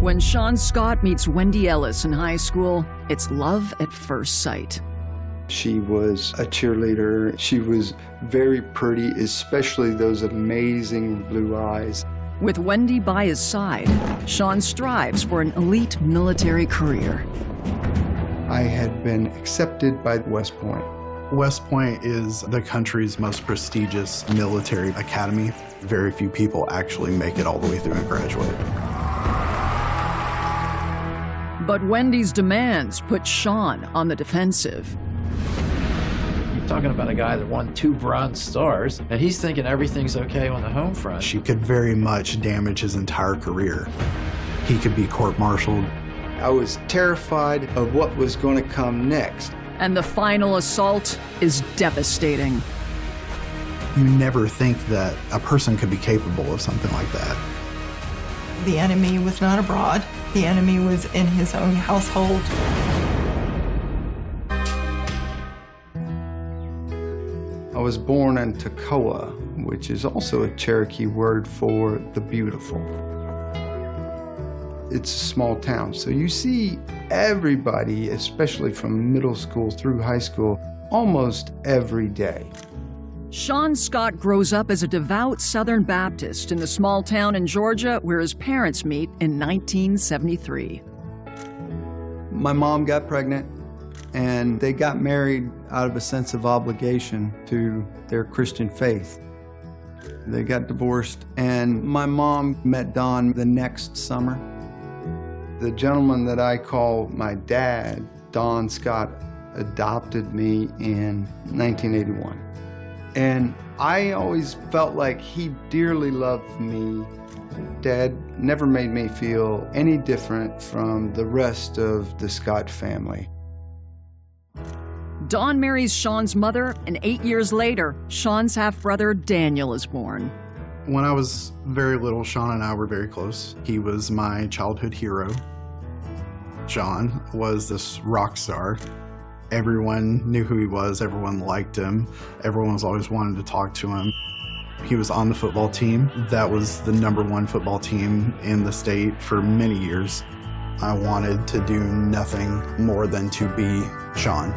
When Sean Scott meets Wendy Ellis in high school, it's love at first sight. She was a cheerleader. She was very pretty, especially those amazing blue eyes. With Wendy by his side, Sean strives for an elite military career. I had been accepted by West Point. West Point is the country's most prestigious military academy. Very few people actually make it all the way through and graduate. But Wendy's demands put Sean on the defensive. You're talking about a guy that won 2 Bronze Stars, and he's thinking everything's okay on the home front. She could very much damage his entire career. He could be court-martialed. I was terrified of what was going to come next. And the final assault is devastating. You never think that a person could be capable of something like that. The enemy was not abroad. The enemy was in his own household. I was born in Toccoa, which is also a Cherokee word for the beautiful. It's a small town, so you see everybody, especially from middle school through high school, almost every day. Sean Scott grows up as a devout Southern Baptist in the small town in Georgia where his parents meet in 1973. My mom got pregnant, and they got married out of a sense of obligation to their Christian faith. They got divorced, and my mom met Don the next summer. The gentleman that I call my dad, Don Scott, adopted me in 1981. And I always felt like he dearly loved me. Dad never made me feel any different from the rest of the Scott family. Don marries Sean's mother, and 8 years later, Sean's half-brother Daniel is born. When I was very little, Sean and I were very close. He was my childhood hero. Sean was this rock star. Everyone knew who he was, everyone liked him, everyone was always wanting to talk to him. He was on the football team. That was the #1 football team in the state for many years. I wanted to do nothing more than to be Sean.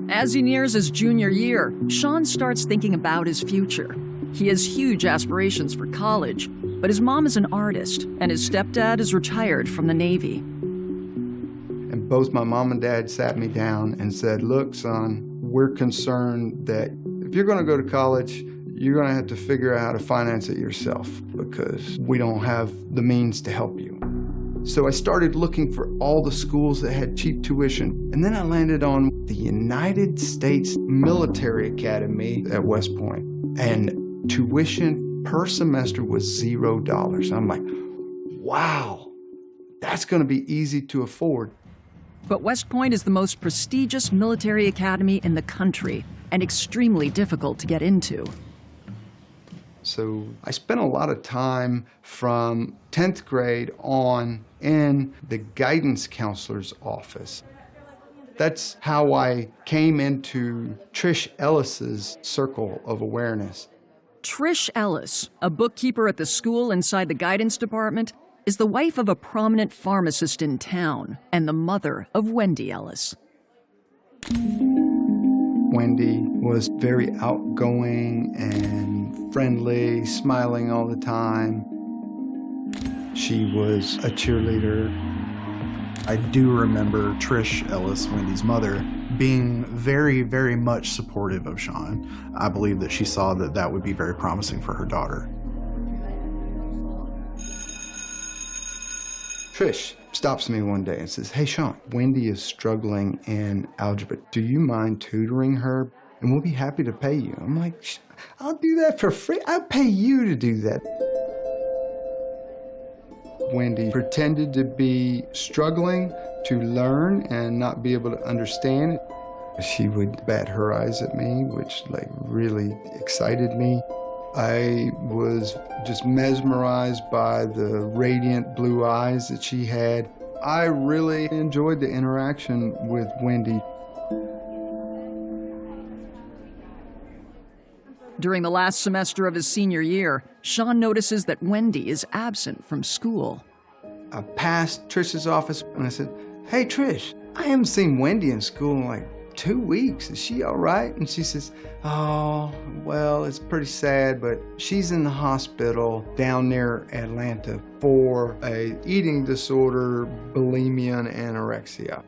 As he nears his junior year, Sean starts thinking about his future. He has huge aspirations for college, but his mom is an artist, and his stepdad is retired from the Navy. And both my mom and dad sat me down and said, look, son, we're concerned that if you're going to go to college, you're going to have to figure out how to finance it yourself because we don't have the means to help you. So I started looking for all the schools that had cheap tuition, and then I landed on the United States Military Academy at West Point, and tuition per semester was $0. I'm like, wow, that's going to be easy to afford. But West Point is the most prestigious military academy in the country and extremely difficult to get into. So I spent a lot of time from 10th grade on in the guidance counselor's office. That's how I came into Trish Ellis's circle of awareness. Trish Ellis, a bookkeeper at the school inside the guidance department, is the wife of a prominent pharmacist in town and the mother of Wendy Ellis. Wendy was very outgoing and friendly, smiling all the time. She was a cheerleader. I do remember Trish Ellis, Wendy's mother, being very, very much supportive of Sean. I believe that she saw that that would be very promising for her daughter. Trish stops me one day and says, hey, Sean, Wendy is struggling in algebra. Do you mind tutoring her? And we'll be happy to pay you. I'm like, I'll do that for free. I'll pay you to do that. Wendy pretended to be struggling to learn and not be able to understand it. She would bat her eyes at me, which really excited me. I was just mesmerized by the radiant blue eyes that she had. I really enjoyed the interaction with Wendy. During the last semester of his senior year, Sean notices that Wendy is absent from school. I passed Trish's office and I said, "Hey, Trish, I haven't seen Wendy in school in like 2 weeks. Is she all right?" And she says, "Oh, well, it's pretty sad, but she's in the hospital down near Atlanta for a eating disorder, bulimia and anorexia."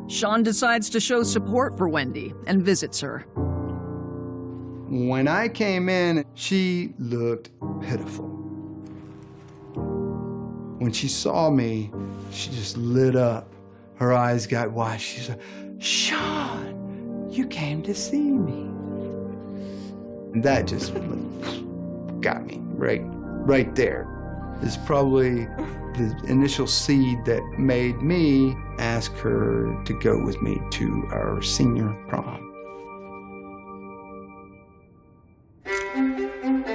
Sean decides to show support for Wendy and visits her. When I came in, she looked pitiful. When she saw me, she just lit up. Her eyes got wide. She said, "Sean, you came to see me." And that just got me right there. It's probably the initial seed that made me ask her to go with me to our senior prom.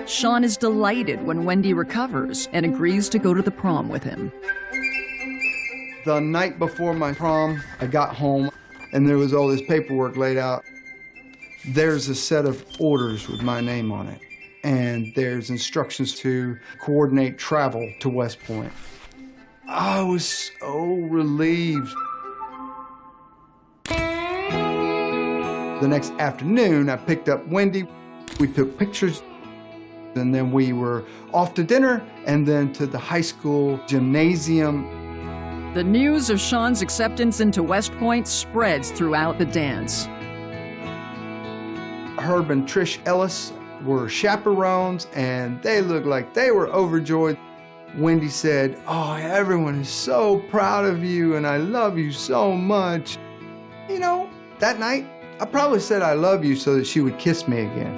Sean is delighted when Wendy recovers and agrees to go to the prom with him. The night before my prom, I got home and there was all this paperwork laid out. There's a set of orders with my name on it, and there's instructions to coordinate travel to West Point. I was so relieved. The next afternoon, I picked up Wendy. We took pictures, and then we were off to dinner and then to the high school gymnasium. The news of Sean's acceptance into West Point spreads throughout the dance. Herb and Trish Ellis were chaperones, and they looked like they were overjoyed. Wendy said, "Oh, everyone is so proud of you, and I love you so much." You know, that night, I probably said I love you so that she would kiss me again.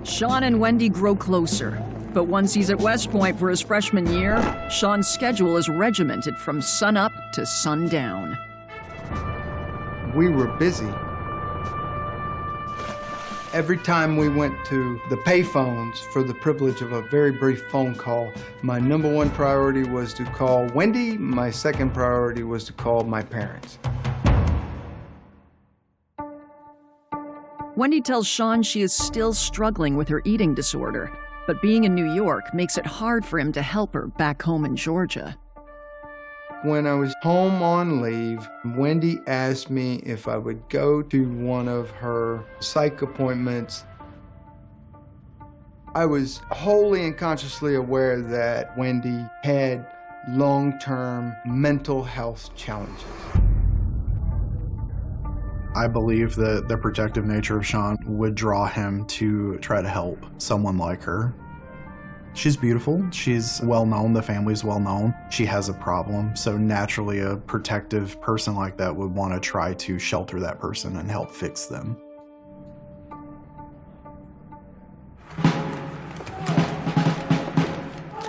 Sean and Wendy grow closer, but once he's at West Point for his freshman year, Sean's schedule is regimented from sunup to sundown. We were busy. Every time we went to the payphones for the privilege of a very brief phone call, my number one priority was to call Wendy. My second priority was to call my parents. Wendy tells Sean she is still struggling with her eating disorder, but being in New York makes it hard for him to help her back home in Georgia. When I was home on leave, Wendy asked me if I would go to one of her psych appointments. I was wholly and consciously aware that Wendy had long-term mental health challenges. I believe that the protective nature of Sean would draw him to try to help someone like her. She's beautiful, she's well-known, the family's well-known. She has a problem, so naturally a protective person like that would want to try to shelter that person and help fix them.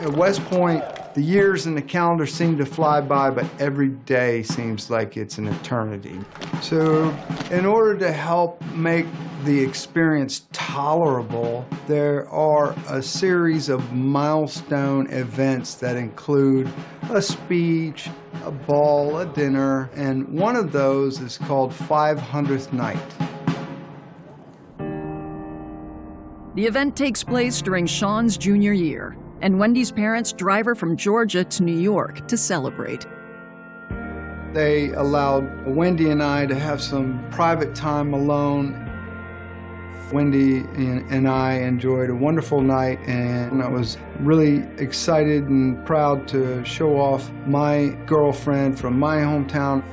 At West Point, the years in the calendar seem to fly by, but every day seems like it's an eternity. So in order to help make the experience tolerable, there are a series of milestone events that include a speech, a ball, a dinner, and one of those is called 500th Night. The event takes place during Sean's junior year, and Wendy's parents drive her from Georgia to New York to celebrate. They allowed Wendy and I to have some private time alone. Wendy and I enjoyed a wonderful night, and I was really excited and proud to show off my girlfriend from my hometown.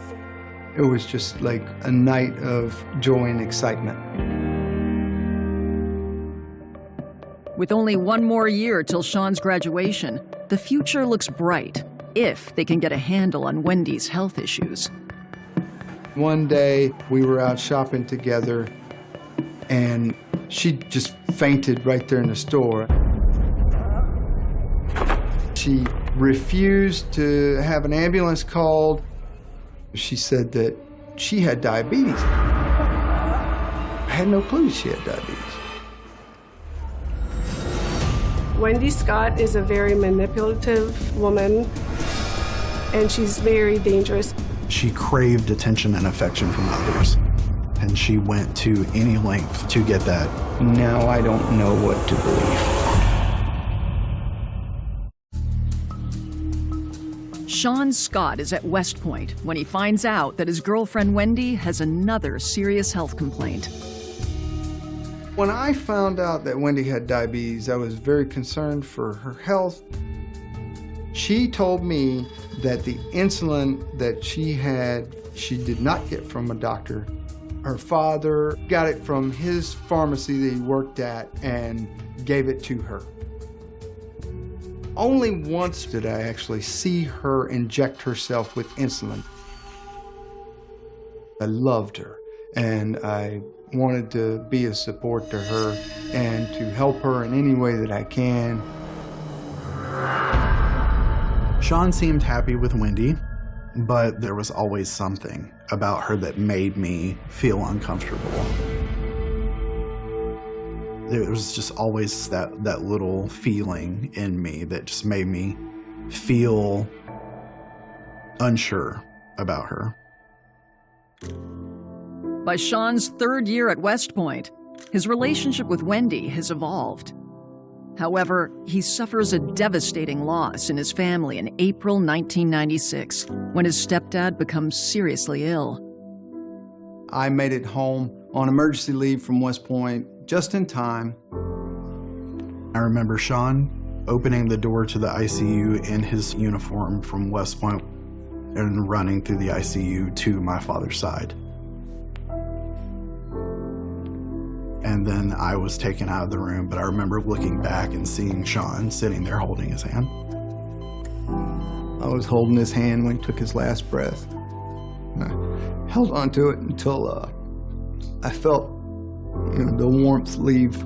It was just like a night of joy and excitement. With only one more year till Sean's graduation, the future looks bright if they can get a handle on Wendy's health issues. One day, we were out shopping together, and she just fainted right there in the store. She refused to have an ambulance called. She said that she had diabetes. I had no clue she had diabetes. Wendy Scott is a very manipulative woman, and she's very dangerous. She craved attention and affection from others, and she went to any length to get that. Now I don't know what to believe. Sean Scott is at West Point when he finds out that his girlfriend Wendy has another serious health complaint. When I found out that Wendy had diabetes, I was very concerned for her health. She told me that the insulin that she had, she did not get from a doctor. Her father got it from his pharmacy that he worked at and gave it to her. Only once did I actually see her inject herself with insulin. I loved her, and I wanted to be a support to her and to help her in any way that I can. Sean seemed happy with Wendy, but there was always something about her that made me feel uncomfortable. There was just always that little feeling in me that just made me feel unsure about her. By Sean's third year at West Point, his relationship with Wendy has evolved. However, he suffers a devastating loss in his family in April 1996 when his stepdad becomes seriously ill. I made it home on emergency leave from West Point just in time. I remember Sean opening the door to the ICU in his uniform from West Point and running through the ICU to my father's side. And then I was taken out of the room, but I remember looking back and seeing Sean sitting there holding his hand. I was holding his hand when he took his last breath. I held on to it until I felt the warmth leave.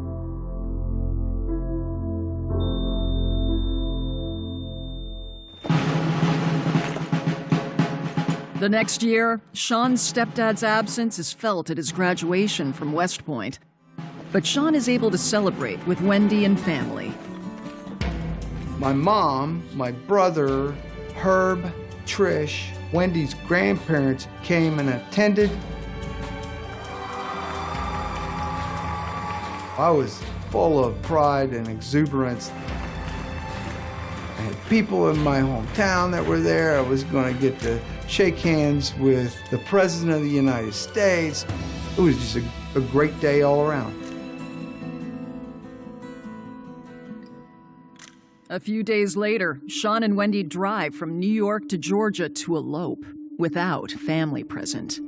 The next year, Sean's stepdad's absence is felt at his graduation from West Point. But Sean is able to celebrate with Wendy and family. My mom, my brother, Herb, Trish, Wendy's grandparents came and attended. I was full of pride and exuberance. I had people in my hometown that were there. I was going to get to shake hands with the President of the United States. It was just a great day all around. A few days later, Sean and Wendy drive from New York to Georgia to elope without family present.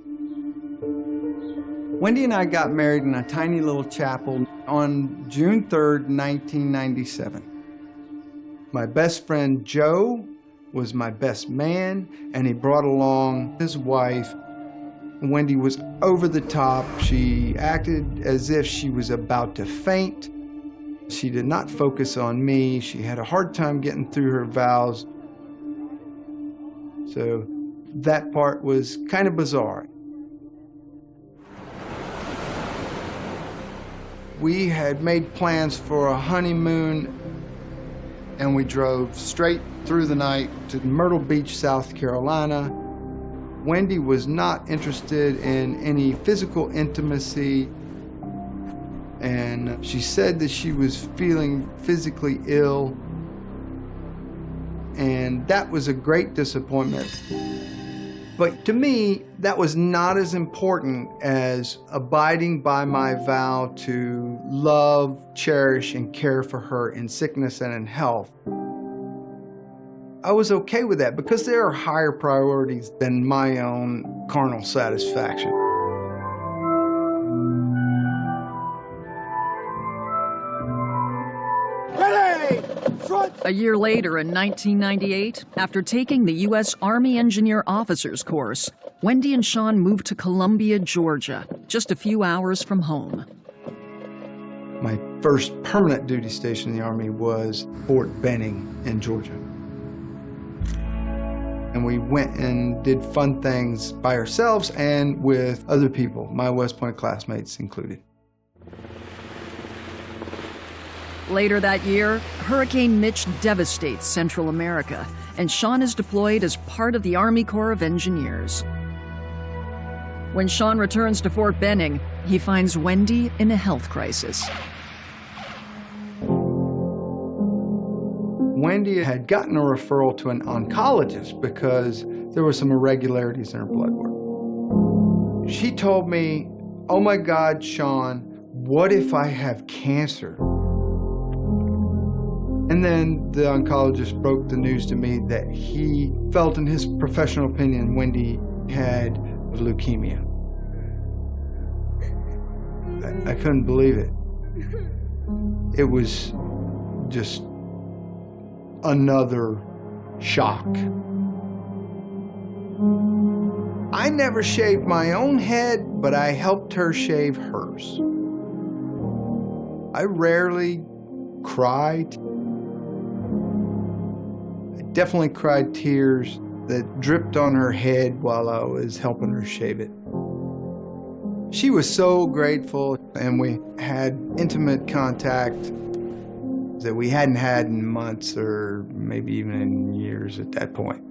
Wendy and I got married in a tiny little chapel on June 3rd, 1997. My best friend Joe was my best man, and he brought along his wife. Wendy was over the top. She acted as if she was about to faint. She did not focus on me. She had a hard time getting through her vows. So that part was kind of bizarre. We had made plans for a honeymoon, and we drove straight through the night to Myrtle Beach, South Carolina. Wendy was not interested in any physical intimacy, and she said that she was feeling physically ill, and that was a great disappointment. But to me, that was not as important as abiding by my vow to love, cherish, and care for her in sickness and in health. I was okay with that because there are higher priorities than my own carnal satisfaction. A year later, in 1998, after taking the U.S. Army Engineer Officers course, Wendy and Sean moved to Columbia, Georgia, just a few hours from home. My first permanent duty station in the Army was Fort Benning in Georgia. And we went and did fun things by ourselves and with other people, my West Point classmates included. Later that year, Hurricane Mitch devastates Central America, and Sean is deployed as part of the Army Corps of Engineers. When Sean returns to Fort Benning, he finds Wendy in a health crisis. Wendy had gotten a referral to an oncologist because there were some irregularities in her blood work. She told me, "Oh my God, Sean, what if I have cancer?" And then the oncologist broke the news to me that he felt, in his professional opinion, Wendy had leukemia. I couldn't believe it. It was just another shock. I never shaved my own head, but I helped her shave hers. I rarely cried. I definitely cried tears that dripped on her head while I was helping her shave it. She was so grateful, and we had intimate contact that we hadn't had in months or maybe even in years at that point.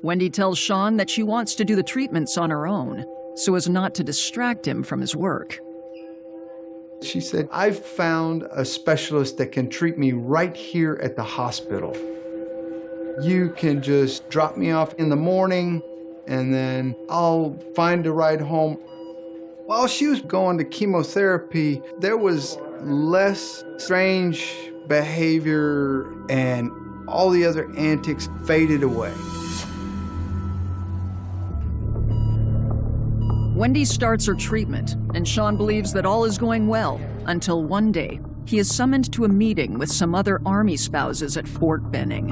Wendy tells Sean that she wants to do the treatments on her own, so as not to distract him from his work. She said, "I've found a specialist that can treat me right here at the hospital. You can just drop me off in the morning, and then I'll find a ride home." While she was going to chemotherapy, there was less strange behavior, and all the other antics faded away. Wendy starts her treatment, and Sean believes that all is going well, until one day, he is summoned to a meeting with some other Army spouses at Fort Benning.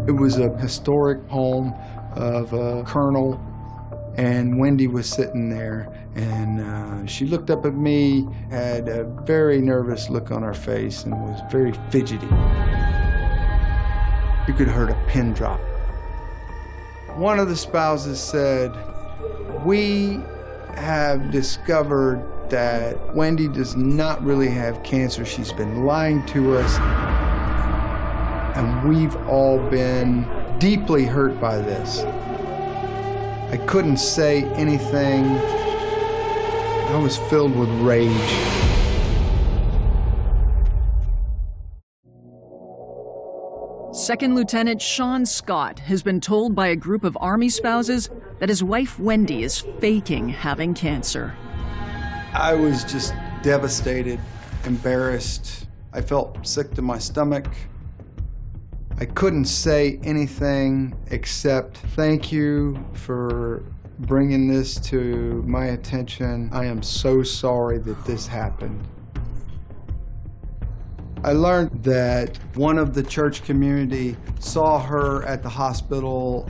It was a historic home of a colonel, and Wendy was sitting there, and she looked up at me, had a very nervous look on her face, and was very fidgety. You could hear a pin drop. One of the spouses said, "We have discovered that Wendy does not really have cancer. She's been lying to us, and we've all been deeply hurt by this." I couldn't say anything. I was filled with rage. Second Lieutenant Sean Scott has been told by a group of Army spouses that his wife Wendy is faking having cancer. I was just devastated, embarrassed. I felt sick to my stomach. I couldn't say anything except, "Thank you for bringing this to my attention. I am so sorry that this happened." I learned that one of the church community saw her at the hospital.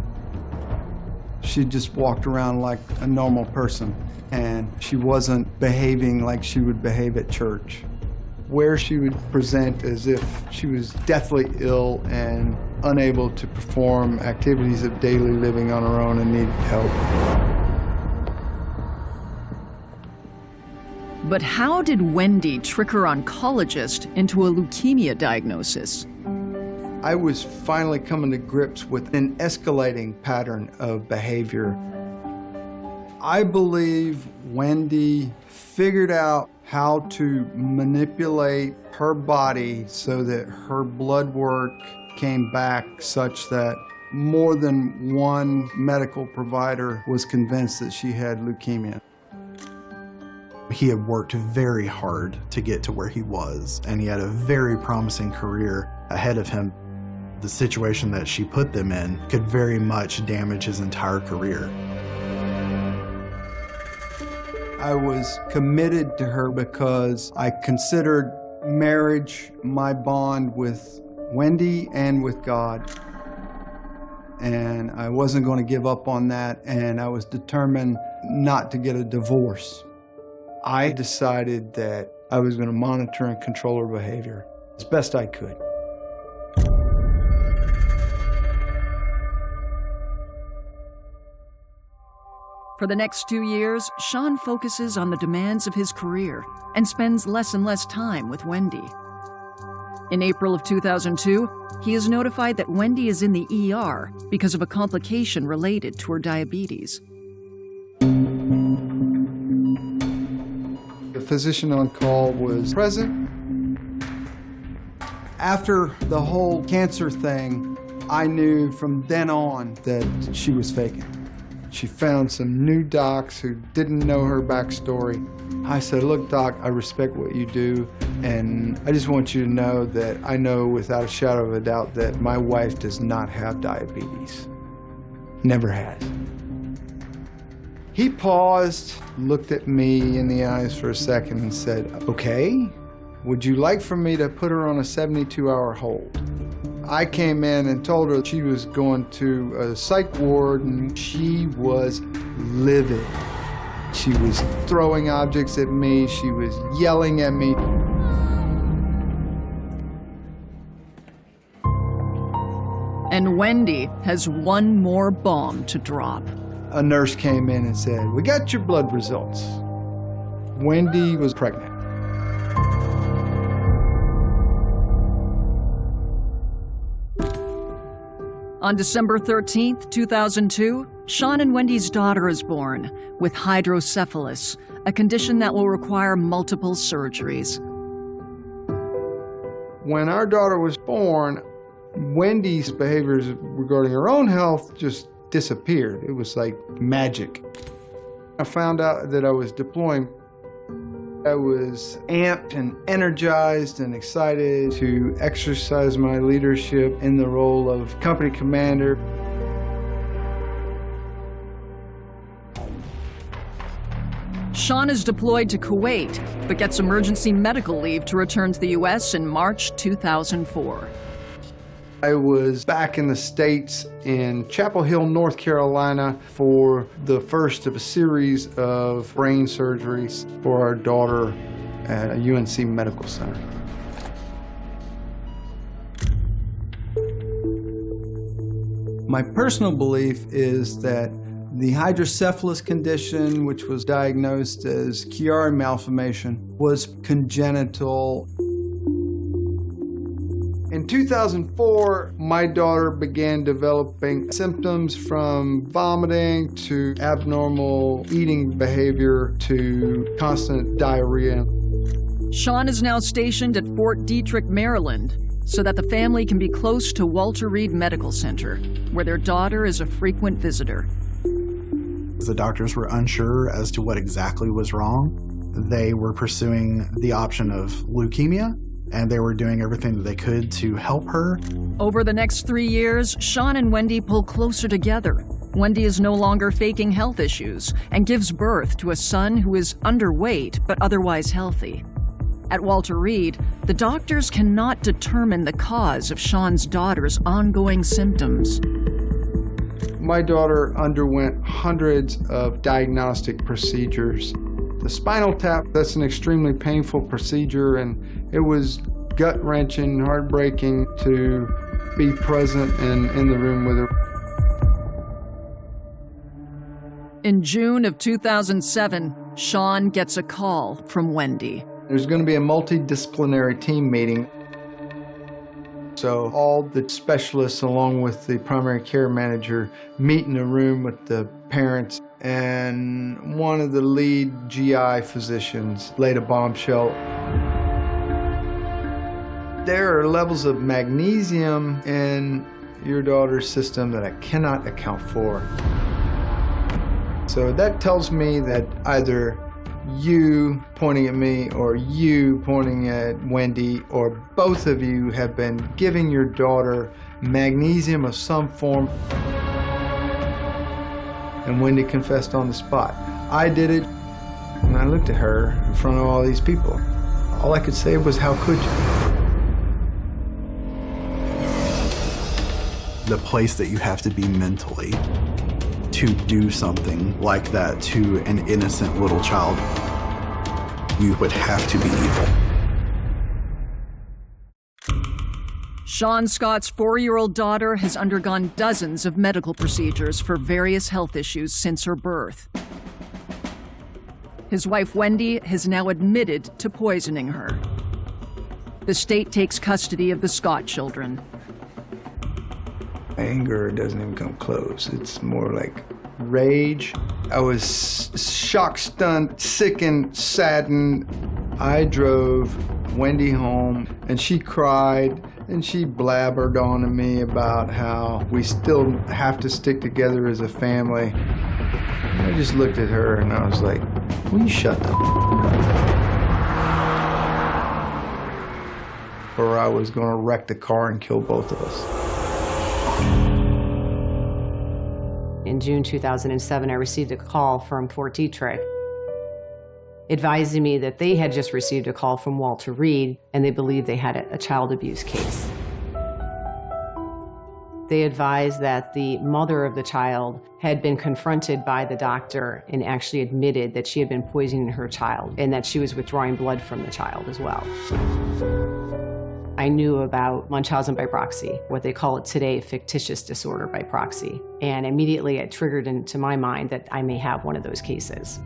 She just walked around like a normal person, and she wasn't behaving like she would behave at church, where she would present as if she was deathly ill and unable to perform activities of daily living on her own and needed help. But how did Wendy trick her oncologist into a leukemia diagnosis? I was finally coming to grips with an escalating pattern of behavior. I believe Wendy figured out how to manipulate her body so that her blood work came back such that more than one medical provider was convinced that she had leukemia. He had worked very hard to get to where he was, and he had a very promising career ahead of him. The situation that she put them in could very much damage his entire career. I was committed to her because I considered marriage my bond with Wendy and with God. And I wasn't going to give up on that, and I was determined not to get a divorce. I decided that I was going to monitor and control her behavior as best I could. For the next 2 years, Sean focuses on the demands of his career and spends less and less time with Wendy. In April of 2002, he is notified that Wendy is in the ER because of a complication related to her diabetes. The physician on call was present. After the whole cancer thing, I knew from then on that she was faking. She found some new docs who didn't know her backstory. I said, look, doc, I respect what you do, and I just want you to know that I know without a shadow of a doubt that my wife does not have diabetes. Never has. He paused, looked at me in the eyes for a second and said, okay, would you like for me to put her on a 72-hour hold? I came in and told her she was going to a psych ward, and she was livid. She was throwing objects at me. She was yelling at me. And Wendy has one more bomb to drop. A nurse came in and said, we got your blood results. Wendy was pregnant. On December 13th, 2002, Sean and Wendy's daughter is born with hydrocephalus, a condition that will require multiple surgeries. When our daughter was born, Wendy's behaviors regarding her own health just disappeared. It was like magic. I found out that I was deploying. I was amped and energized and excited to exercise my leadership in the role of company commander. Sean is deployed to Kuwait, but gets emergency medical leave to return to the U.S. in March 2004. I was back in the States in Chapel Hill, North Carolina for the first of a series of brain surgeries for our daughter at a UNC medical center. My personal belief is that the hydrocephalus condition, which was diagnosed as Chiari malformation, was congenital. In 2004, my daughter began developing symptoms from vomiting to abnormal eating behavior to constant diarrhea. Sean is now stationed at Fort Detrick, Maryland, so that the family can be close to Walter Reed Medical Center, where their daughter is a frequent visitor. The doctors were unsure as to what exactly was wrong. They were pursuing the option of leukemia, and they were doing everything that they could to help her. Over the next 3 years, Sean and Wendy pull closer together. Wendy is no longer faking health issues and gives birth to a son who is underweight but otherwise healthy. At Walter Reed, the doctors cannot determine the cause of Sean's daughter's ongoing symptoms. My daughter underwent hundreds of diagnostic procedures. The spinal tap, that's an extremely painful procedure, and it was gut-wrenching, heartbreaking to be present and in the room with her. In June of 2007, Sean gets a call from Wendy. There's going to be a multidisciplinary team meeting. So all the specialists, along with the primary care manager, meet in a room with the parents, and one of the lead GI physicians laid a bombshell. There are levels of magnesium in your daughter's system that I cannot account for. So that tells me that either you pointing at me or you pointing at Wendy or both of you have been giving your daughter magnesium of some form. And Wendy confessed on the spot. I did it, and I looked at her in front of all these people. All I could say was, how could you? The place that you have to be mentally to do something like that to an innocent little child, you would have to be evil. Sean Scott's 4-year-old daughter has undergone dozens of medical procedures for various health issues since her birth. His wife, Wendy, has now admitted to poisoning her. The state takes custody of the Scott children. Anger doesn't even come close. It's more like rage. I was shocked, stunned, sickened, saddened. I drove Wendy home, and she cried, and she blabbered on to me about how we still have to stick together as a family. And I just looked at her, and I was like, will you shut the up? Or I was going to wreck the car and kill both of us. In June 2007, I received a call from Fort Detrick advising me that they had just received a call from Walter Reed, and they believed they had a child abuse case. They advised that the mother of the child had been confronted by the doctor and actually admitted that she had been poisoning her child and that she was withdrawing blood from the child as well. I knew about Munchausen by proxy, what they call it today, fictitious disorder by proxy. And immediately it triggered into my mind that I may have one of those cases.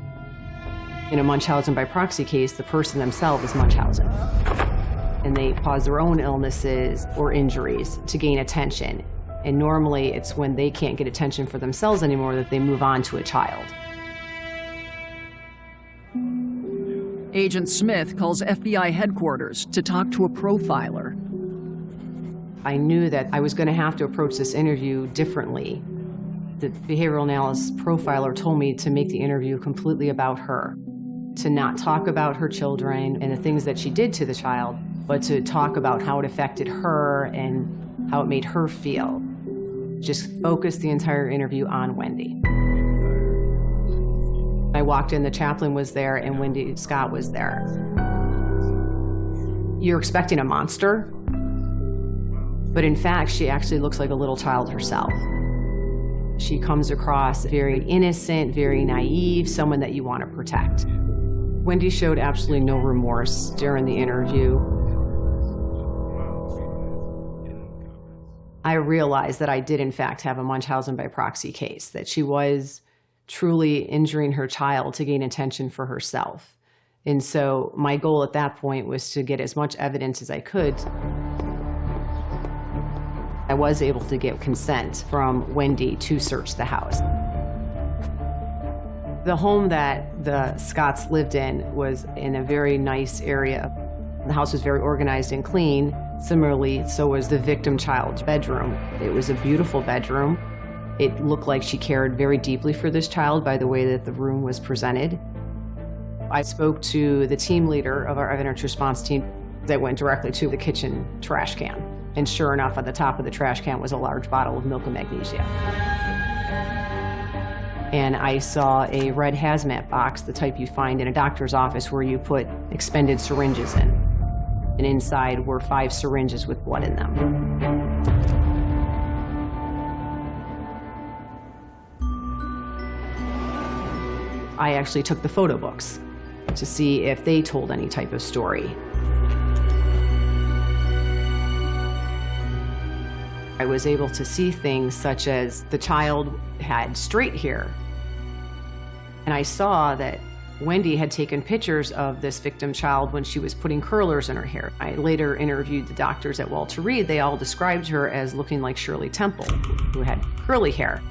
In a Munchausen by proxy case, the person themselves is Munchausen. And they cause their own illnesses or injuries to gain attention. And normally it's when they can't get attention for themselves anymore that they move on to a child. Agent Smith calls FBI headquarters to talk to a profiler. I knew that I was going to have to approach this interview differently. The behavioral analysis profiler told me to make the interview completely about her, to not talk about her children and the things that she did to the child, but to talk about how it affected her and how it made her feel. Just focus the entire interview on Wendy. I walked in, the chaplain was there, and Wendy Scott was there. You're expecting a monster, but in fact, she actually looks like a little child herself. She comes across very innocent, very naive, someone that you want to protect. Wendy showed absolutely no remorse during the interview. I realized that I did, in fact, have a Munchausen by proxy case, that she was truly injuring her child to gain attention for herself. And so my goal at that point was to get as much evidence as I could. I was able to get consent from Wendy to search the house. The home that the Scotts lived in was in a very nice area. The house was very organized and clean. Similarly, so was the victim child's bedroom. It was a beautiful bedroom. It looked like she cared very deeply for this child by the way that the room was presented. I spoke to the team leader of our evidence response team that went directly to the kitchen trash can. And sure enough, at the top of the trash can was a large bottle of milk and magnesia. And I saw a red hazmat box, the type you find in a doctor's office where you put expended syringes in. And inside were 5 syringes with blood in them. I actually took the photo books to see if they told any type of story. I was able to see things such as the child had straight hair. And I saw that Wendy had taken pictures of this victim child when she was putting curlers in her hair. I later interviewed the doctors at Walter Reed. They all described her as looking like Shirley Temple, who had curly hair.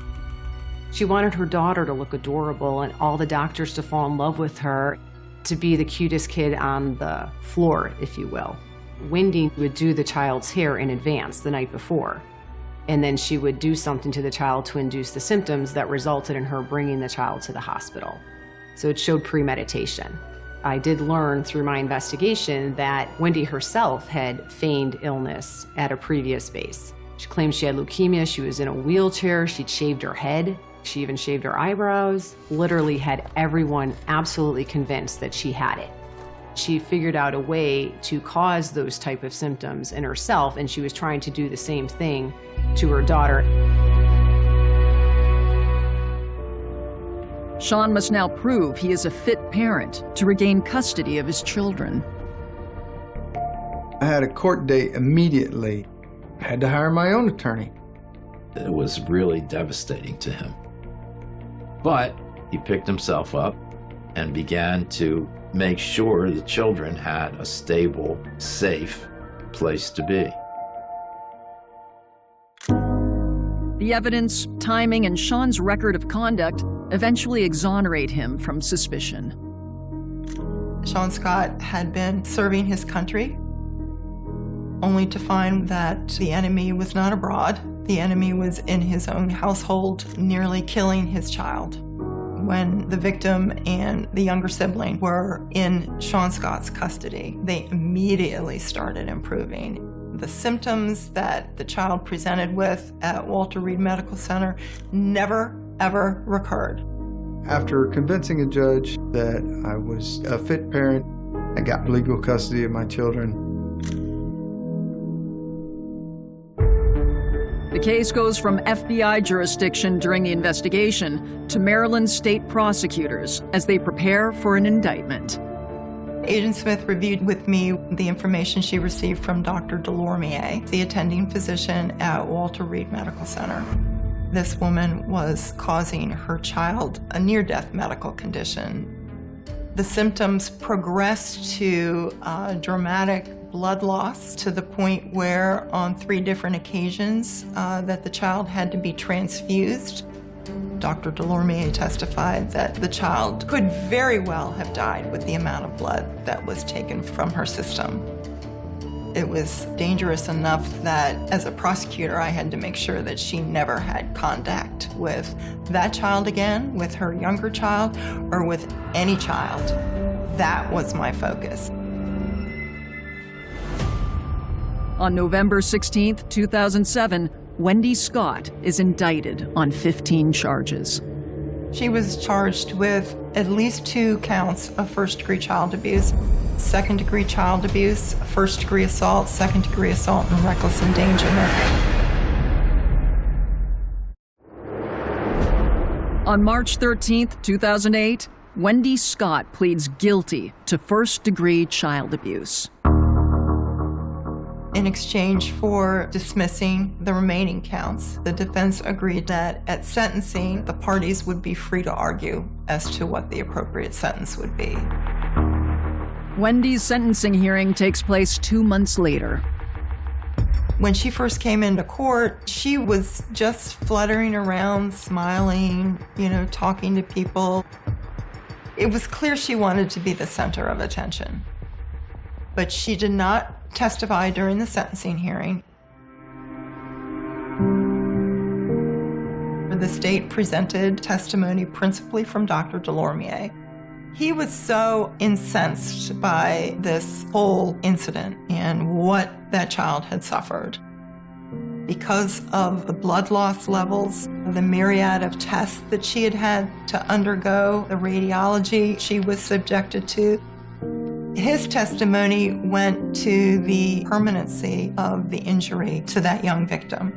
She wanted her daughter to look adorable and all the doctors to fall in love with her, to be the cutest kid on the floor, if you will. Wendy would do the child's hair in advance the night before, and then she would do something to the child to induce the symptoms that resulted in her bringing the child to the hospital. So it showed premeditation. I did learn through my investigation that Wendy herself had feigned illness at a previous base. She claimed she had leukemia, she was in a wheelchair, she'd shaved her head. She even shaved her eyebrows, literally had everyone absolutely convinced that she had it. She figured out a way to cause those type of symptoms in herself, and she was trying to do the same thing to her daughter. Sean must now prove he is a fit parent to regain custody of his children. I had a court date immediately. had to hire my own attorney. It was really devastating to him. But he picked himself up and began to make sure the children had a stable, safe place to be. The evidence, timing, and Sean's record of conduct eventually exonerate him from suspicion. Sean Scott had been serving his country, only to find that the enemy was not abroad. The enemy was in his own household, nearly killing his child. When the victim and the younger sibling were in Sean Scott's custody, they immediately started improving. The symptoms that the child presented with at Walter Reed Medical Center never, ever recurred. After convincing a judge that I was a fit parent, I got legal custody of my children. The case goes from FBI jurisdiction during the investigation to Maryland state prosecutors as they prepare for an indictment. Agent Smith reviewed with me the information she received from Dr. Delormier, the attending physician at Walter Reed Medical Center. This woman was causing her child a near-death medical condition. The symptoms progressed to dramatic blood loss to the point where on 3 different occasions that the child had to be transfused. Dr. Delormier testified that the child could very well have died with the amount of blood that was taken from her system. It was dangerous enough that as a prosecutor, I had to make sure that she never had contact with that child again, with her younger child, or with any child. That was my focus. On November 16, 2007, Wendy Scott is indicted on 15 charges. She was charged with at least 2 counts of first-degree child abuse, second-degree child abuse, first-degree assault, second-degree assault, and reckless endangerment. On March 13, 2008, Wendy Scott pleads guilty to first-degree child abuse. In exchange for dismissing the remaining counts, the defense agreed that at sentencing, the parties would be free to argue as to what the appropriate sentence would be. Wendy's sentencing hearing takes place 2 months later. When she first came into court, she was just fluttering around, smiling, talking to people. It was clear she wanted to be the center of attention. But she did not testify during the sentencing hearing. The state presented testimony principally from Dr. Delormier. He was so incensed by this whole incident and what that child had suffered. Because of the blood loss levels, the myriad of tests that she had had to undergo, the radiology she was subjected to, his testimony went to the permanency of the injury to that young victim.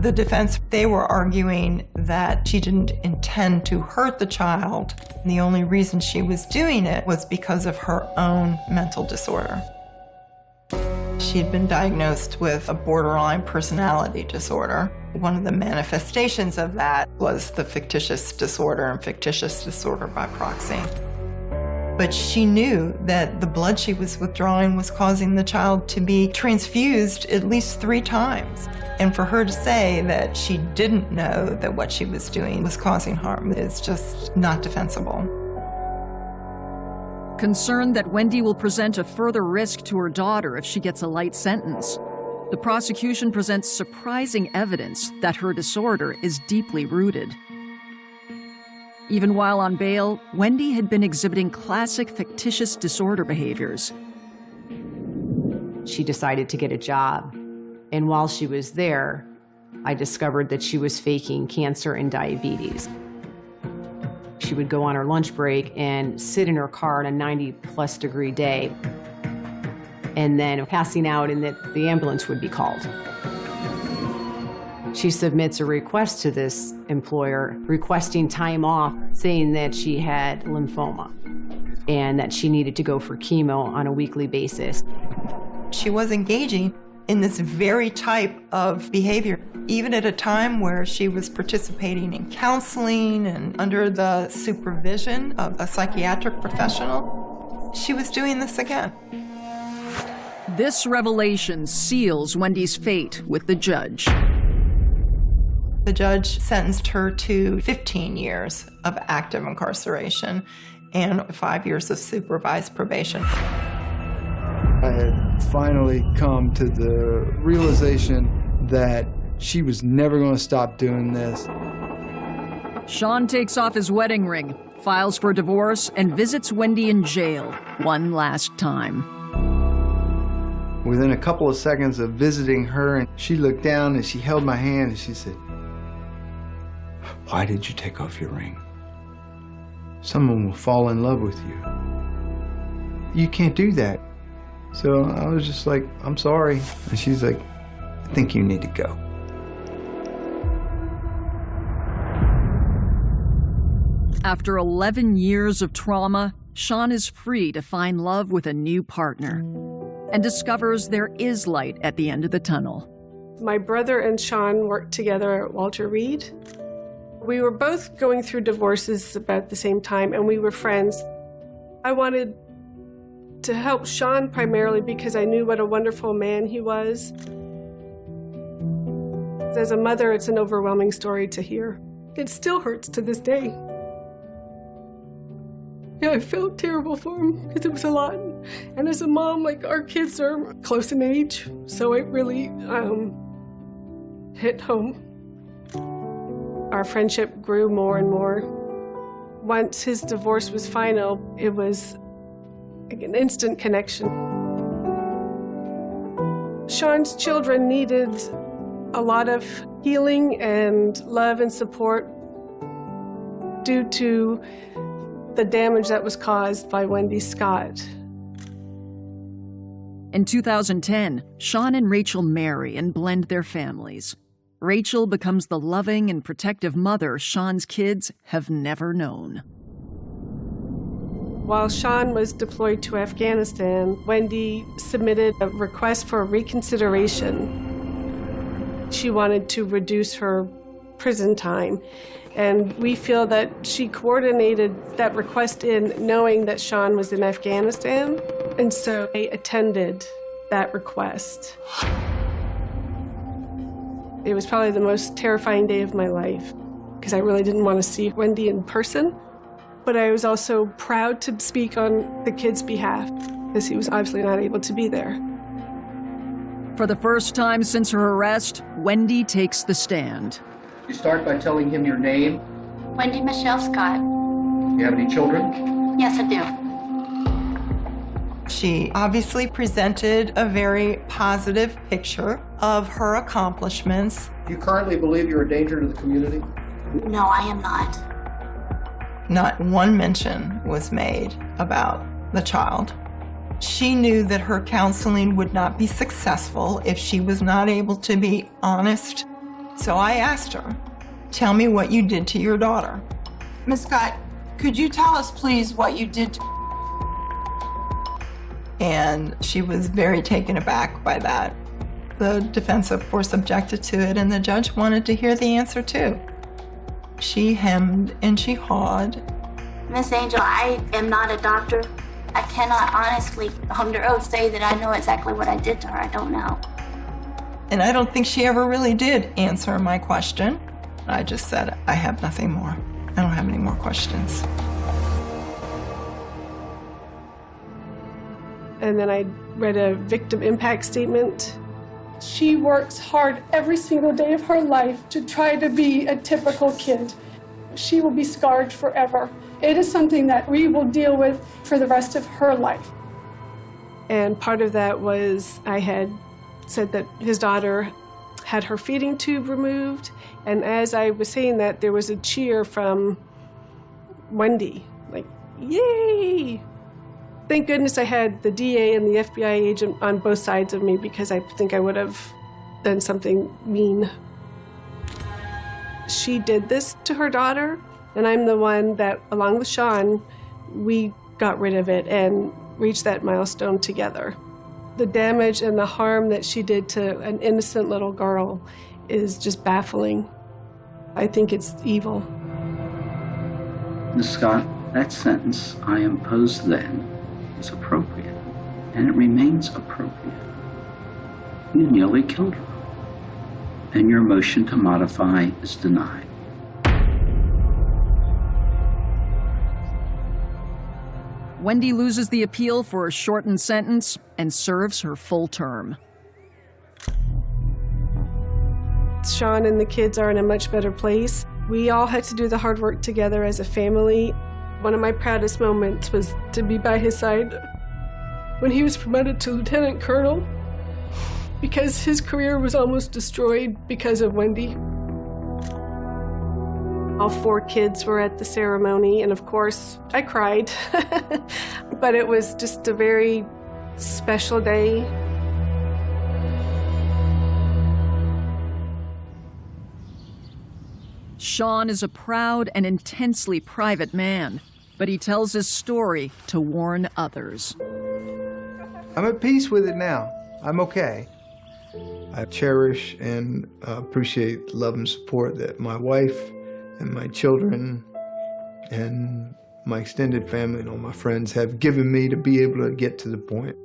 The defense, they were arguing that she didn't intend to hurt the child. The only reason she was doing it was because of her own mental disorder. She had been diagnosed with a borderline personality disorder. One of the manifestations of that was the fictitious disorder and fictitious disorder by proxy. But she knew that the blood she was withdrawing was causing the child to be transfused at least 3 times. And for her to say that she didn't know that what she was doing was causing harm is just not defensible. Concerned that Wendy will present a further risk to her daughter if she gets a light sentence, the prosecution presents surprising evidence that her disorder is deeply rooted. Even while on bail, Wendy had been exhibiting classic fictitious disorder behaviors. She decided to get a job, and while she was there, I discovered that she was faking cancer and diabetes. She would go on her lunch break and sit in her car on a 90-plus degree day, and then passing out, and that the ambulance would be called. She submits a request to this employer requesting time off, saying that she had lymphoma and that she needed to go for chemo on a weekly basis. She was engaging in this very type of behavior, even at a time where she was participating in counseling and under the supervision of a psychiatric professional. She was doing this again. This revelation seals Wendy's fate with the judge. The judge sentenced her to 15 years of active incarceration and 5 years of supervised probation. I had finally come to the realization that she was never going to stop doing this. Sean takes off his wedding ring, files for divorce, and visits Wendy in jail one last time. Within a couple of seconds of visiting her, and she looked down and she held my hand and she said, "Why did you take off your ring? Someone will fall in love with you. You can't do that." So I was just like, "I'm sorry." And she's like, "I think you need to go." After 11 years of trauma, Sean is free to find love with a new partner and discovers there is light at the end of the tunnel. My brother and Sean worked together at Walter Reed. We were both going through divorces about the same time, and we were friends. I wanted to help Sean primarily because I knew what a wonderful man he was. As a mother, it's an overwhelming story to hear. It still hurts to this day. Yeah, I felt terrible for him because it was a lot. And as a mom, like, our kids are close in age, so it really hit home. Our friendship grew more and more. Once his divorce was final, it was like an instant connection. Sean's children needed a lot of healing and love and support due to the damage that was caused by Wendy Scott. In 2010, Sean and Rachel marry and blend their families. Rachel becomes the loving and protective mother Sean's kids have never known. While Sean was deployed to Afghanistan, Wendy submitted a request for reconsideration. She wanted to reduce her prison time, and we feel that she coordinated that request in knowing that Sean was in Afghanistan, and so I attended that request. It was probably the most terrifying day of my life because I really didn't want to see Wendy in person, but I was also proud to speak on the kid's behalf because he was obviously not able to be there. For the first time since her arrest, Wendy takes the stand. You start by telling him your name. Wendy Michelle Scott. Do you have any children? Yes, I do. She obviously presented a very positive picture of her accomplishments. Do you currently believe you're a danger to the community? No, I am not. Not one mention was made about the child. She knew that her counseling would not be successful if she was not able to be honest. So I asked her, "Tell me what you did to your daughter." Ms. Scott, could you tell us, please, what you did to... And she was very taken aback by that. The defense, of course, objected to it, and the judge wanted to hear the answer, too. She hemmed and she hawed. Miss Angel, I am not a doctor. I cannot honestly, under oath, say that I know exactly what I did to her. I don't know. And I don't think she ever really did answer my question. I just said, I have nothing more. I don't have any more questions. And then I read a victim impact statement. She works hard every single day of her life to try to be a typical kid. She will be scarred forever. It is something that we will deal with for the rest of her life. And part of that was I had said that his daughter had her feeding tube removed. And as I was saying that, there was a cheer from Wendy, like, yay! Thank goodness I had the DA and the FBI agent on both sides of me because I think I would have done something mean. She did this to her daughter, and I'm the one that, along with Sean, we got rid of it and reached that milestone together. The damage and the harm that she did to an innocent little girl is just baffling. I think it's evil. Ms. Scott, that sentence I imposed then was appropriate, and it remains appropriate. You nearly killed her, and your motion to modify is denied. Wendy loses the appeal for a shortened sentence and serves her full term. Sean and the kids are in a much better place. We all had to do the hard work together as a family. One of my proudest moments was to be by his side when he was promoted to lieutenant colonel, because his career was almost destroyed because of Wendy. All 4 kids were at the ceremony, and of course, I cried. But it was just a very special day. Sean is a proud and intensely private man, but he tells his story to warn others. I'm at peace with it now. I'm okay. I cherish and appreciate the love and support that my wife and my children and my extended family and all my friends have given me to be able to get to the point.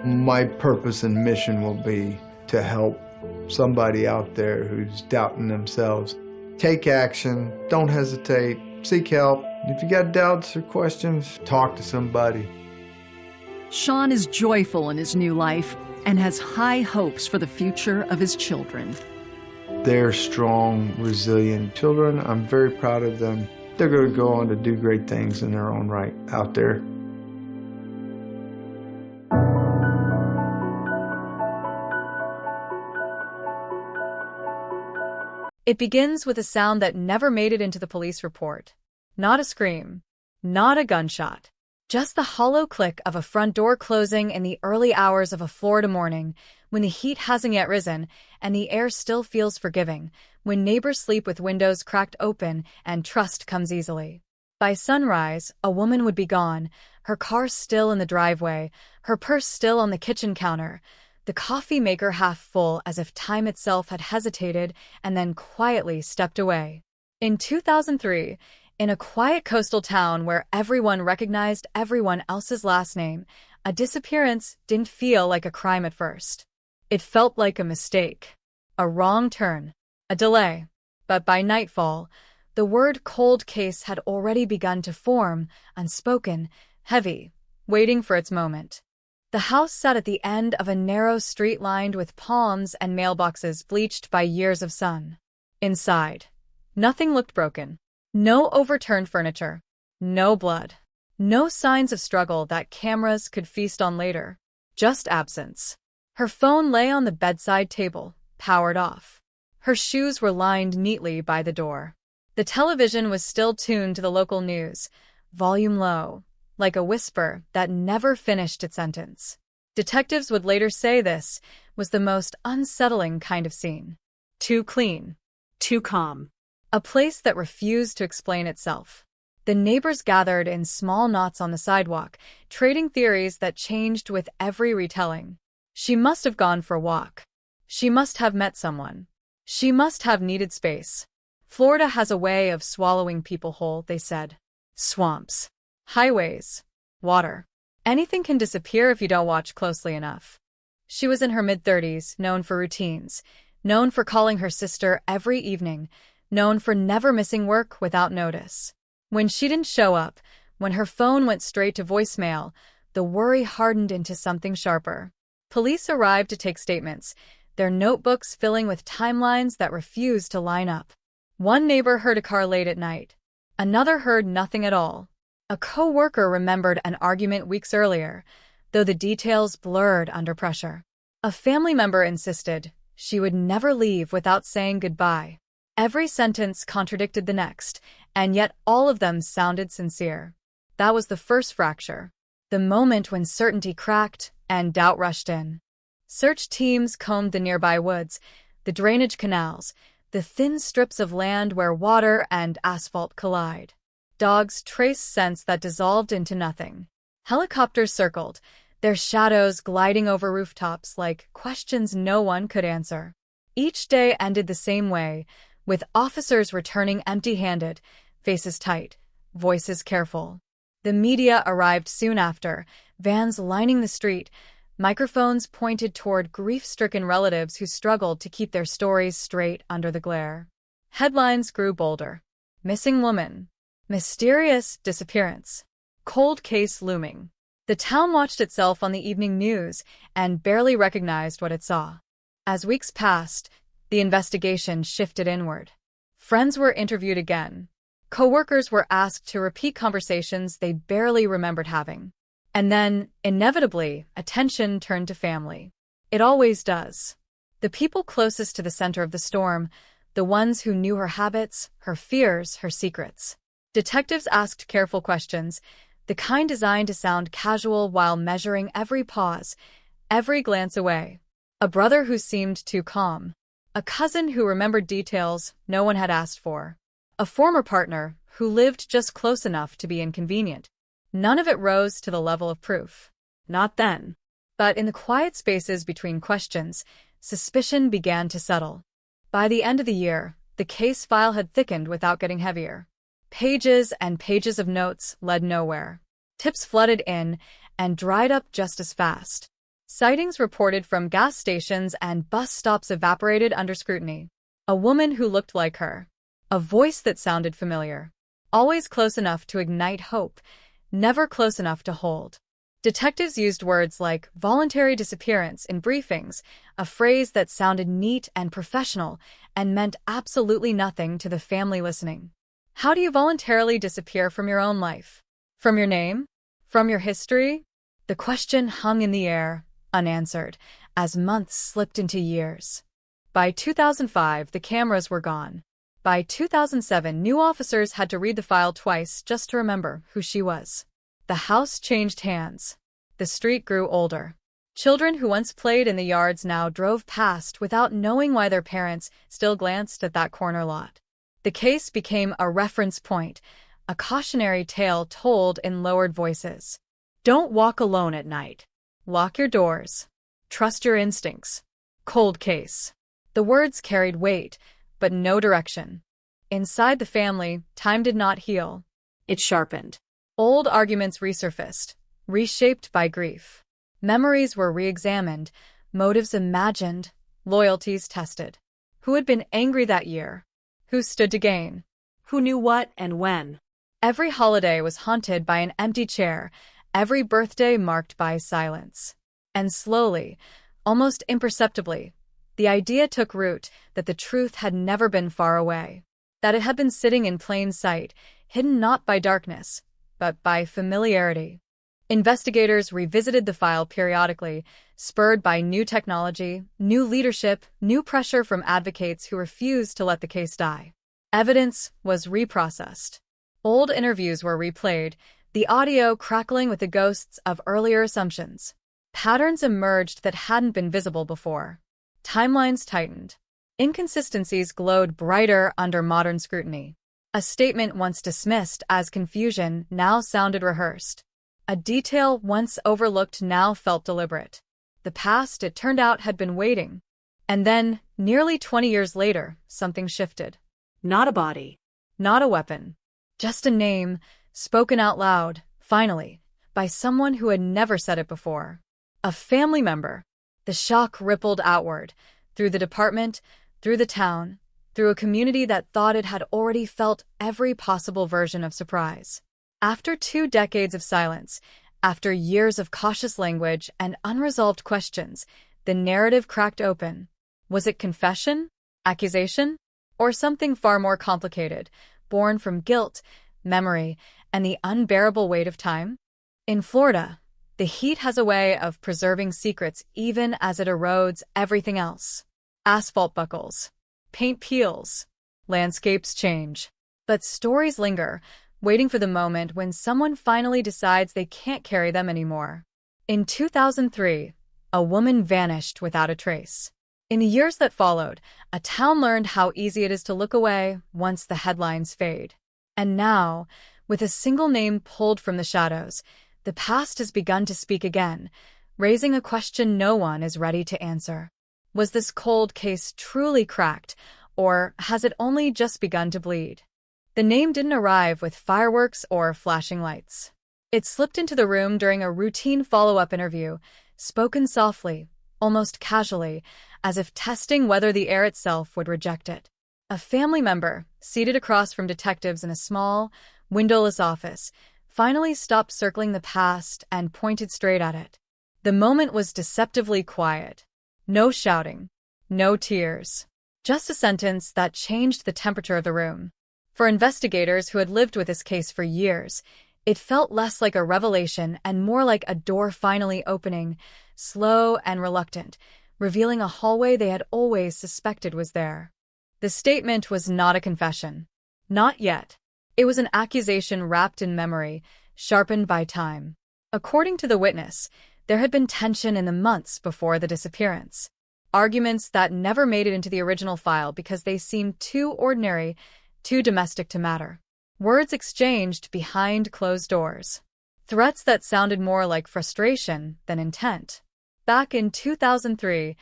My purpose and mission will be to help somebody out there who's doubting themselves. Take action, don't hesitate, seek help. If you got doubts or questions, talk to somebody. Sean is joyful in his new life and has high hopes for the future of his children. They're strong, resilient children. I'm very proud of them. They're going to go on to do great things in their own right out there. It begins with a sound that never made it into the police report. Not a scream, not a gunshot, just the hollow click of a front door closing in the early hours of a Florida morning, when the heat hasn't yet risen and the air still feels forgiving, when neighbors sleep with windows cracked open and trust comes easily. By sunrise, a woman would be gone, her car still in the driveway, her purse still on the kitchen counter, the coffee maker half full as if time itself had hesitated and then quietly stepped away. In 2003, in a quiet coastal town where everyone recognized everyone else's last name, a disappearance didn't feel like a crime at first. It felt like a mistake, a wrong turn, a delay. But by nightfall, the word cold case had already begun to form, unspoken, heavy, waiting for its moment. The house sat at the end of a narrow street lined with palms and mailboxes bleached by years of sun. Inside, nothing looked broken. No overturned furniture, no blood, no signs of struggle that cameras could feast on later, just absence. Her phone lay on the bedside table, powered off. Her shoes were lined neatly by the door. The television was still tuned to the local news, volume low, like a whisper that never finished its sentence. Detectives would later say this was the most unsettling kind of scene. Too clean, too calm. A place that refused to explain itself. The neighbors gathered in small knots on the sidewalk, trading theories that changed with every retelling. She must have gone for a walk. She must have met someone. She must have needed space. Florida has a way of swallowing people whole, they said. Swamps, highways, water. Anything can disappear if you don't watch closely enough. She was in her mid-30s, known for routines, known for calling her sister every evening, known for never missing work without notice. When she didn't show up, when her phone went straight to voicemail, the worry hardened into something sharper. Police arrived to take statements, their notebooks filling with timelines that refused to line up. One neighbor heard a car late at night. Another heard nothing at all. A co-worker remembered an argument weeks earlier, though the details blurred under pressure. A family member insisted she would never leave without saying goodbye. Every sentence contradicted the next, and yet all of them sounded sincere. That was the first fracture, the moment when certainty cracked and doubt rushed in. Search teams combed the nearby woods, the drainage canals, the thin strips of land where water and asphalt collide. Dogs traced scents that dissolved into nothing. Helicopters circled, their shadows gliding over rooftops like questions no one could answer. Each day ended the same way, with officers returning empty-handed, faces tight, voices careful. The media arrived soon after, vans lining the street, microphones pointed toward grief-stricken relatives who struggled to keep their stories straight under the glare. Headlines grew bolder. Missing woman. Mysterious disappearance. Cold case looming. The town watched itself on the evening news and barely recognized what it saw. As weeks passed, the investigation shifted inward. Friends were interviewed again. Coworkers were asked to repeat conversations they barely remembered having. And then, inevitably, attention turned to family. It always does. The people closest to the center of the storm, the ones who knew her habits, her fears, her secrets. Detectives asked careful questions, the kind designed to sound casual while measuring every pause, every glance away. A brother who seemed too calm. A cousin who remembered details no one had asked for. A former partner who lived just close enough to be inconvenient. None of it rose to the level of proof. Not then. But in the quiet spaces between questions, suspicion began to settle. By the end of the year, the case file had thickened without getting heavier. Pages and pages of notes led nowhere. Tips flooded in and dried up just as fast. Sightings reported from gas stations and bus stops evaporated under scrutiny. A woman who looked like her. A voice that sounded familiar. Always close enough to ignite hope, never close enough to hold. Detectives used words like voluntary disappearance in briefings, a phrase that sounded neat and professional and meant absolutely nothing to the family listening. How do you voluntarily disappear from your own life? From your name? From your history? The question hung in the air, unanswered, as months slipped into years. By 2005, the cameras were gone. By 2007, new officers had to read the file twice just to remember who she was. The house changed hands. The street grew older. Children who once played in the yards now drove past without knowing why their parents still glanced at that corner lot. The case became a reference point, a cautionary tale told in lowered voices. Don't walk alone at night. Lock your doors. Trust your instincts. Cold case. The words carried weight, but no direction. Inside the family, time did not heal. It sharpened. Old arguments resurfaced, reshaped by grief. Memories were re-examined, motives imagined, loyalties tested. Who had been angry that year? Who stood to gain? Who knew what and when? Every holiday was haunted by an empty chair, every birthday marked by silence. And slowly, almost imperceptibly, the idea took root that the truth had never been far away, that it had been sitting in plain sight, hidden not by darkness, but by familiarity. Investigators revisited the file periodically, spurred by new technology, new leadership, new pressure from advocates who refused to let the case die. Evidence was reprocessed. Old interviews were replayed, the audio crackling with the ghosts of earlier assumptions. Patterns emerged that hadn't been visible before. Timelines tightened. Inconsistencies glowed brighter under modern scrutiny. A statement once dismissed as confusion now sounded rehearsed. A detail once overlooked now felt deliberate. The past, it turned out, had been waiting. And then, nearly 20 years later, something shifted. Not a body. Not a weapon. Just a name, spoken out loud, finally, by someone who had never said it before. A family member. The shock rippled outward, through the department, through the town, through a community that thought it had already felt every possible version of surprise. After 2 decades of silence, after years of cautious language and unresolved questions, the narrative cracked open. Was it confession? Accusation? Or something far more complicated, born from guilt, memory, and the unbearable weight of time? In Florida, the heat has a way of preserving secrets even as it erodes everything else. Asphalt buckles. Paint peels. Landscapes change. But stories linger, waiting for the moment when someone finally decides they can't carry them anymore. In 2003, a woman vanished without a trace. In the years that followed, a town learned how easy it is to look away once the headlines fade. And now, with a single name pulled from the shadows, The past has begun to speak again, raising a question no one is ready to answer. Was this cold case truly cracked, or has it only just begun to bleed? The name didn't arrive with fireworks or flashing lights. It slipped into the room during a routine follow-up interview, spoken softly, almost casually, as if testing whether the air itself would reject it. A family member, seated across from detectives in a small, windowless office, finally stopped circling the past and pointed straight at it. The moment was deceptively quiet. No shouting, no tears. Just a sentence that changed the temperature of the room. For investigators who had lived with this case for years, it felt less like a revelation and more like a door finally opening, slow and reluctant, revealing a hallway they had always suspected was there. The statement was not a confession. Not yet. It was an accusation wrapped in memory, sharpened by time. According to the witness, there had been tension in the months before the disappearance. Arguments that never made it into the original file because they seemed too ordinary, too domestic to matter. Words exchanged behind closed doors. Threats that sounded more like frustration than intent. Back in 2003,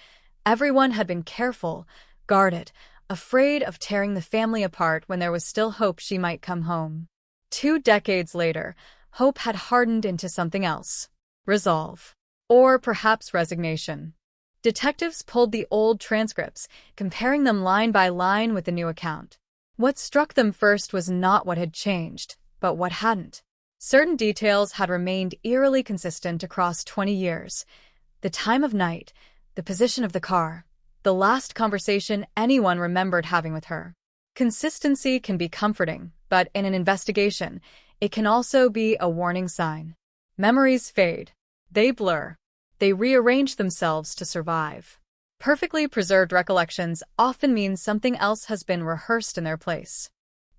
everyone had been careful, guarded, afraid of tearing the family apart when there was still hope she might come home. 2 decades later, hope had hardened into something else. Resolve. Or perhaps resignation. Detectives pulled the old transcripts, comparing them line by line with the new account. What struck them first was not what had changed, but what hadn't. Certain details had remained eerily consistent across 20 years. The time of night, the position of the car, the last conversation anyone remembered having with her. Consistency can be comforting, but in an investigation, it can also be a warning sign. Memories fade. They blur. They rearrange themselves to survive. Perfectly preserved recollections often mean something else has been rehearsed in their place.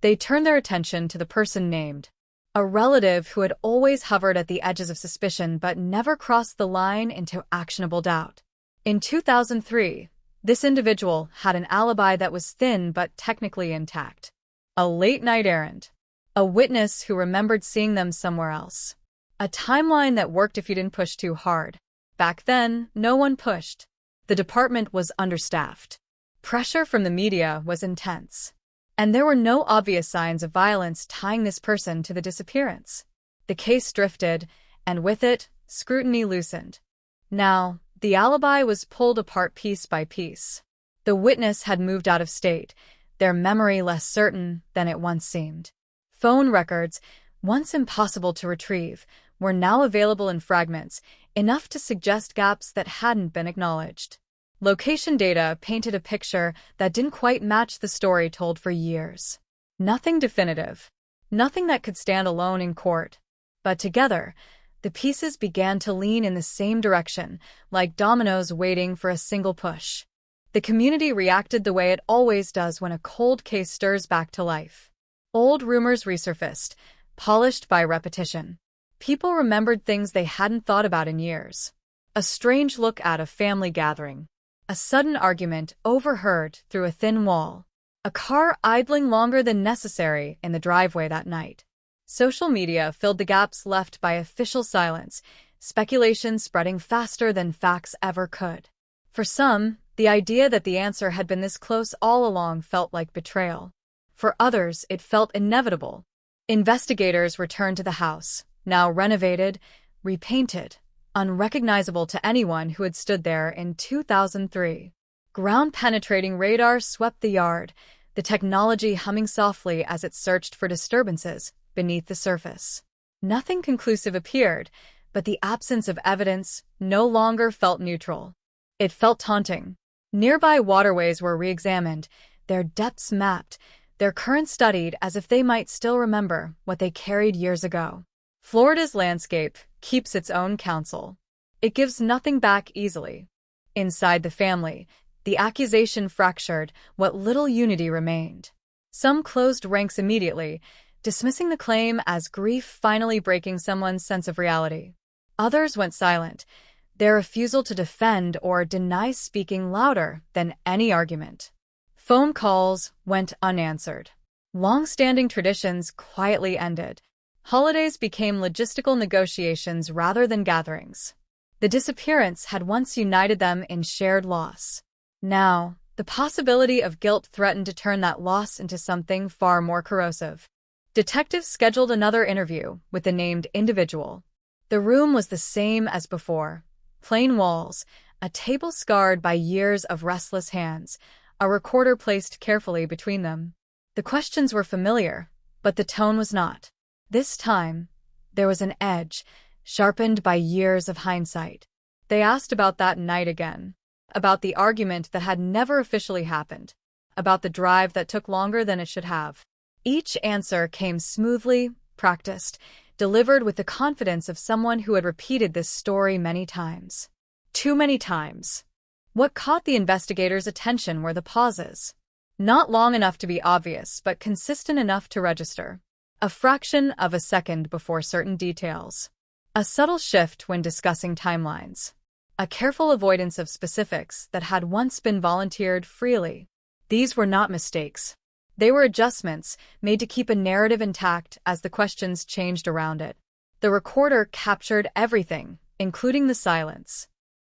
They turn their attention to the person named, a relative who had always hovered at the edges of suspicion but never crossed the line into actionable doubt. In 2003, this individual had an alibi that was thin but technically intact. A late-night errand. A witness who remembered seeing them somewhere else. A timeline that worked if you didn't push too hard. Back then, no one pushed. The department was understaffed. Pressure from the media was intense. And there were no obvious signs of violence tying this person to the disappearance. The case drifted, and with it, scrutiny loosened. Now, the alibi was pulled apart piece by piece. The witness had moved out of state, their memory less certain than it once seemed. Phone records, once impossible to retrieve, were now available in fragments, enough to suggest gaps that hadn't been acknowledged. Location data painted a picture that didn't quite match the story told for years. Nothing definitive. Nothing that could stand alone in court. But together, the pieces began to lean in the same direction, like dominoes waiting for a single push. The community reacted the way it always does when a cold case stirs back to life. Old rumors resurfaced, polished by repetition. People remembered things they hadn't thought about in years. A strange look at a family gathering. A sudden argument overheard through a thin wall. A car idling longer than necessary in the driveway that night. Social media filled the gaps left by official silence, speculation spreading faster than facts ever could. For some, the idea that the answer had been this close all along felt like betrayal. For others, it felt inevitable. Investigators returned to the house, now renovated, repainted, unrecognizable to anyone who had stood there in 2003. Ground-penetrating radar swept the yard, the technology humming softly as it searched for disturbances beneath the surface. Nothing conclusive appeared, but the absence of evidence no longer felt neutral. It felt taunting. Nearby waterways were re-examined, their depths mapped, their currents studied as if they might still remember what they carried years ago. Florida's landscape keeps its own counsel. It gives nothing back easily. Inside the family, the accusation fractured what little unity remained. Some closed ranks immediately, dismissing the claim as grief finally breaking someone's sense of reality. Others went silent, their refusal to defend or deny speaking louder than any argument. Phone calls went unanswered. Long-standing traditions quietly ended. Holidays became logistical negotiations rather than gatherings. The disappearance had once united them in shared loss. Now, the possibility of guilt threatened to turn that loss into something far more corrosive. Detectives scheduled another interview with the named individual. The room was the same as before. Plain walls, a table scarred by years of restless hands, a recorder placed carefully between them. The questions were familiar, but the tone was not. This time, there was an edge, sharpened by years of hindsight. They asked about that night again, about the argument that had never officially happened, about the drive that took longer than it should have. Each answer came smoothly, practiced, delivered with the confidence of someone who had repeated this story many times. Too many times. What caught the investigators' attention were the pauses. Not long enough to be obvious, but consistent enough to register. A fraction of a second before certain details. A subtle shift when discussing timelines. A careful avoidance of specifics that had once been volunteered freely. These were not mistakes. They were adjustments made to keep a narrative intact as the questions changed around it. The recorder captured everything, including the silence.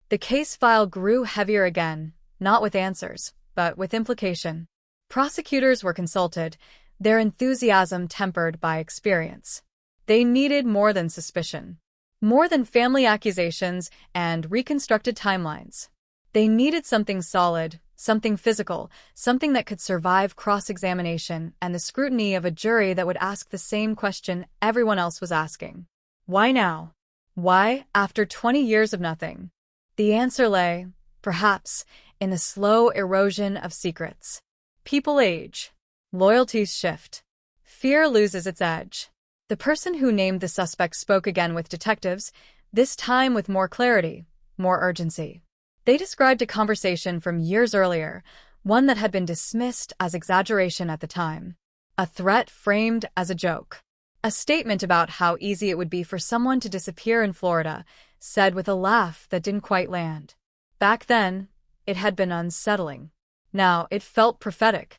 The case file grew heavier again, not with answers, but with implication. Prosecutors were consulted, their enthusiasm tempered by experience. They needed more than suspicion. More than family accusations and reconstructed timelines. They needed something solid, something physical, something that could survive cross-examination and the scrutiny of a jury that would ask the same question everyone else was asking. Why now? Why, after 20 years of nothing? The answer lay, perhaps, in the slow erosion of secrets. People age. Loyalties shift. Fear loses its edge. The person who named the suspect spoke again with detectives, this time with more clarity, more urgency. They described a conversation from years earlier, one that had been dismissed as exaggeration at the time. A threat framed as a joke. A statement about how easy it would be for someone to disappear in Florida, said with a laugh that didn't quite land. Back then, it had been unsettling. Now, it felt prophetic.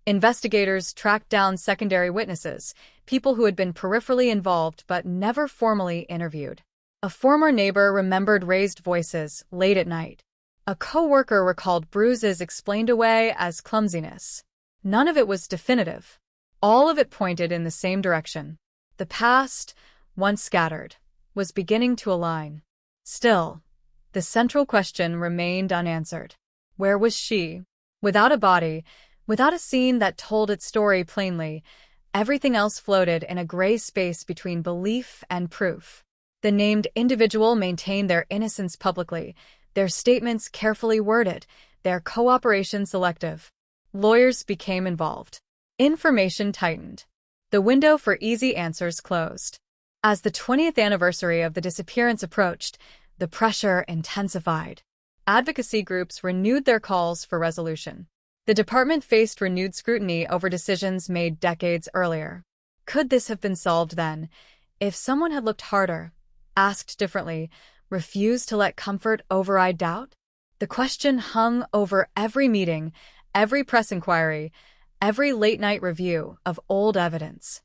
Investigators tracked down secondary witnesses, people who had been peripherally involved but never formally interviewed. A former neighbor remembered raised voices late at night. A co-worker recalled bruises explained away as clumsiness. None of it was definitive. All of it pointed in the same direction. The past, once scattered, was beginning to align. Still, the central question remained unanswered. Where was she? Without a body, without a scene that told its story plainly, everything else floated in a gray space between belief and proof. The named individual maintained their innocence publicly, their statements carefully worded, their cooperation selective. Lawyers became involved. Information tightened. The window for easy answers closed. As the 20th anniversary of the disappearance approached, the pressure intensified. Advocacy groups renewed their calls for resolution. The department faced renewed scrutiny over decisions made decades earlier. Could this have been solved then, if someone had looked harder, asked differently, refused to let comfort override doubt? The question hung over every meeting, every press inquiry, every late-night review of old evidence.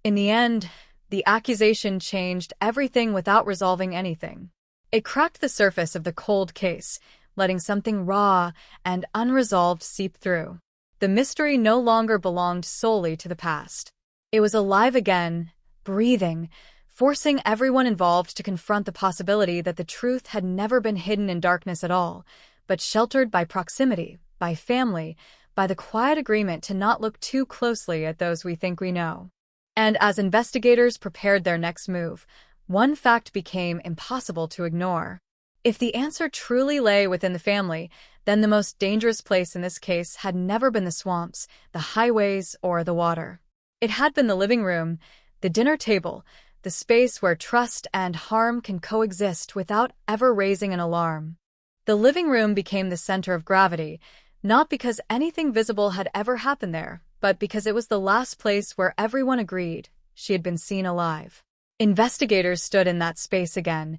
In the end, the accusation changed everything without resolving anything. It cracked the surface of the cold case, letting something raw and unresolved seep through. The mystery no longer belonged solely to the past. It was alive again, breathing, forcing everyone involved to confront the possibility that the truth had never been hidden in darkness at all, but sheltered by proximity, by family, by the quiet agreement to not look too closely at those we think we know. And as investigators prepared their next move, one fact became impossible to ignore. If the answer truly lay within the family, then the most dangerous place in this case had never been the swamps, the highways, or the water. It had been the living room, the dinner table, the space where trust and harm can coexist without ever raising an alarm. The living room became the center of gravity, not because anything visible had ever happened there, but because it was the last place where everyone agreed she had been seen alive. Investigators stood in that space again,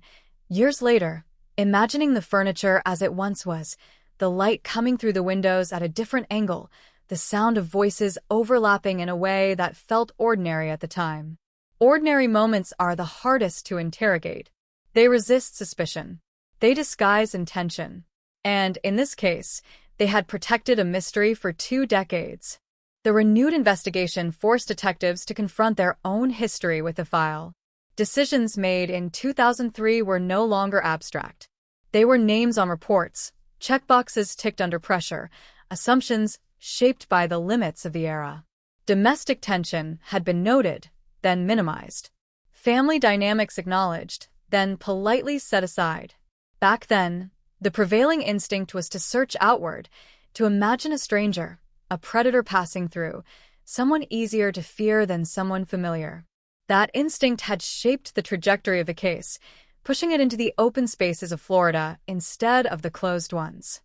years later, imagining the furniture as it once was, the light coming through the windows at a different angle, the sound of voices overlapping in a way that felt ordinary at the time. Ordinary moments are the hardest to interrogate. They resist suspicion. They disguise intention. And, in this case, they had protected a mystery for 2 decades. The renewed investigation forced detectives to confront their own history with the file. Decisions made in 2003 were no longer abstract. They were names on reports, checkboxes ticked under pressure, assumptions shaped by the limits of the era. Domestic tension had been noted, then minimized. Family dynamics acknowledged, then politely set aside. Back then, the prevailing instinct was to search outward, to imagine a stranger, a predator passing through, someone easier to fear than someone familiar. That instinct had shaped the trajectory of the case, pushing it into the open spaces of Florida instead of the closed ones.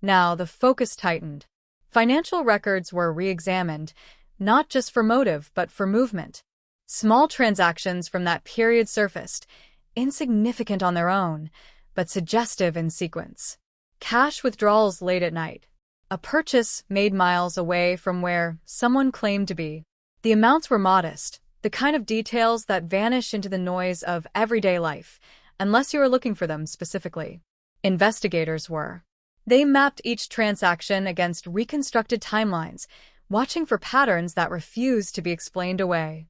Now the focus tightened. Financial records were re-examined, not just for motive but for movement. Small transactions from that period surfaced, insignificant on their own, but suggestive in sequence. Cash withdrawals late at night. A purchase made miles away from where someone claimed to be. The amounts were modest, the kind of details that vanish into the noise of everyday life, unless you are looking for them specifically. Investigators were. They mapped each transaction against reconstructed timelines, watching for patterns that refused to be explained away.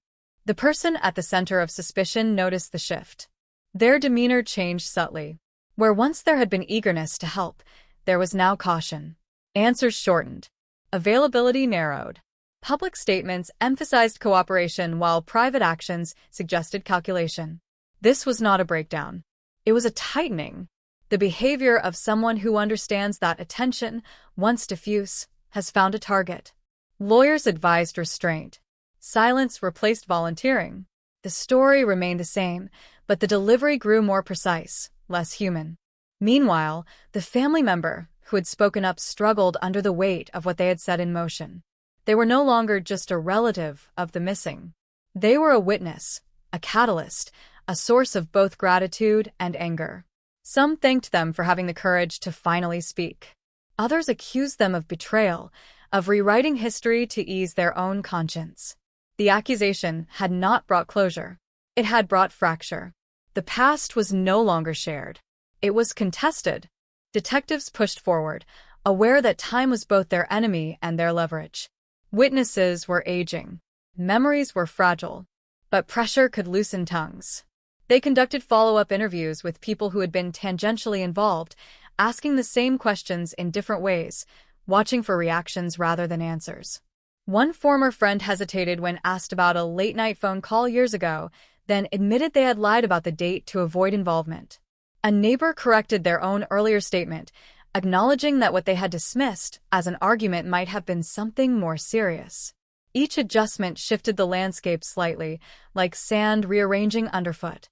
The person at the center of suspicion noticed the shift. Their demeanor changed subtly. Where once there had been eagerness to help, there was now caution. Answers shortened. Availability narrowed. Public statements emphasized cooperation while private actions suggested calculation. This was not a breakdown. It was a tightening. The behavior of someone who understands that attention, once diffuse, has found a target. Lawyers advised restraint. Silence replaced volunteering. The story remained the same, but the delivery grew more precise, less human. Meanwhile, the family member who had spoken up struggled under the weight of what they had set in motion. They were no longer just a relative of the missing. They were a witness, a catalyst, a source of both gratitude and anger. Some thanked them for having the courage to finally speak. Others accused them of betrayal, of rewriting history to ease their own conscience. The accusation had not brought closure. It had brought fracture. The past was no longer shared. It was contested. Detectives pushed forward, aware that time was both their enemy and their leverage. Witnesses were aging. Memories were fragile. But pressure could loosen tongues. They conducted follow-up interviews with people who had been tangentially involved, asking the same questions in different ways, watching for reactions rather than answers. One former friend hesitated when asked about a late-night phone call years ago, then admitted they had lied about the date to avoid involvement. A neighbor corrected their own earlier statement, acknowledging that what they had dismissed as an argument might have been something more serious. Each adjustment shifted the landscape slightly, like sand rearranging underfoot.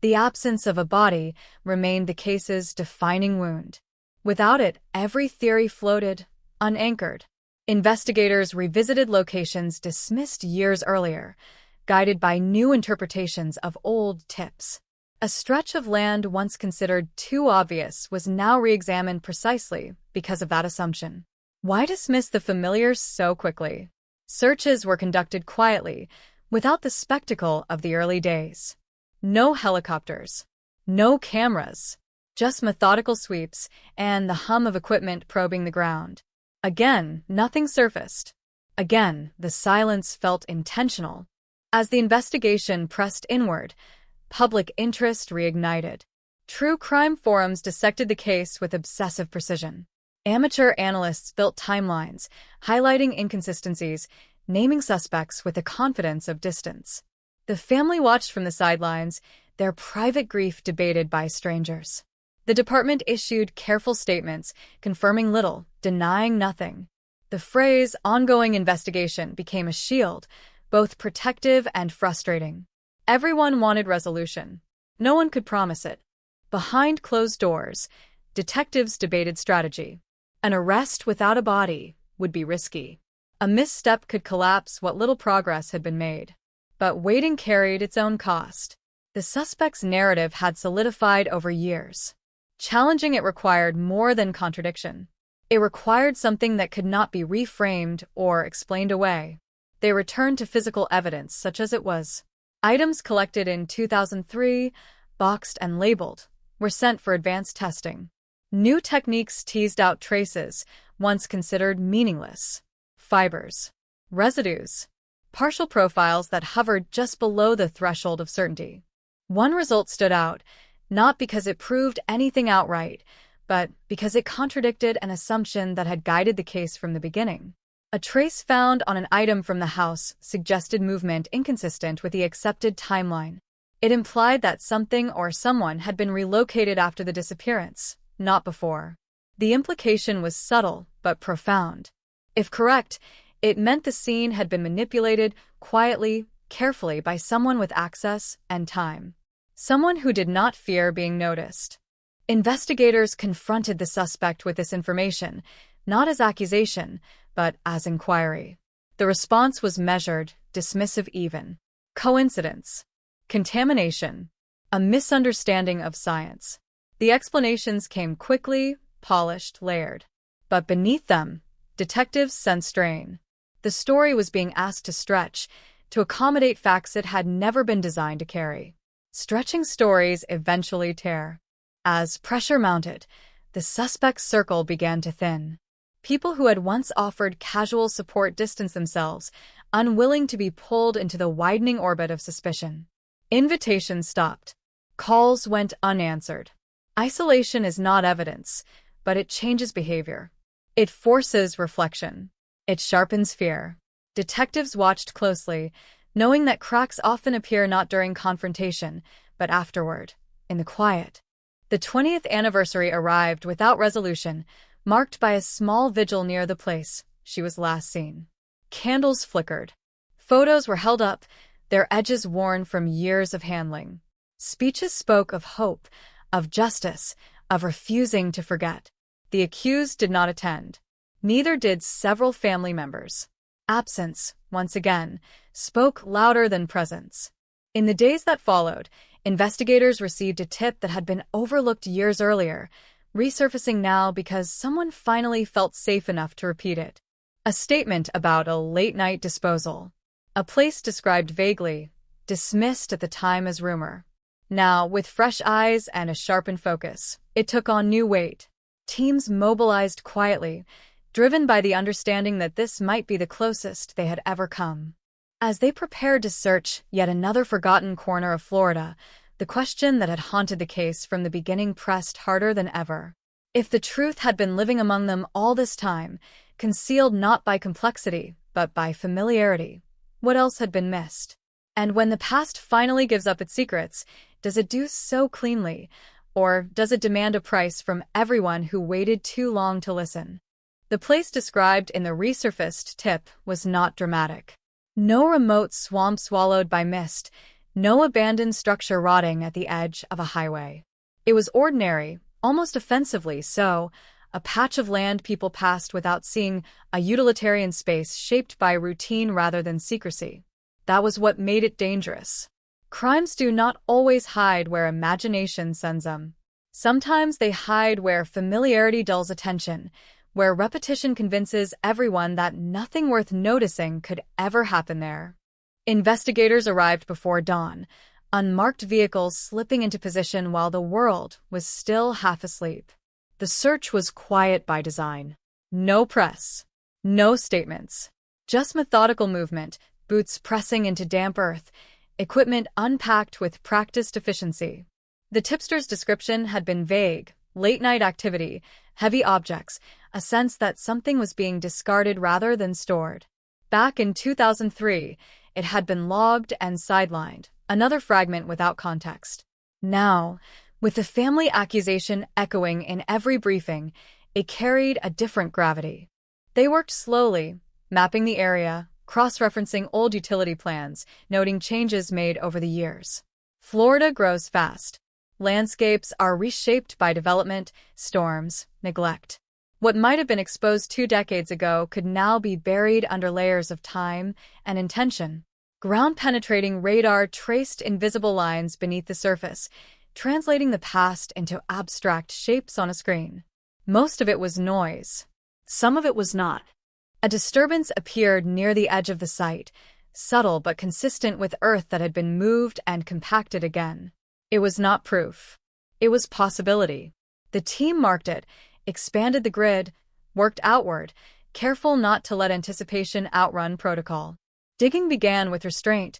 The absence of a body remained the case's defining wound. Without it, every theory floated, unanchored. Investigators revisited locations dismissed years earlier, guided by new interpretations of old tips. A stretch of land once considered too obvious was now re-examined precisely because of that assumption. Why dismiss the familiar so quickly? Searches were conducted quietly, without the spectacle of the early days. No helicopters, no cameras, just methodical sweeps and the hum of equipment probing the ground. Again, nothing surfaced. Again, the silence felt intentional. As the investigation pressed inward, public interest reignited. True crime forums dissected the case with obsessive precision. Amateur analysts built timelines, highlighting inconsistencies, naming suspects with the confidence of distance. The family watched from the sidelines, their private grief debated by strangers. The department issued careful statements, confirming little, denying nothing. The phrase ongoing investigation became a shield, both protective and frustrating. Everyone wanted resolution. No one could promise it. Behind closed doors, detectives debated strategy. An arrest without a body would be risky. A misstep could collapse what little progress had been made. But waiting carried its own cost. The suspect's narrative had solidified over years. Challenging it required more than contradiction. It required something that could not be reframed or explained away. They returned to physical evidence such as it was. Items collected in 2003, boxed and labeled, were sent for advanced testing. New techniques teased out traces once considered meaningless: fibers, residues, partial profiles that hovered just below the threshold of certainty. One result stood out, not because it proved anything outright, but because it contradicted an assumption that had guided the case from the beginning. A trace found on an item from the house suggested movement inconsistent with the accepted timeline. It implied that something or someone had been relocated after the disappearance, not before. The implication was subtle but profound. If correct, it meant the scene had been manipulated quietly, carefully by someone with access and time. Someone who did not fear being noticed. Investigators confronted the suspect with this information, not as accusation, but as inquiry. The response was measured, dismissive even. Coincidence. Contamination. A misunderstanding of science. The explanations came quickly, polished, layered. But beneath them, detectives sensed strain. The story was being asked to stretch, to accommodate facts it had never been designed to carry. Stretching stories eventually tear. As pressure mounted, the suspect's circle began to thin. People who had once offered casual support distanced themselves, unwilling to be pulled into the widening orbit of suspicion. Invitations stopped. Calls went unanswered. Isolation is not evidence, but it changes behavior. It forces reflection. It sharpens fear. Detectives watched closely, knowing that cracks often appear not during confrontation, but afterward, in the quiet. The 20th anniversary arrived without resolution, marked by a small vigil near the place she was last seen. Candles flickered. Photos were held up, their edges worn from years of handling. Speeches spoke of hope, of justice, of refusing to forget. The accused did not attend. Neither did several family members. Absence, once again, spoke louder than presence. In the days that followed, investigators received a tip that had been overlooked years earlier, resurfacing now because someone finally felt safe enough to repeat it. A statement about a late-night disposal. A place described vaguely, dismissed at the time as rumor. Now, with fresh eyes and a sharpened focus, it took on new weight. Teams mobilized quietly, driven by the understanding that this might be the closest they had ever come. As they prepared to search yet another forgotten corner of Florida, the question that had haunted the case from the beginning pressed harder than ever. If the truth had been living among them all this time, concealed not by complexity, but by familiarity, what else had been missed? And when the past finally gives up its secrets, does it do so cleanly, or does it demand a price from everyone who waited too long to listen? The place described in the resurfaced tip was not dramatic. No remote swamp swallowed by mist, no abandoned structure rotting at the edge of a highway. It was ordinary, almost offensively so, a patch of land people passed without seeing, a utilitarian space shaped by routine rather than secrecy. That was what made it dangerous. Crimes do not always hide where imagination sends them. Sometimes they hide where familiarity dulls attention, where repetition convinces everyone that nothing worth noticing could ever happen there. Investigators arrived before dawn, unmarked vehicles slipping into position while the world was still half asleep. The search was quiet by design. No press, no statements, just methodical movement, boots pressing into damp earth, equipment unpacked with practiced efficiency. The tipster's description had been vague: late-night activity, heavy objects, a sense that something was being discarded rather than stored. Back in 2003, it had been logged and sidelined, another fragment without context. Now, with the family accusation echoing in every briefing, it carried a different gravity. They worked slowly, mapping the area, cross-referencing old utility plans, noting changes made over the years. Florida grows fast. Landscapes are reshaped by development, storms, neglect. What might have been exposed 2 decades ago could now be buried under layers of time and intention. Ground-penetrating radar traced invisible lines beneath the surface, translating the past into abstract shapes on a screen. Most of it was noise. Some of it was not. A disturbance appeared near the edge of the site, subtle but consistent with earth that had been moved and compacted again. It was not proof. It was possibility. The team marked it, expanded the grid, worked outward, careful not to let anticipation outrun protocol. Digging began with restraint,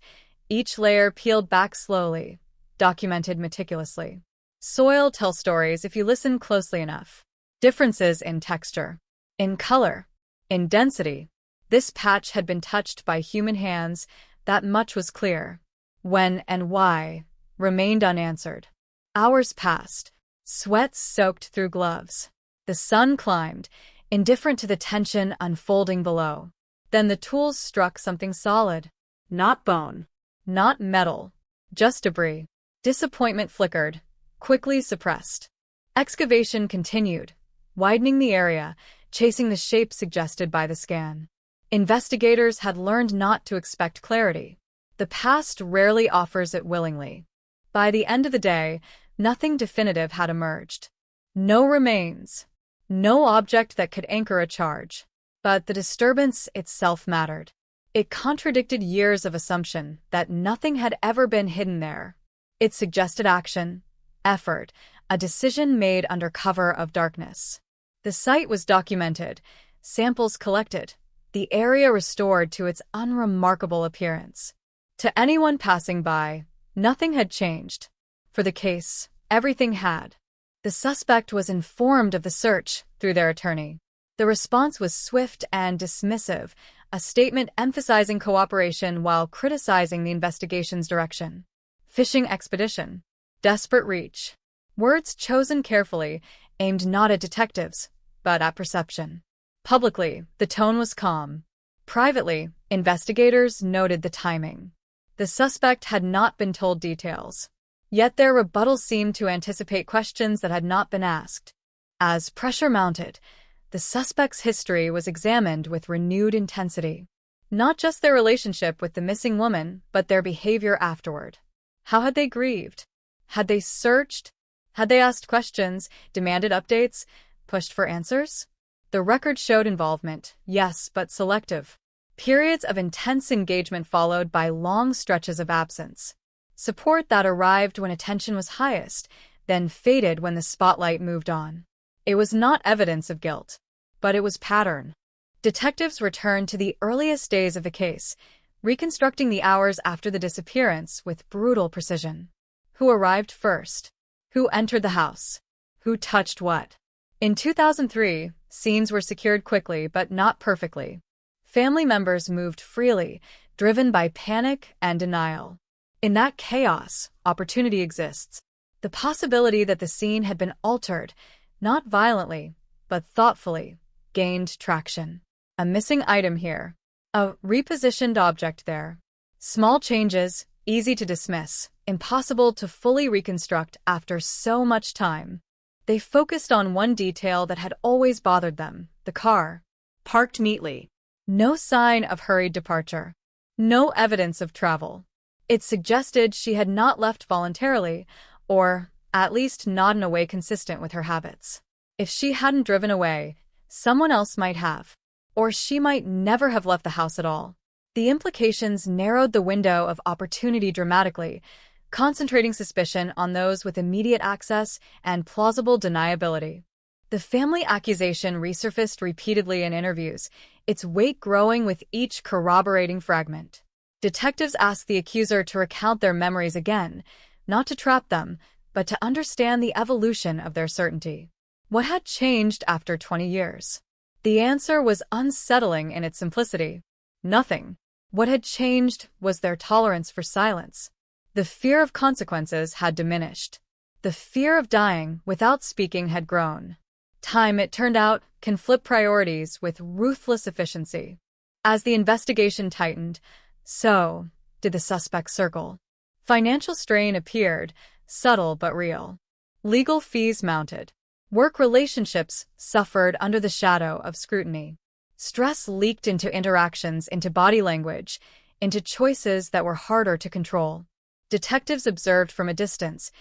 each layer peeled back slowly, documented meticulously. Soil tells stories if you listen closely enough. Differences in texture, in color, in density. This patch had been touched by human hands, that much was clear. When and why remained unanswered. Hours passed. Sweat soaked through gloves. The sun climbed, indifferent to the tension unfolding below. Then the tools struck something solid. Not bone. Not metal. Just debris. Disappointment flickered, quickly suppressed. Excavation continued, widening the area, chasing the shape suggested by the scan. Investigators had learned not to expect clarity. The past rarely offers it willingly. By the end of the day, nothing definitive had emerged. No remains. No object that could anchor a charge. But the disturbance itself mattered. It contradicted years of assumption that nothing had ever been hidden there. It suggested action, effort, a decision made under cover of darkness. The site was documented, samples collected, the area restored to its unremarkable appearance. To anyone passing by, nothing had changed. For the case, everything had. The suspect was informed of the search through their attorney. The response was swift and dismissive, a statement emphasizing cooperation while criticizing the investigation's direction. Fishing expedition. Desperate reach. Words chosen carefully, aimed not at detectives, but at perception. Publicly, the tone was calm. Privately, investigators noted the timing. The suspect had not been told details. Yet their rebuttal seemed to anticipate questions that had not been asked. As pressure mounted, the suspect's history was examined with renewed intensity. Not just their relationship with the missing woman, but their behavior afterward. How had they grieved? Had they searched? Had they asked questions, demanded updates, pushed for answers? The record showed involvement, yes, but selective. Periods of intense engagement followed by long stretches of absence. Support that arrived when attention was highest, then faded when the spotlight moved on. It was not evidence of guilt, but it was pattern. Detectives returned to the earliest days of the case, reconstructing the hours after the disappearance with brutal precision. Who arrived first? Who entered the house? Who touched what? In 2003, scenes were secured quickly but not perfectly. Family members moved freely, driven by panic and denial. In that chaos, opportunity exists. The possibility that the scene had been altered, not violently, but thoughtfully, gained traction. A missing item here. A repositioned object there. Small changes, easy to dismiss, impossible to fully reconstruct after so much time. They focused on one detail that had always bothered them, the car. Parked neatly. No sign of hurried departure. No evidence of travel. It suggested she had not left voluntarily, or at least not in a way consistent with her habits. If she hadn't driven away, someone else might have. Or she might never have left the house at all. The implications narrowed the window of opportunity dramatically, concentrating suspicion on those with immediate access and plausible deniability. The family accusation resurfaced repeatedly in interviews, its weight growing with each corroborating fragment. Detectives asked the accuser to recount their memories again, not to trap them, but to understand the evolution of their certainty. What had changed after 20 years? The answer was unsettling in its simplicity. Nothing. What had changed was their tolerance for silence. The fear of consequences had diminished. The fear of dying without speaking had grown. Time, it turned out, can flip priorities with ruthless efficiency. As the investigation tightened, so did the suspect circle. Financial strain appeared, subtle but real. Legal fees mounted. Work relationships suffered under the shadow of scrutiny. Stress leaked into interactions, into body language, into choices that were harder to control. Detectives observed from a distance,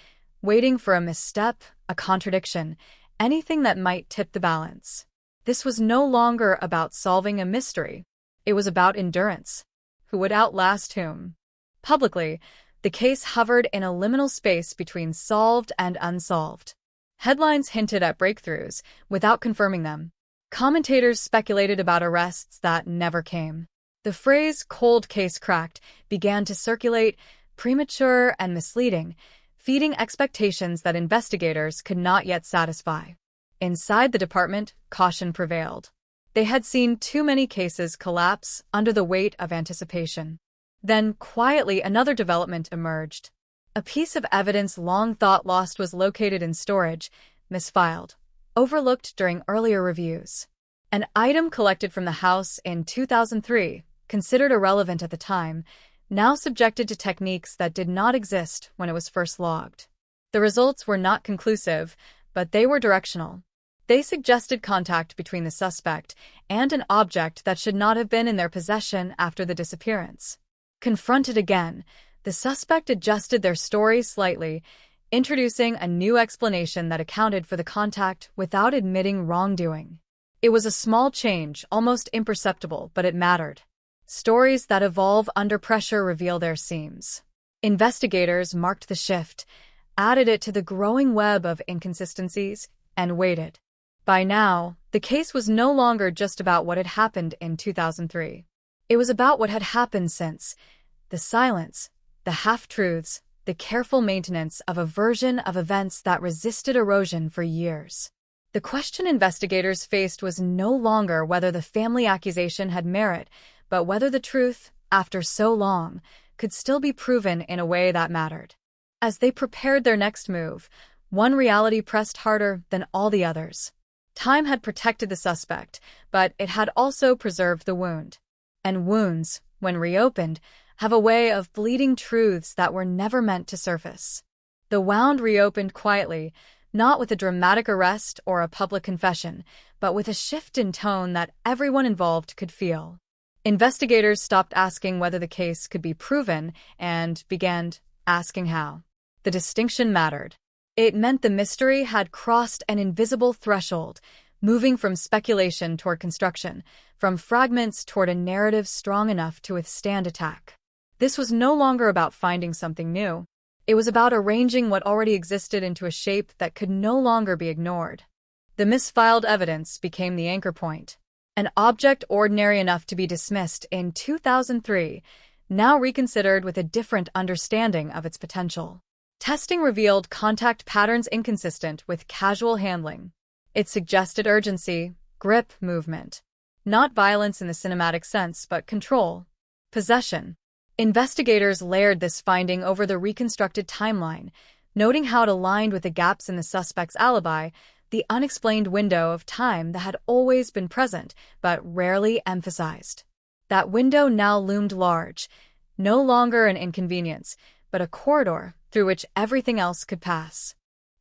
waiting for a misstep, a contradiction, anything that might tip the balance. This was no longer about solving a mystery. It was about endurance. who would outlast whom. Publicly, the case hovered in a liminal space between solved and unsolved. Headlines hinted at breakthroughs without confirming them. Commentators speculated about arrests that never came. The phrase "cold case cracked" began to circulate, premature and misleading, feeding expectations that investigators could not yet satisfy. Inside the department, caution prevailed. They had seen too many cases collapse under the weight of anticipation. Then, quietly, another development emerged. A piece of evidence long thought lost was located in storage, misfiled, overlooked during earlier reviews. An item collected from the house in 2003, considered irrelevant at the time, now subjected to techniques that did not exist when it was first logged. The results were not conclusive, but they were directional. They suggested contact between the suspect and an object that should not have been in their possession after the disappearance. Confronted again, the suspect adjusted their story slightly, introducing a new explanation that accounted for the contact without admitting wrongdoing. It was a small change, almost imperceptible, but it mattered. Stories that evolve under pressure reveal their seams. Investigators marked the shift, added it to the growing web of inconsistencies, and waited. By now, the case was no longer just about what had happened in 2003. It was about what had happened since. The silence, the half-truths, the careful maintenance of a version of events that resisted erosion for years. The question investigators faced was no longer whether the family accusation had merit, but whether the truth, after so long, could still be proven in a way that mattered. As they prepared their next move, one reality pressed harder than all the others. Time had protected the suspect, but it had also preserved the wound. And wounds, when reopened, have a way of bleeding truths that were never meant to surface. The wound reopened quietly, not with a dramatic arrest or a public confession, but with a shift in tone that everyone involved could feel. Investigators stopped asking whether the case could be proven and began asking how. The distinction mattered. It meant the mystery had crossed an invisible threshold, moving from speculation toward construction, from fragments toward a narrative strong enough to withstand attack. This was no longer about finding something new. It was about arranging what already existed into a shape that could no longer be ignored. The misfiled evidence became the anchor point. An object ordinary enough to be dismissed in 2003, now reconsidered with a different understanding of its potential. Testing revealed contact patterns inconsistent with casual handling. It suggested urgency, grip movement. Not violence in the cinematic sense, but control. Possession. Investigators layered this finding over the reconstructed timeline, noting how it aligned with the gaps in the suspect's alibi, the unexplained window of time that had always been present, but rarely emphasized. That window now loomed large, no longer an inconvenience, but a corridor through which everything else could pass.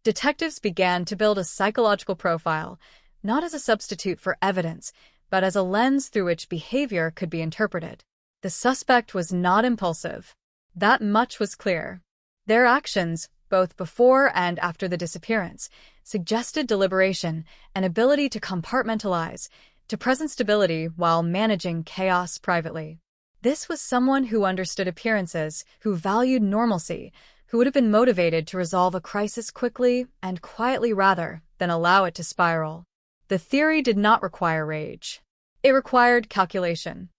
Detectives began to build a psychological profile, not as a substitute for evidence, but as a lens through which behavior could be interpreted. The suspect was not impulsive. That much was clear. Their actions, both before and after the disappearance, suggested deliberation, an ability to compartmentalize, to present stability while managing chaos privately. This was someone who understood appearances, who valued normalcy, who would have been motivated to resolve a crisis quickly and quietly rather than allow it to spiral. The theory did not require rage. It required calculation.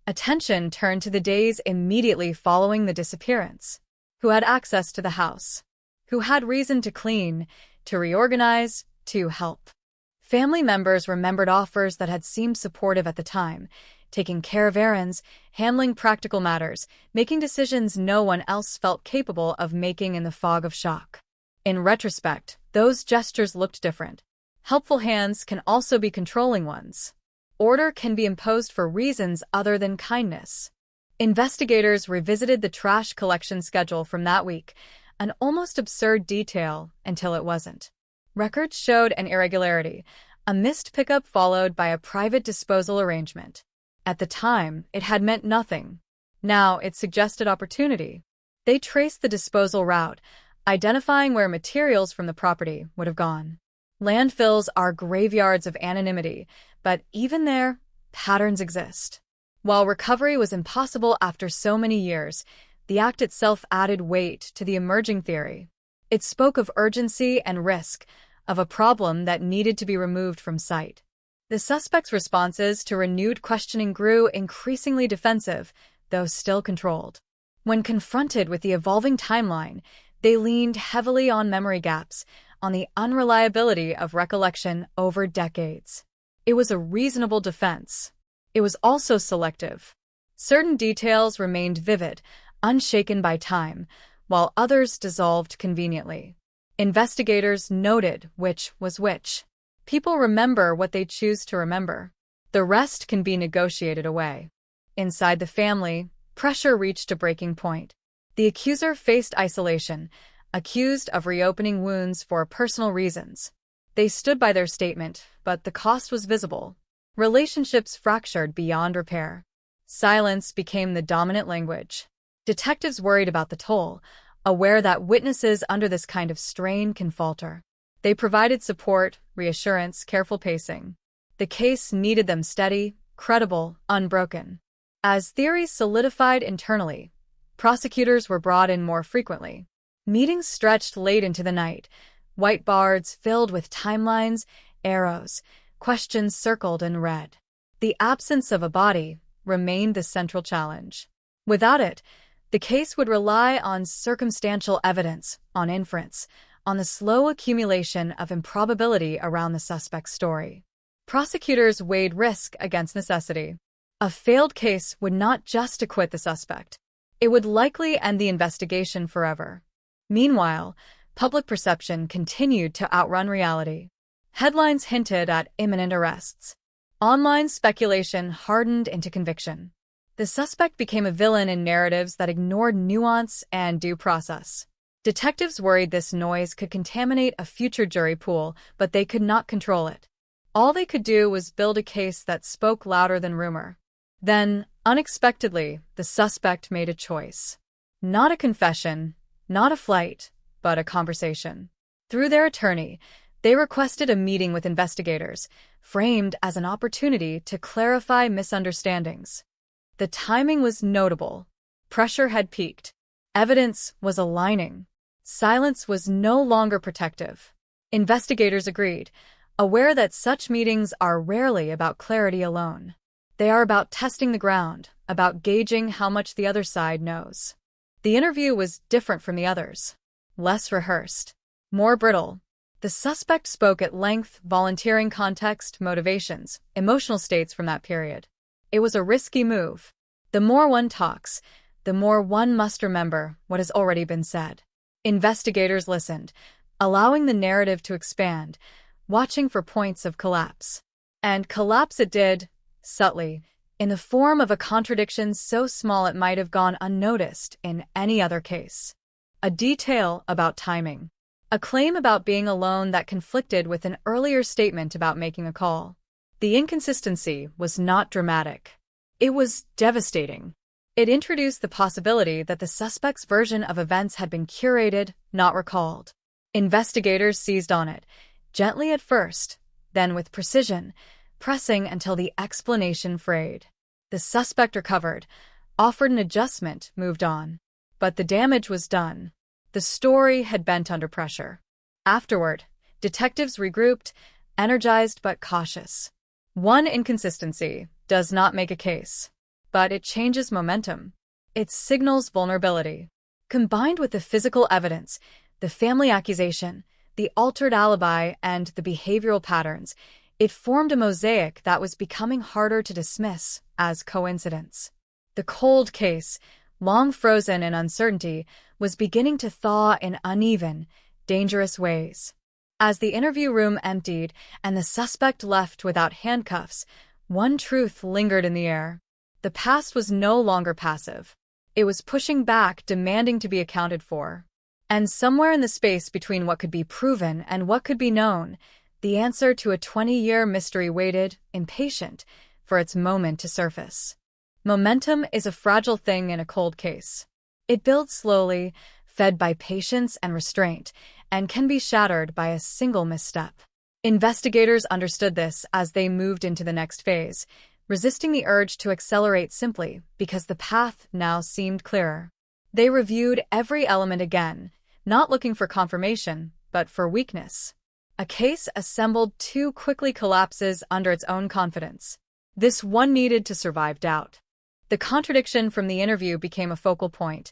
Attention turned to the days immediately following the disappearance. Who had access to the house? Who had reason to clean, to reorganize, to help? Family members remembered offers that had seemed supportive at the time, taking care of errands, handling practical matters, making decisions no one else felt capable of making in the fog of shock. In retrospect, those gestures looked different. Helpful hands can also be controlling ones. Order can be imposed for reasons other than kindness. Investigators revisited the trash collection schedule from that week, an almost absurd detail until it wasn't. Records showed an irregularity, a missed pickup followed by a private disposal arrangement. At the time, it had meant nothing. Now, it suggested opportunity. They traced the disposal route, identifying where materials from the property would have gone. Landfills are graveyards of anonymity, but even there, patterns exist. While recovery was impossible after so many years, the act itself added weight to the emerging theory. It spoke of urgency and risk, of a problem that needed to be removed from sight. The suspect's responses to renewed questioning grew increasingly defensive, though still controlled. When confronted with the evolving timeline, they leaned heavily on memory gaps, on the unreliability of recollection over decades. It was a reasonable defense. It was also selective. Certain details remained vivid, unshaken by time, while others dissolved conveniently. Investigators noted which was which. People remember what they choose to remember. The rest can be negotiated away. Inside the family, pressure reached a breaking point. The accuser faced isolation, accused of reopening wounds for personal reasons. They stood by their statement, but the cost was visible. Relationships fractured beyond repair. Silence became the dominant language. Detectives worried about the toll, aware that witnesses under this kind of strain can falter. They provided support, reassurance, careful pacing. The case needed them steady, credible, unbroken. As theories solidified internally, prosecutors were brought in more frequently. Meetings stretched late into the night, whiteboards filled with timelines, arrows, questions circled in red. The absence of a body remained the central challenge. Without it, the case would rely on circumstantial evidence, on inference, on the slow accumulation of improbability around the suspect's story. Prosecutors weighed risk against necessity. A failed case would not just acquit the suspect. It would likely end the investigation forever. Meanwhile, public perception continued to outrun reality. Headlines hinted at imminent arrests. Online speculation hardened into conviction. The suspect became a villain in narratives that ignored nuance and due process. Detectives worried this noise could contaminate a future jury pool, but they could not control it. All they could do was build a case that spoke louder than rumor. Then, unexpectedly, the suspect made a choice. Not a confession, not a flight, but a conversation. Through their attorney, they requested a meeting with investigators, framed as an opportunity to clarify misunderstandings. The timing was notable. Pressure had peaked. Evidence was aligning. Silence was no longer protective. Investigators agreed, aware that such meetings are rarely about clarity alone. They are about testing the ground, about gauging how much the other side knows. The interview was different from the others. Less rehearsed. More brittle. The suspect spoke at length, volunteering context, motivations, emotional states from that period. It was a risky move. The more one talks, the more one must remember what has already been said. Investigators listened, allowing the narrative to expand, watching for points of collapse. And collapse it did, subtly, in the form of a contradiction so small it might have gone unnoticed in any other case. A detail about timing. A claim about being alone that conflicted with an earlier statement about making a call. The inconsistency was not dramatic. It was devastating. It introduced the possibility that the suspect's version of events had been curated, not recalled. Investigators seized on it, gently at first, then with precision, pressing until the explanation frayed. The suspect recovered, offered an adjustment, moved on. But the damage was done. The story had bent under pressure. Afterward, detectives regrouped, energized but cautious. One inconsistency does not make a case, but it changes momentum. It signals vulnerability. Combined with the physical evidence, the family accusation, the altered alibi, and the behavioral patterns, it formed a mosaic that was becoming harder to dismiss as coincidence. The cold case, long frozen in uncertainty, was beginning to thaw in uneven, dangerous ways. As the interview room emptied and the suspect left without handcuffs, one truth lingered in the air. The past was no longer passive. It was pushing back, demanding to be accounted for. And somewhere in the space between what could be proven and what could be known, the answer to a 20-year mystery waited, impatient, for its moment to surface. Momentum is a fragile thing in a cold case. It builds slowly, fed by patience and restraint, and can be shattered by a single misstep. Investigators understood this as they moved into the next phase, resisting the urge to accelerate simply because the path now seemed clearer. They reviewed every element again, not looking for confirmation, but for weakness. A case assembled too quickly collapses under its own confidence. This one needed to survive doubt. The contradiction from the interview became a focal point,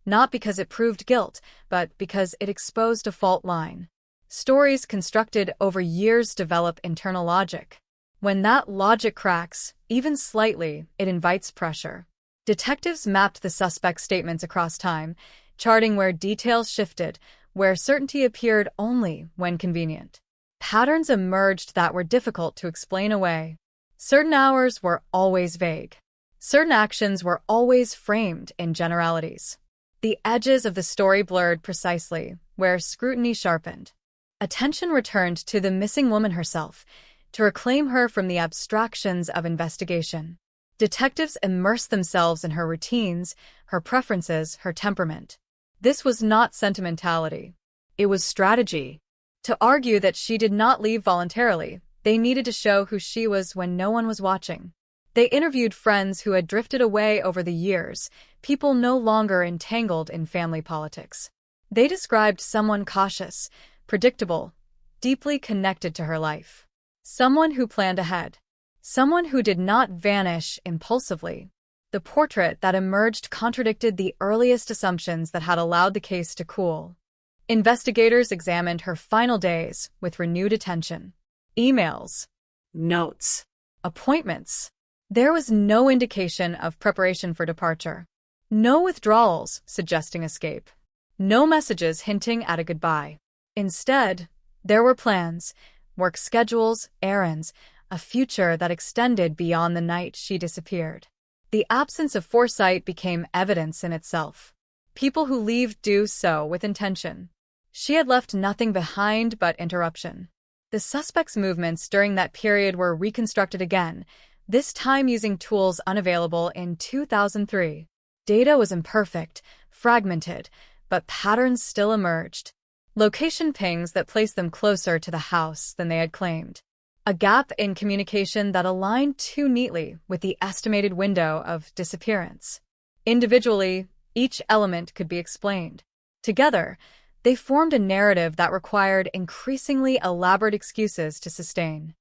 not because it proved guilt, but because it exposed a fault line. Stories constructed over years develop internal logic. When that logic cracks, even slightly, it invites pressure. Detectives mapped the suspect's statements across time, charting where details shifted, where certainty appeared only when convenient. Patterns emerged that were difficult to explain away. Certain hours were always vague. Certain actions were always framed in generalities. The edges of the story blurred precisely, where scrutiny sharpened. Attention returned to the missing woman herself, to reclaim her from the abstractions of investigation. Detectives immersed themselves in her routines, her preferences, her temperament. This was not sentimentality. It was strategy. To argue that she did not leave voluntarily, they needed to show who she was when no one was watching. They interviewed friends who had drifted away over the years, people no longer entangled in family politics. They described someone cautious, predictable, deeply connected to her life. Someone who planned ahead. Someone who did not vanish impulsively. The portrait that emerged contradicted the earliest assumptions that had allowed the case to cool. Investigators examined her final days with renewed attention. Emails, notes, appointments. There was no indication of preparation for departure. No withdrawals suggesting escape. No messages hinting at a goodbye. Instead, there were plans, work schedules, errands, a future that extended beyond the night she disappeared. The absence of foresight became evidence in itself. People who leave do so with intention. She had left nothing behind but interruption. The suspect's movements during that period were reconstructed again, this time using tools unavailable in 2003. Data was imperfect, fragmented, but patterns still emerged. Location pings that placed them closer to the house than they had claimed. A gap in communication that aligned too neatly with the estimated window of disappearance. Individually, each element could be explained. Together, they formed a narrative that required increasingly elaborate excuses to sustain.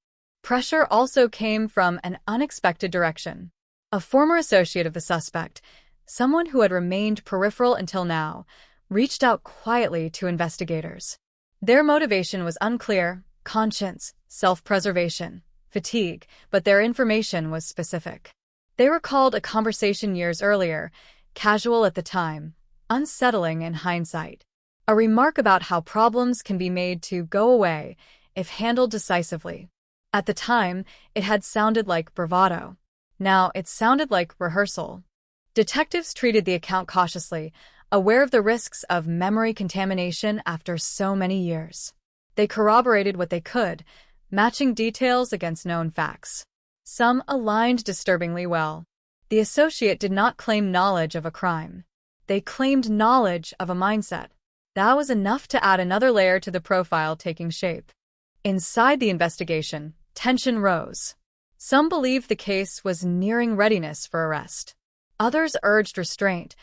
Pressure also came from an unexpected direction. A former associate of the suspect, someone who had remained peripheral until now, reached out quietly to investigators. Their motivation was unclear: conscience, self-preservation, fatigue, but their information was specific. They recalled a conversation years earlier, casual at the time, unsettling in hindsight. A remark about how problems can be made to go away if handled decisively. At the time, it had sounded like bravado. Now it sounded like rehearsal. Detectives treated the account cautiously, aware of the risks of memory contamination after so many years. They corroborated what they could, matching details against known facts. Some aligned disturbingly well. The associate did not claim knowledge of a crime. They claimed knowledge of a mindset. That was enough to add another layer to the profile taking shape. Inside the investigation, tension rose. Some believed the case was nearing readiness for arrest. Others urged restraint,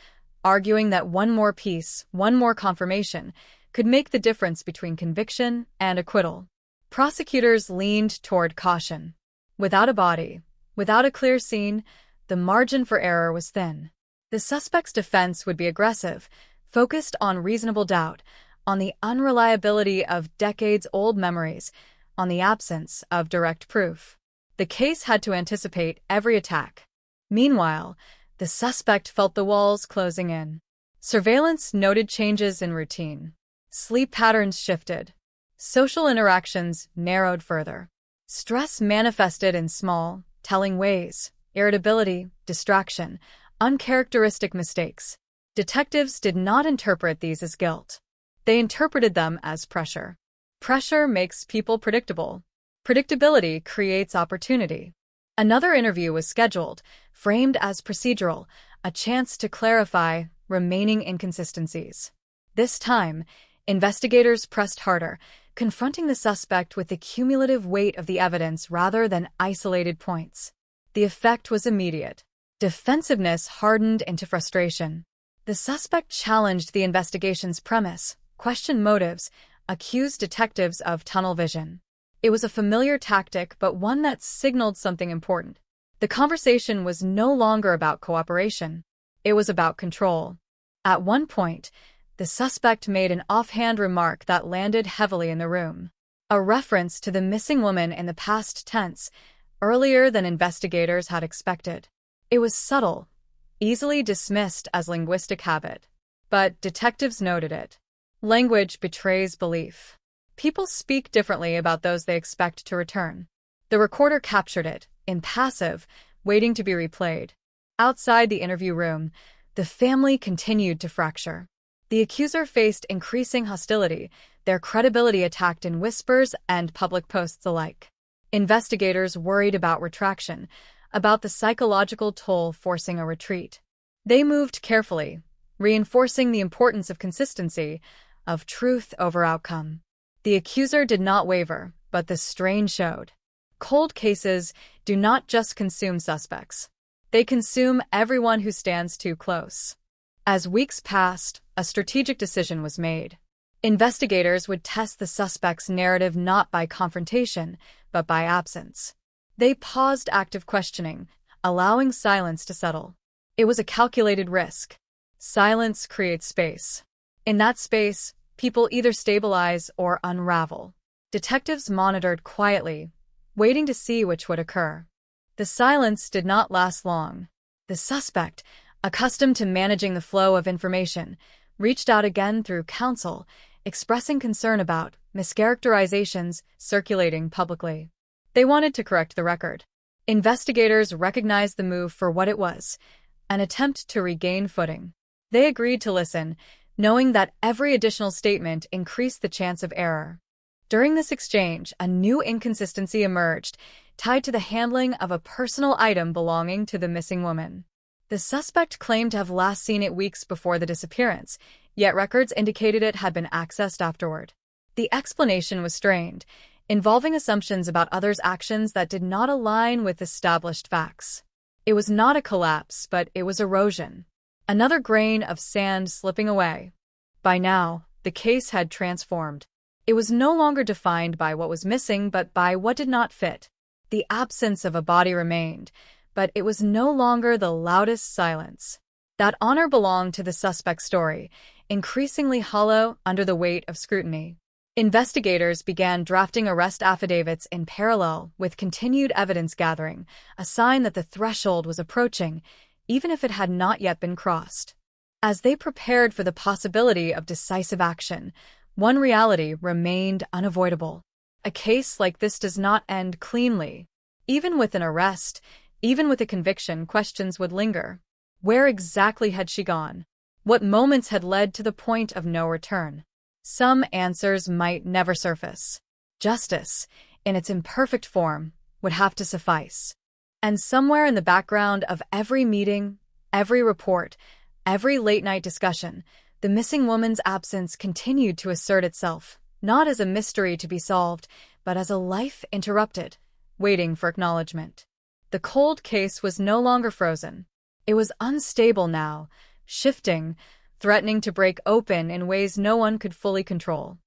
arguing that one more piece, one more confirmation, could make the difference between conviction and acquittal. Prosecutors leaned toward caution. Without a body, without a clear scene, the margin for error was thin. The suspect's defense would be aggressive, focused on reasonable doubt, on the unreliability of decades-old memories, on the absence of direct proof. The case had to anticipate every attack. Meanwhile, the suspect felt the walls closing in. Surveillance noted changes in routine. Sleep patterns shifted. Social interactions narrowed further. Stress manifested in small, telling ways: irritability, distraction, uncharacteristic mistakes. Detectives did not interpret these as guilt. They interpreted them as pressure. Pressure makes people predictable. Predictability creates opportunity. Another interview was scheduled, framed as procedural, a chance to clarify remaining inconsistencies. This time, investigators pressed harder, confronting the suspect with the cumulative weight of the evidence rather than isolated points. The effect was immediate. Defensiveness hardened into frustration. The suspect challenged the investigation's premise, questioned motives, accused detectives of tunnel vision. It was a familiar tactic, but one that signaled something important. The conversation was no longer about cooperation. It was about control. At one point, the suspect made an offhand remark that landed heavily in the room. A reference to the missing woman in the past tense, earlier than investigators had expected. It was subtle, easily dismissed as linguistic habit. But detectives noted it. Language betrays belief. People speak differently about those they expect to return. The recorder captured it, impassive, waiting to be replayed. Outside the interview room, the family continued to fracture. The accuser faced increasing hostility, their credibility attacked in whispers and public posts alike. Investigators worried about retraction, about the psychological toll forcing a retreat. They moved carefully, reinforcing the importance of consistency, of truth over outcome. The accuser did not waver, but the strain showed. Cold cases do not just consume suspects. They consume everyone who stands too close. As weeks passed, a strategic decision was made. Investigators would test the suspect's narrative not by confrontation, but by absence. They paused active questioning, allowing silence to settle. It was a calculated risk. Silence creates space. In that space, people either stabilize or unravel. Detectives monitored quietly, waiting to see which would occur. The silence did not last long. The suspect, accustomed to managing the flow of information, reached out again through counsel, expressing concern about mischaracterizations circulating publicly. They wanted to correct the record. Investigators recognized the move for what it was, an attempt to regain footing. They agreed to listen, knowing that every additional statement increased the chance of error. During this exchange, a new inconsistency emerged, tied to the handling of a personal item belonging to the missing woman. The suspect claimed to have last seen it weeks before the disappearance, yet records indicated it had been accessed afterward. The explanation was strained, involving assumptions about others' actions that did not align with established facts. It was not a collapse, but it was erosion. Another grain of sand slipping away. By now, the case had transformed. It was no longer defined by what was missing, but by what did not fit. The absence of a body remained, but it was no longer the loudest silence. That honor belonged to the suspect's story, increasingly hollow under the weight of scrutiny. Investigators began drafting arrest affidavits in parallel with continued evidence gathering, a sign that the threshold was approaching, even if it had not yet been crossed. As they prepared for the possibility of decisive action, one reality remained unavoidable. A case like this does not end cleanly. Even with an arrest, even with a conviction, questions would linger. Where exactly had she gone? What moments had led to the point of no return? Some answers might never surface. Justice, in its imperfect form, would have to suffice. And somewhere in the background of every meeting, every report, every late-night discussion, the missing woman's absence continued to assert itself, not as a mystery to be solved, but as a life interrupted, waiting for acknowledgement. The cold case was no longer frozen. It was unstable now, shifting, threatening to break open in ways no one could fully control.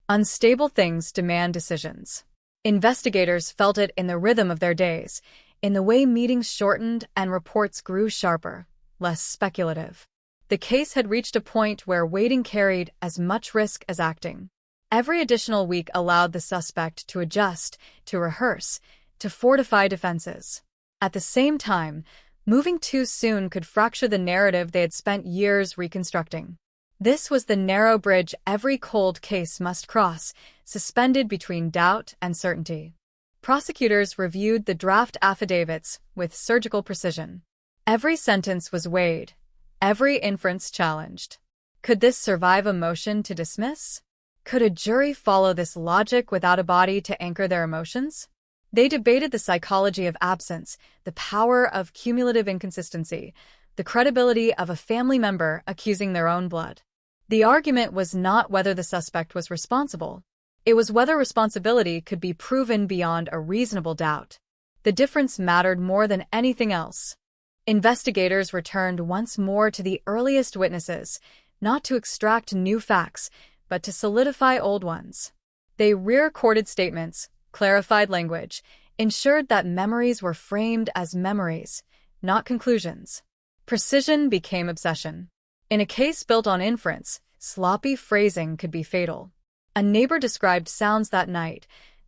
Unstable things demand decisions. Investigators felt it in the rhythm of their days, in the way meetings shortened and reports grew sharper, less speculative. The case had reached a point where waiting carried as much risk as acting. Every additional week allowed the suspect to adjust, to rehearse, to fortify defenses. At the same time, moving too soon could fracture the narrative they had spent years reconstructing. This was the narrow bridge every cold case must cross, suspended between doubt and certainty. Prosecutors reviewed the draft affidavits with surgical precision. Every sentence was weighed, every inference challenged. Could this survive a motion to dismiss? Could a jury follow this logic without a body to anchor their emotions? They debated the psychology of absence, the power of cumulative inconsistency, the credibility of a family member accusing their own blood. The argument was not whether the suspect was responsible. It was whether responsibility could be proven beyond a reasonable doubt. The difference mattered more than anything else. Investigators returned once more to the earliest witnesses, not to extract new facts, but to solidify old ones. They re-recorded statements, clarified language, ensured that memories were framed as memories, not conclusions. Precision became obsession. In a case built on inference, sloppy phrasing could be fatal. A neighbor described sounds that night,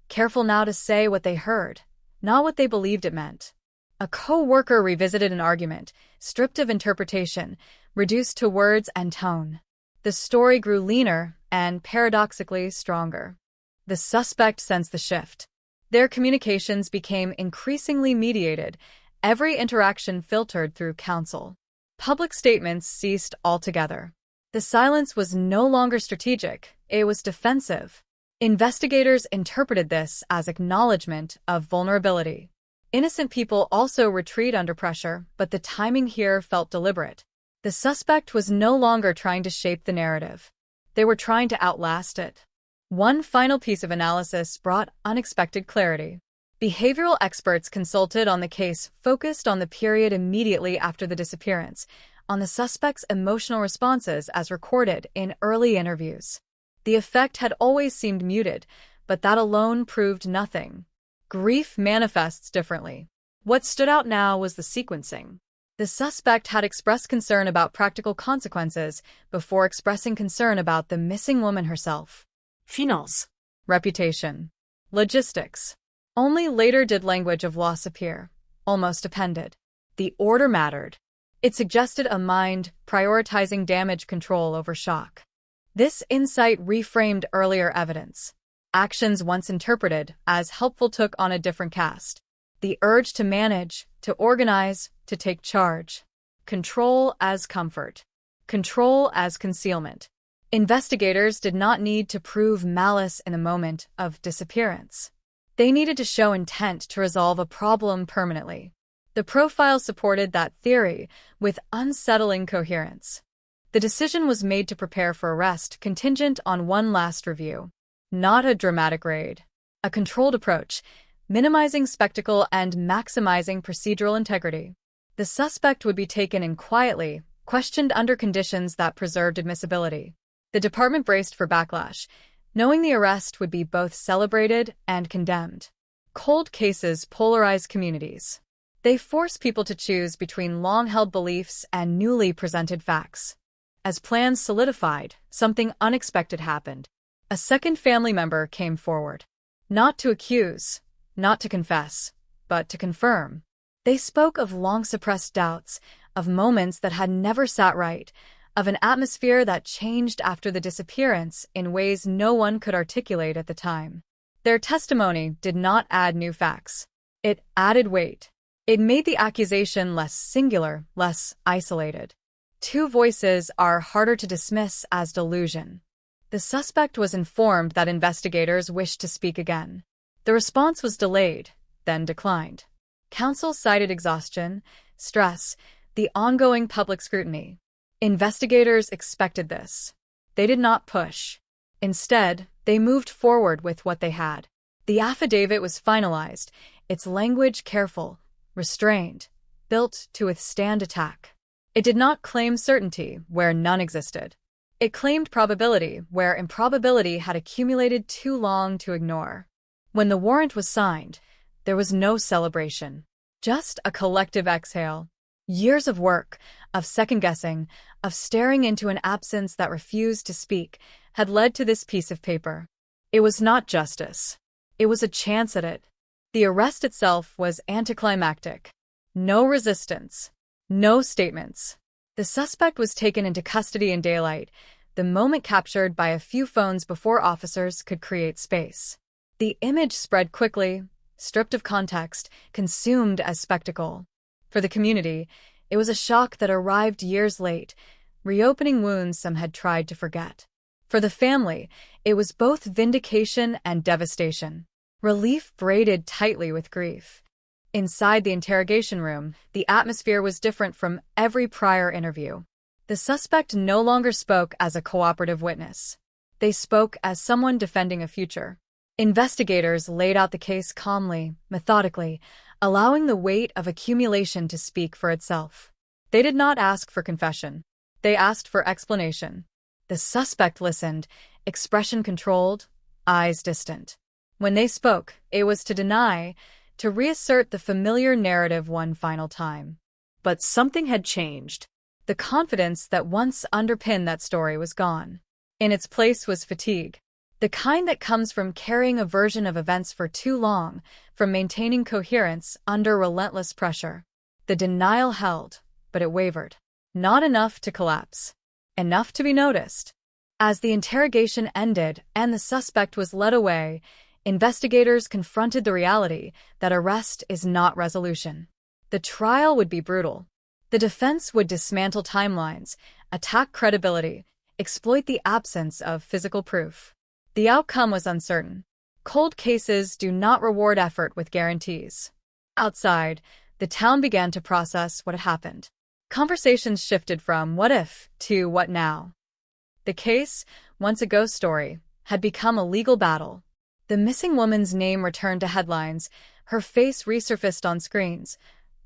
careful now to say what they heard, not what they believed it meant. A co-worker revisited an argument, stripped of interpretation, reduced to words and tone. The story grew leaner and, paradoxically, stronger. The suspect sensed the shift. Their communications became increasingly mediated, every interaction filtered through counsel. Public statements ceased altogether. The silence was no longer strategic, it was defensive. Investigators interpreted this as acknowledgement of vulnerability. Innocent people also retreat under pressure, but the timing here felt deliberate. The suspect was no longer trying to shape the narrative. They were trying to outlast it. One final piece of analysis brought unexpected clarity. Behavioral experts consulted on the case focused on the period immediately after the disappearance, on the suspect's emotional responses as recorded in early interviews. The effect had always seemed muted, but that alone proved nothing. Grief manifests differently. What stood out now was the sequencing. The suspect had expressed concern about practical consequences before expressing concern about the missing woman herself. Finance. Reputation. Logistics. Only later did language of loss appear, almost appended. The order mattered. It suggested a mind prioritizing damage control over shock. This insight reframed earlier evidence. Actions once interpreted as helpful took on a different cast. The urge to manage, to organize, to take charge. Control as comfort. Control as concealment. Investigators did not need to prove malice in the moment of disappearance. They needed to show intent to resolve a problem permanently. The profile supported that theory with unsettling coherence. The decision was made to prepare for arrest contingent on one last review. Not a dramatic raid. A controlled approach, minimizing spectacle and maximizing procedural integrity. The suspect would be taken in quietly, questioned under conditions that preserved admissibility. The department braced for backlash, knowing the arrest would be both celebrated and condemned. Cold cases polarize communities. They force people to choose between long-held beliefs and newly presented facts. As plans solidified, something unexpected happened. A second family member came forward. Not to accuse, not to confess, but to confirm. They spoke of long-suppressed doubts, of moments that had never sat right, of an atmosphere that changed after the disappearance in ways no one could articulate at the time. Their testimony did not add new facts. It added weight. It made the accusation less singular, less isolated. Two voices are harder to dismiss as delusion. The suspect was informed that investigators wished to speak again. The response was delayed, then declined. Counsel cited exhaustion, stress, the ongoing public scrutiny. Investigators expected this. They did not push. Instead, they moved forward with what they had. The affidavit was finalized, its language careful, restrained, built to withstand attack. It did not claim certainty where none existed. It claimed probability where improbability had accumulated too long to ignore. When the warrant was signed, there was no celebration, just a collective exhale. Years of work, of second-guessing, of staring into an absence that refused to speak, had led to this piece of paper. It was not justice. It was a chance at it. The arrest itself was anticlimactic. No resistance. No statements. The suspect was taken into custody in daylight, the moment captured by a few phones before officers could create space. The image spread quickly, stripped of context, consumed as spectacle. For the community, it was a shock that arrived years late, reopening wounds some had tried to forget. For the family, it was both vindication and devastation. Relief braided tightly with grief. Inside the interrogation room, the atmosphere was different from every prior interview. The suspect no longer spoke as a cooperative witness. They spoke as someone defending a future. Investigators laid out the case calmly, methodically, allowing the weight of accumulation to speak for itself. They did not ask for confession. They asked for explanation. The suspect listened, expression controlled, eyes distant. When they spoke, it was to deny, to reassert the familiar narrative one final time. But something had changed. The confidence that once underpinned that story was gone. In its place was fatigue. The kind that comes from carrying a version of events for too long, from maintaining coherence under relentless pressure. The denial held, but it wavered. Not enough to collapse. Enough to be noticed. As the interrogation ended and the suspect was led away, investigators confronted the reality that arrest is not resolution. The trial would be brutal. The defense would dismantle timelines, attack credibility, exploit the absence of physical proof. The outcome was uncertain. Cold cases do not reward effort with guarantees. Outside, the town began to process what had happened. Conversations shifted from what if to what now. The case, once a ghost story, had become a legal battle. The missing woman's name returned to headlines, her face resurfaced on screens,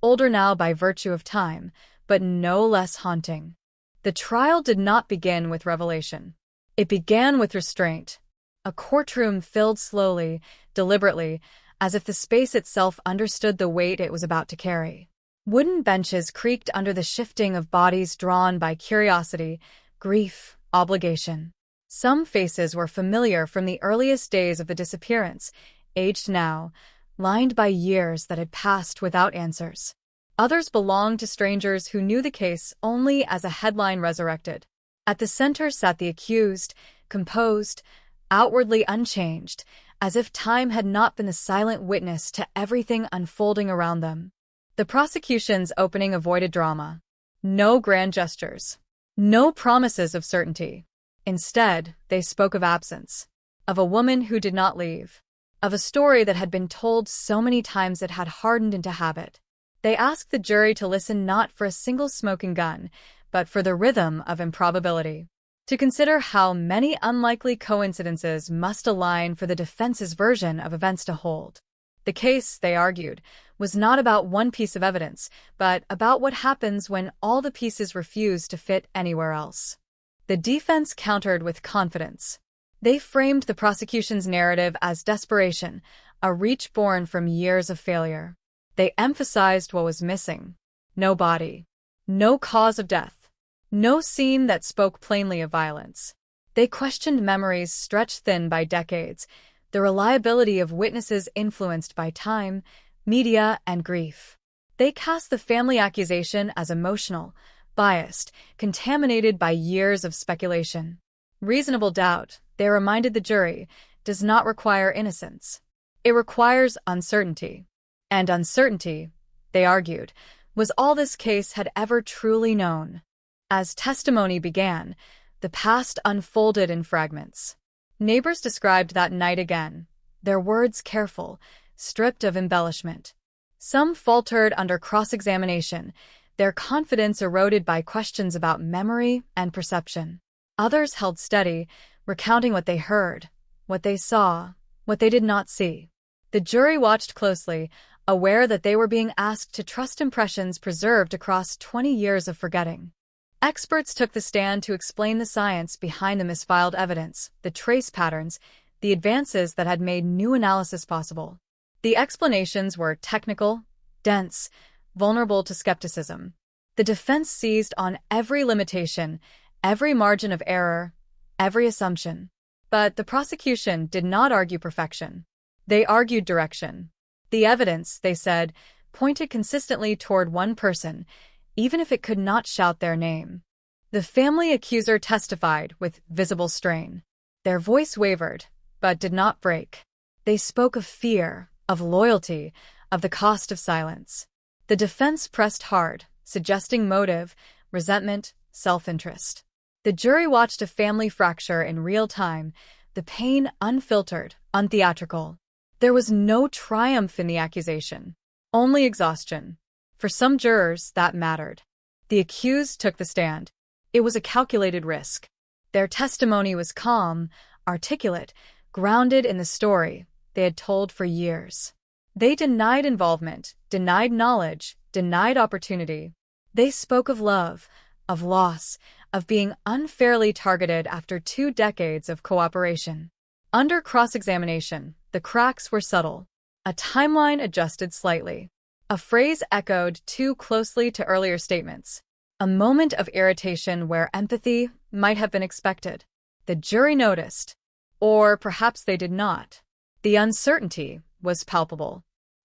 older now by virtue of time, but no less haunting. The trial did not begin with revelation. It began with restraint. A courtroom filled slowly, deliberately, as if the space itself understood the weight it was about to carry. Wooden benches creaked under the shifting of bodies drawn by curiosity, grief, obligation. Some faces were familiar from the earliest days of the disappearance, aged now, lined by years that had passed without answers. Others belonged to strangers who knew the case only as a headline resurrected. At the center sat the accused, composed, outwardly unchanged, as if time had not been the silent witness to everything unfolding around them. The prosecution's opening avoided drama. No grand gestures. No promises of certainty. Instead, they spoke of absence. Of a woman who did not leave. Of a story that had been told so many times it had hardened into habit. They asked the jury to listen not for a single smoking gun, but for the rhythm of improbability. To consider how many unlikely coincidences must align for the defense's version of events to hold. The case, they argued, was not about one piece of evidence, but about what happens when all the pieces refuse to fit anywhere else. The defense countered with confidence. They framed the prosecution's narrative as desperation, a reach born from years of failure. They emphasized what was missing. No body. No cause of death. No scene that spoke plainly of violence. They questioned memories stretched thin by decades, the reliability of witnesses influenced by time, media, and grief. They cast the family accusation as emotional, biased, contaminated by years of speculation. Reasonable doubt, they reminded the jury, does not require innocence. It requires uncertainty. And uncertainty, they argued, was all this case had ever truly known. As testimony began, the past unfolded in fragments. Neighbors described that night again, their words careful, stripped of embellishment. Some faltered under cross-examination, their confidence eroded by questions about memory and perception. Others held steady, recounting what they heard, what they saw, what they did not see. The jury watched closely, aware that they were being asked to trust impressions preserved across 20 years of forgetting. Experts took the stand to explain the science behind the misfiled evidence, the trace patterns, the advances that had made new analysis possible. The explanations were technical, dense, vulnerable to skepticism. The defense seized on every limitation, every margin of error, every assumption. But the prosecution did not argue perfection. They argued direction. The evidence, they said, pointed consistently toward one person, even if it could not shout their name. The family accuser testified with visible strain. Their voice wavered, but did not break. They spoke of fear, of loyalty, of the cost of silence. The defense pressed hard, suggesting motive, resentment, self-interest. The jury watched a family fracture in real time, the pain unfiltered, untheatrical. There was no triumph in the accusation, only exhaustion. For some jurors, that mattered. The accused took the stand. It was a calculated risk. Their testimony was calm, articulate, grounded in the story they had told for years. They denied involvement, denied knowledge, denied opportunity. They spoke of love, of loss, of being unfairly targeted after 2 decades of cooperation. Under cross-examination, the cracks were subtle. A timeline adjusted slightly. A phrase echoed too closely to earlier statements. A moment of irritation where empathy might have been expected. The jury noticed. Or perhaps they did not. The uncertainty was palpable.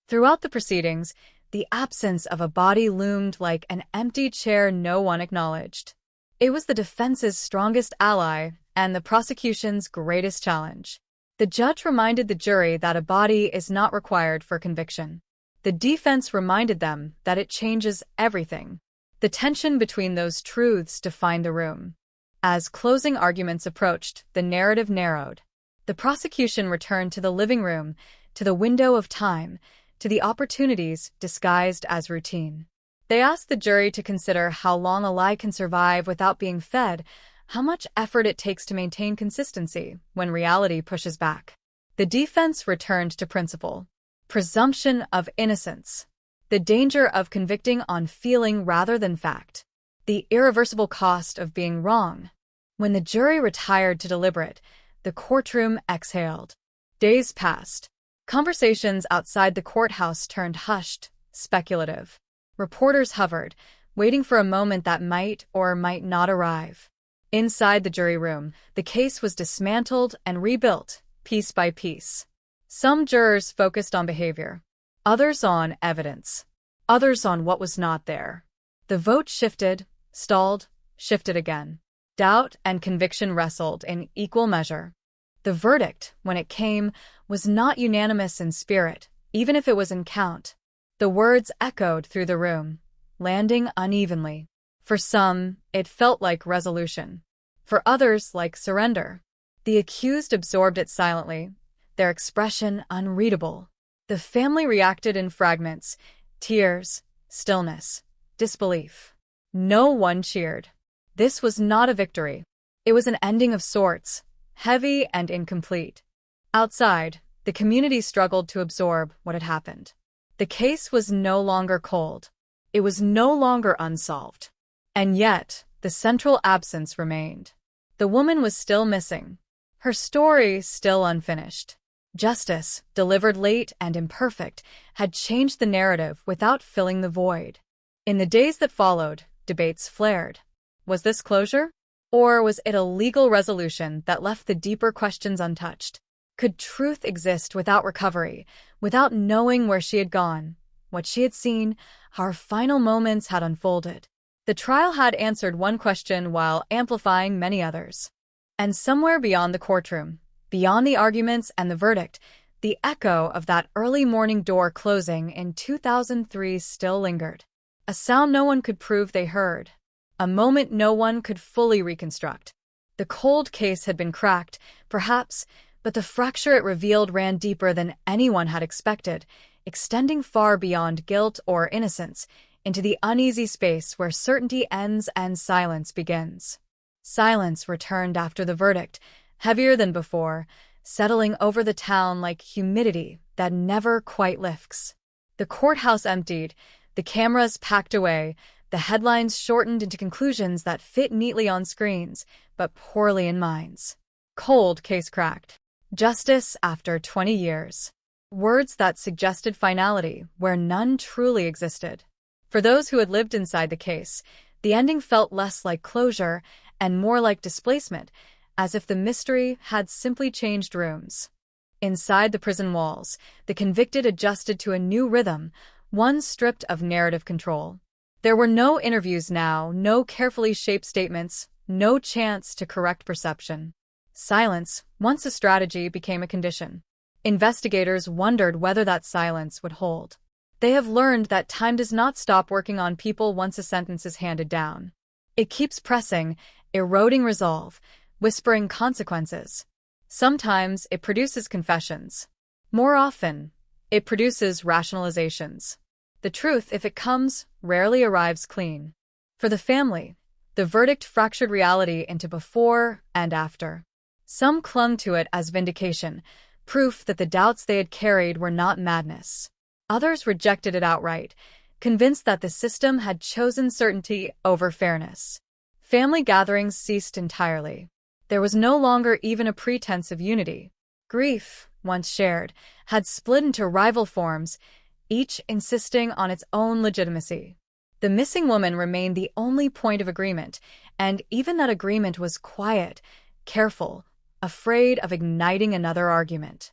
Throughout the proceedings, the absence of a body loomed like an empty chair no one acknowledged. It was the defense's strongest ally and the prosecution's greatest challenge. The judge reminded the jury that a body is not required for conviction. The defense reminded them that it changes everything. The tension between those truths defined the room. As closing arguments approached, the narrative narrowed. The prosecution returned to the living room, to the window of time, to the opportunities disguised as routine. They asked the jury to consider how long a lie can survive without being fed, how much effort it takes to maintain consistency when reality pushes back. The defense returned to principle. Presumption of innocence. The danger of convicting on feeling rather than fact. The irreversible cost of being wrong. When the jury retired to deliberate, the courtroom exhaled. Days passed. Conversations outside the courthouse turned hushed, speculative. Reporters hovered, waiting for a moment that might or might not arrive. Inside the jury room, the case was dismantled and rebuilt, piece by piece. Some jurors focused on behavior, others on evidence, others on what was not there. The vote shifted, stalled, shifted again. Doubt and conviction wrestled in equal measure. The verdict, when it came, was not unanimous in spirit, even if it was in count. The words echoed through the room, landing unevenly. For some, it felt like resolution. For others, like surrender. The accused absorbed it silently, their expression unreadable. The family reacted in fragments, tears, stillness, disbelief. No one cheered. This was not a victory. It was an ending of sorts, heavy and incomplete. Outside, the community struggled to absorb what had happened. The case was no longer cold. It was no longer unsolved. And yet, the central absence remained. The woman was still missing. Her story still unfinished. Justice, delivered late and imperfect, had changed the narrative without filling the void. In the days that followed, debates flared. Was this closure? Or was it a legal resolution that left the deeper questions untouched? Could truth exist without recovery, without knowing where she had gone, what she had seen, how her final moments had unfolded? The trial had answered one question while amplifying many others. And somewhere beyond the courtroom, beyond the arguments and the verdict, the echo of that early morning door closing in 2003 still lingered. A sound no one could prove they heard. A moment no one could fully reconstruct. The cold case had been cracked, perhaps, but the fracture it revealed ran deeper than anyone had expected, extending far beyond guilt or innocence, into the uneasy space where certainty ends and silence begins. Silence returned after the verdict, heavier than before, settling over the town like humidity that never quite lifts. The courthouse emptied, the cameras packed away, the headlines shortened into conclusions that fit neatly on screens, but poorly in minds. Cold case cracked. Justice after 20 years. Words that suggested finality where none truly existed. For those who had lived inside the case, the ending felt less like closure and more like displacement, as if the mystery had simply changed rooms. Inside the prison walls, the convicted adjusted to a new rhythm, one stripped of narrative control. There were no interviews now, no carefully shaped statements, no chance to correct perception. Silence, once a strategy, became a condition. Investigators wondered whether that silence would hold. They have learned that time does not stop working on people once a sentence is handed down. It keeps pressing, eroding resolve, whispering consequences. Sometimes it produces confessions. More often, it produces rationalizations. The truth, if it comes, rarely arrives clean. For the family, the verdict fractured reality into before and after. Some clung to it as vindication, proof that the doubts they had carried were not madness. Others rejected it outright, convinced that the system had chosen certainty over fairness. Family gatherings ceased entirely. There was no longer even a pretense of unity. Grief, once shared, had split into rival forms, each insisting on its own legitimacy. The missing woman remained the only point of agreement, and even that agreement was quiet, careful, afraid of igniting another argument.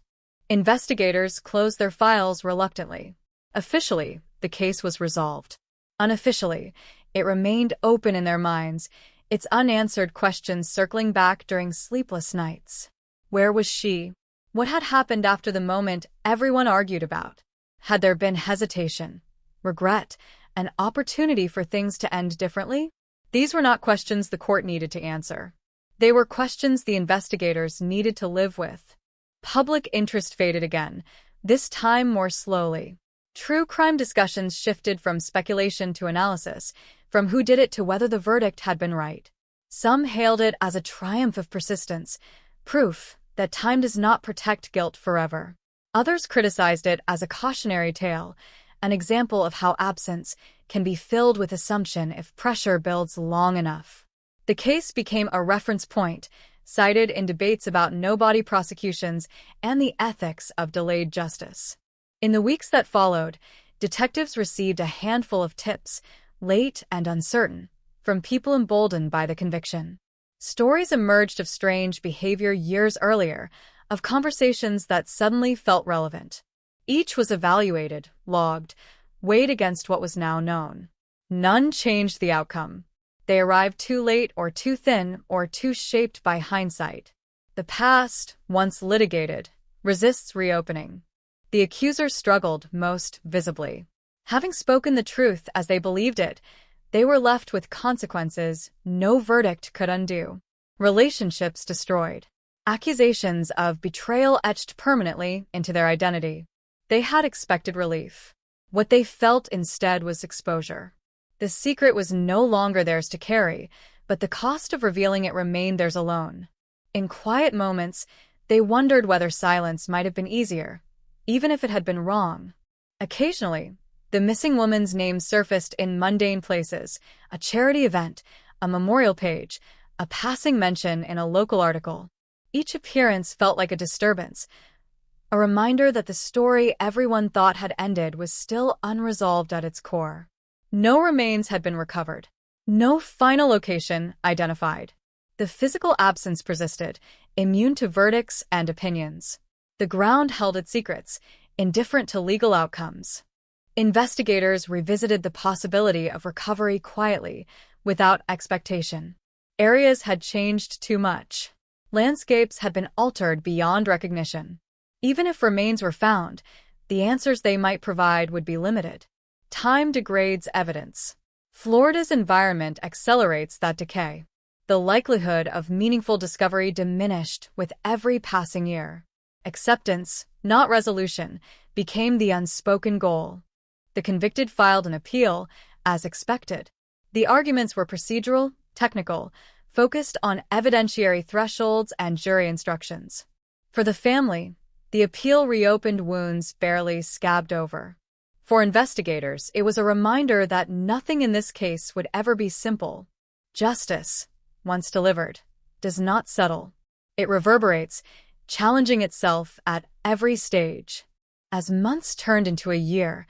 Investigators closed their files reluctantly. Officially, the case was resolved. Unofficially, it remained open in their minds, its unanswered questions circling back during sleepless nights. Where was she? What had happened after the moment everyone argued about? Had there been hesitation, regret, an opportunity for things to end differently? These were not questions the court needed to answer. They were questions the investigators needed to live with. Public interest faded again, this time more slowly. True crime discussions shifted from speculation to analysis, from who did it to whether the verdict had been right. Some hailed it as a triumph of persistence, proof that time does not protect guilt forever. Others criticized it as a cautionary tale, an example of how absence can be filled with assumption if pressure builds long enough. The case became a reference point, cited in debates about no-body prosecutions and the ethics of delayed justice. In the weeks that followed, detectives received a handful of tips, late and uncertain, from people emboldened by the conviction. Stories emerged of strange behavior years earlier, of conversations that suddenly felt relevant. Each was evaluated, logged, weighed against what was now known. None changed the outcome. They arrived too late or too thin or too shaped by hindsight. The past, once litigated, resists reopening. The accusers struggled most visibly. Having spoken the truth as they believed it, they were left with consequences no verdict could undo. Relationships destroyed. Accusations of betrayal etched permanently into their identity. They had expected relief. What they felt instead was exposure. The secret was no longer theirs to carry, but the cost of revealing it remained theirs alone. In quiet moments, they wondered whether silence might have been easier, even if it had been wrong. Occasionally, the missing woman's name surfaced in mundane places, a charity event, a memorial page, a passing mention in a local article. Each appearance felt like a disturbance, a reminder that the story everyone thought had ended was still unresolved at its core. No remains had been recovered. No final location identified. The physical absence persisted, immune to verdicts and opinions. The ground held its secrets, indifferent to legal outcomes. Investigators revisited the possibility of recovery quietly, without expectation. Areas had changed too much. Landscapes had been altered beyond recognition. Even if remains were found, the answers they might provide would be limited. Time degrades evidence. Florida's environment accelerates that decay. The likelihood of meaningful discovery diminished with every passing year. Acceptance, not resolution, became the unspoken goal. The convicted filed an appeal, as expected. The arguments were procedural, technical, focused on evidentiary thresholds and jury instructions. For the family, the appeal reopened wounds barely scabbed over. For investigators, it was a reminder that nothing in this case would ever be simple. Justice, once delivered, does not settle. It reverberates, challenging itself at every stage. As months turned into a year,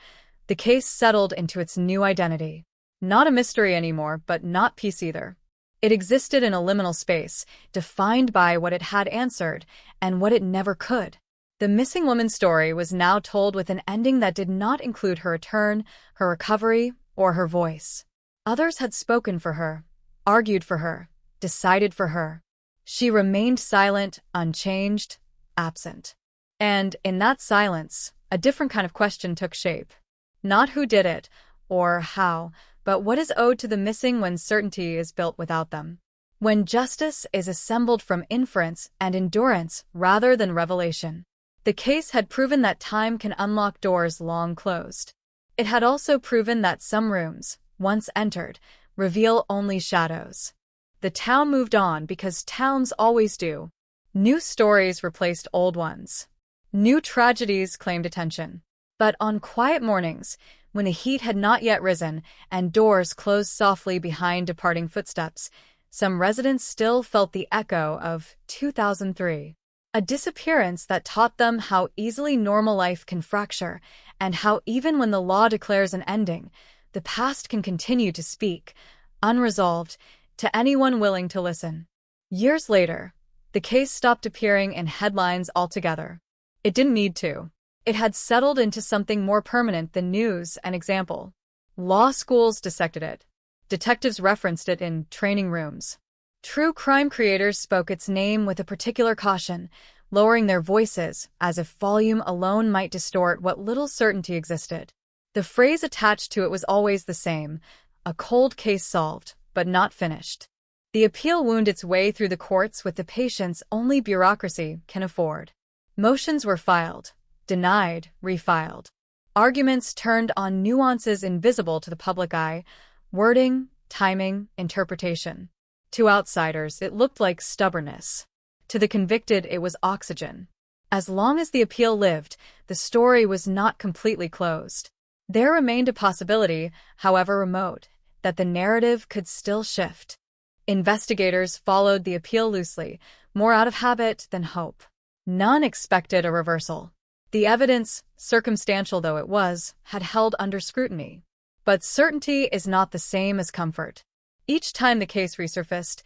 the case settled into its new identity. Not a mystery anymore, but not peace either. It existed in a liminal space, defined by what it had answered and what it never could. The missing woman's story was now told with an ending that did not include her return, her recovery, or her voice. Others had spoken for her, argued for her, decided for her. She remained silent, unchanged, absent. And in that silence, a different kind of question took shape. Not who did it, or how, but what is owed to the missing when certainty is built without them. When justice is assembled from inference and endurance rather than revelation. The case had proven that time can unlock doors long closed. It had also proven that some rooms, once entered, reveal only shadows. The town moved on because towns always do. New stories replaced old ones. New tragedies claimed attention. But on quiet mornings, when the heat had not yet risen and doors closed softly behind departing footsteps, some residents still felt the echo of 2003. A disappearance that taught them how easily normal life can fracture, and how even when the law declares an ending, the past can continue to speak, unresolved, to anyone willing to listen. Years later, the case stopped appearing in headlines altogether. It didn't need to. It had settled into something more permanent than news and example. Law schools dissected it. Detectives referenced it in training rooms. True crime creators spoke its name with a particular caution, lowering their voices as if volume alone might distort what little certainty existed. The phrase attached to it was always the same: a cold case solved, but not finished. The appeal wound its way through the courts with the patience only bureaucracy can afford. Motions were filed, denied, refiled. Arguments turned on nuances invisible to the public eye: wording, timing, interpretation. To outsiders, it looked like stubbornness. To the convicted, it was oxygen. As long as the appeal lived, the story was not completely closed. There remained a possibility, however remote, that the narrative could still shift. Investigators followed the appeal loosely, more out of habit than hope. None expected a reversal. The evidence, circumstantial though it was, had held under scrutiny. But certainty is not the same as comfort. Each time the case resurfaced,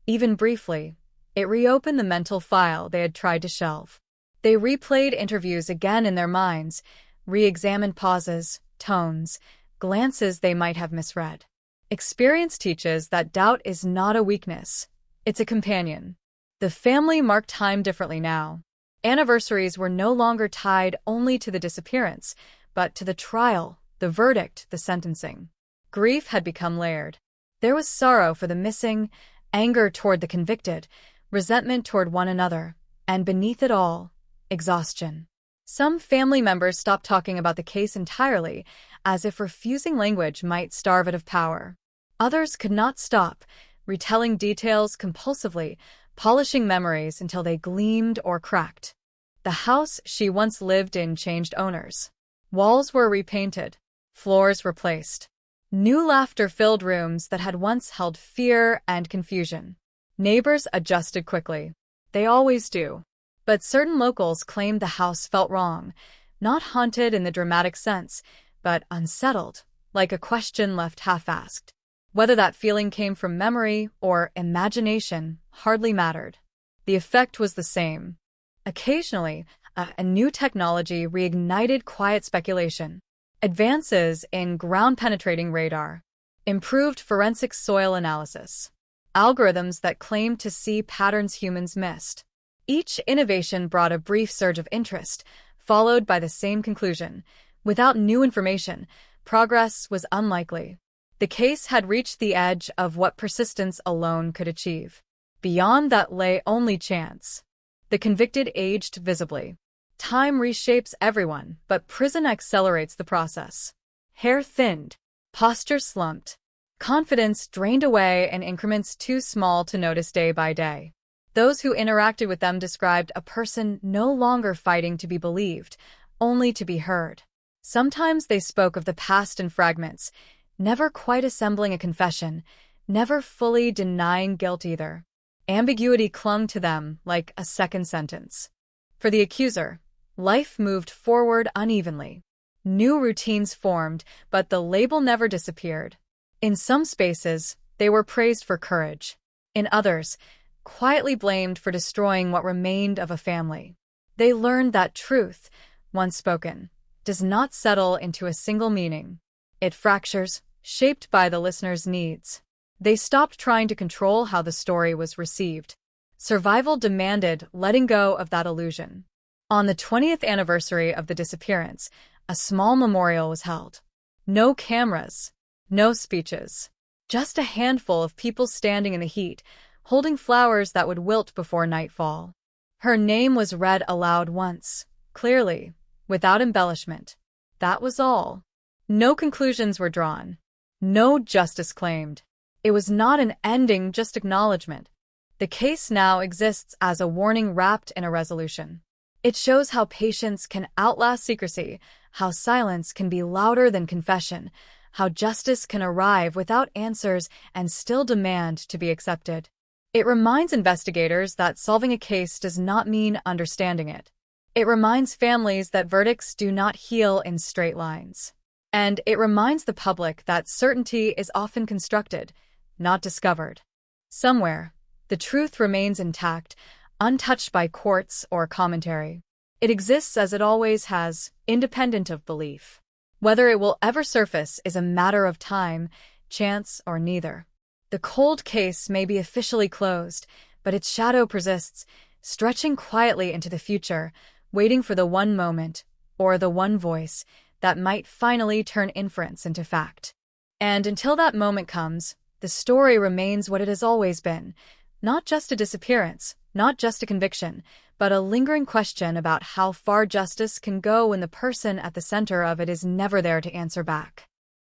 even briefly, it reopened the mental file they had tried to shelve. They replayed interviews again in their minds, re-examined pauses, tones, glances they might have misread. Experience teaches that doubt is not a weakness, it's a companion. The family marked time differently now. Anniversaries were no longer tied only to the disappearance, but to the trial, the verdict, the sentencing. Grief had become layered. There was sorrow for the missing, anger toward the convicted, resentment toward one another, and beneath it all, exhaustion. Some family members stopped talking about the case entirely, as if refusing language might starve it of power. Others could not stop, retelling details compulsively, polishing memories until they gleamed or cracked. The house she once lived in changed owners. Walls were repainted, floors replaced. New laughter filled rooms that had once held fear and confusion. Neighbors adjusted quickly. They always do. But certain locals claimed the house felt wrong, not haunted in the dramatic sense, but unsettled, like a question left half-asked. Whether that feeling came from memory or imagination hardly mattered. The effect was the same. Occasionally, a new technology reignited quiet speculation. Advances in ground-penetrating radar, improved forensic soil analysis, algorithms that claimed to see patterns humans missed. Each innovation brought a brief surge of interest, followed by the same conclusion. Without new information, progress was unlikely. The case had reached the edge of what persistence alone could achieve. Beyond that lay only chance. The convicted aged visibly. Time reshapes everyone, but prison accelerates the process. Hair thinned, posture slumped, confidence drained away in increments too small to notice day by day. Those who interacted with them described a person no longer fighting to be believed, only to be heard. Sometimes they spoke of the past in fragments, never quite assembling a confession, never fully denying guilt either. Ambiguity clung to them like a second sentence. For the accuser, life moved forward unevenly. New routines formed, but the label never disappeared. In some spaces, they were praised for courage. In others, quietly blamed for destroying what remained of a family. They learned that truth, once spoken, does not settle into a single meaning. It fractures, shaped by the listener's needs. They stopped trying to control how the story was received. Survival demanded letting go of that illusion. On the 20th anniversary of the disappearance, a small memorial was held. No cameras, no speeches, just a handful of people standing in the heat, holding flowers that would wilt before nightfall. Her name was read aloud once, clearly, without embellishment. That was all. No conclusions were drawn. No justice claimed. It was not an ending, just acknowledgement. The case now exists as a warning wrapped in a resolution. It shows how patience can outlast secrecy, how silence can be louder than confession, how justice can arrive without answers and still demand to be accepted. It reminds investigators that solving a case does not mean understanding it. It reminds families that verdicts do not heal in straight lines. And it reminds the public that certainty is often constructed, not discovered. Somewhere, the truth remains intact, untouched by courts or commentary. It exists as it always has, independent of belief. Whether it will ever surface is a matter of time, chance, or neither. The cold case may be officially closed, but its shadow persists, stretching quietly into the future, waiting for the one moment, or the one voice, that might finally turn inference into fact. And until that moment comes, the story remains what it has always been, not just a disappearance, not just a conviction, but a lingering question about how far justice can go when the person at the center of it is never there to answer back.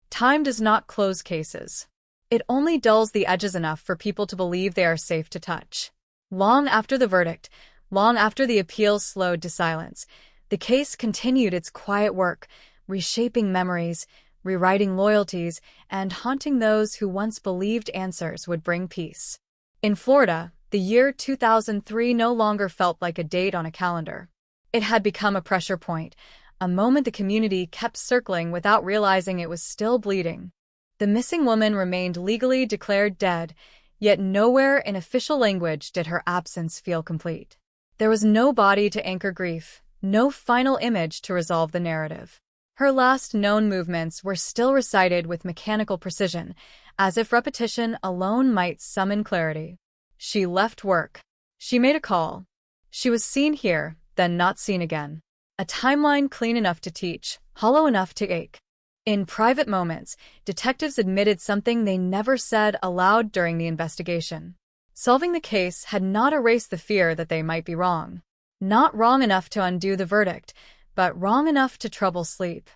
Time does not close cases. It only dulls the edges enough for people to believe they are safe to touch. Long after the verdict, long after the appeal slowed to silence, the case continued its quiet work, reshaping memories, rewriting loyalties, and haunting those who once believed answers would bring peace. In Florida, the year 2003 no longer felt like a date on a calendar. It had become a pressure point, a moment the community kept circling without realizing it was still bleeding. The missing woman remained legally declared dead, yet nowhere in official language did her absence feel complete. There was no body to anchor grief, no final image to resolve the narrative. Her last known movements were still recited with mechanical precision, as if repetition alone might summon clarity. She left work. She made a call. She was seen here, then not seen again. A timeline clean enough to teach, hollow enough to ache. In private moments, detectives admitted something they never said aloud during the investigation. Solving the case had not erased the fear that they might be wrong. Not wrong enough to undo the verdict, but wrong enough to trouble sleep.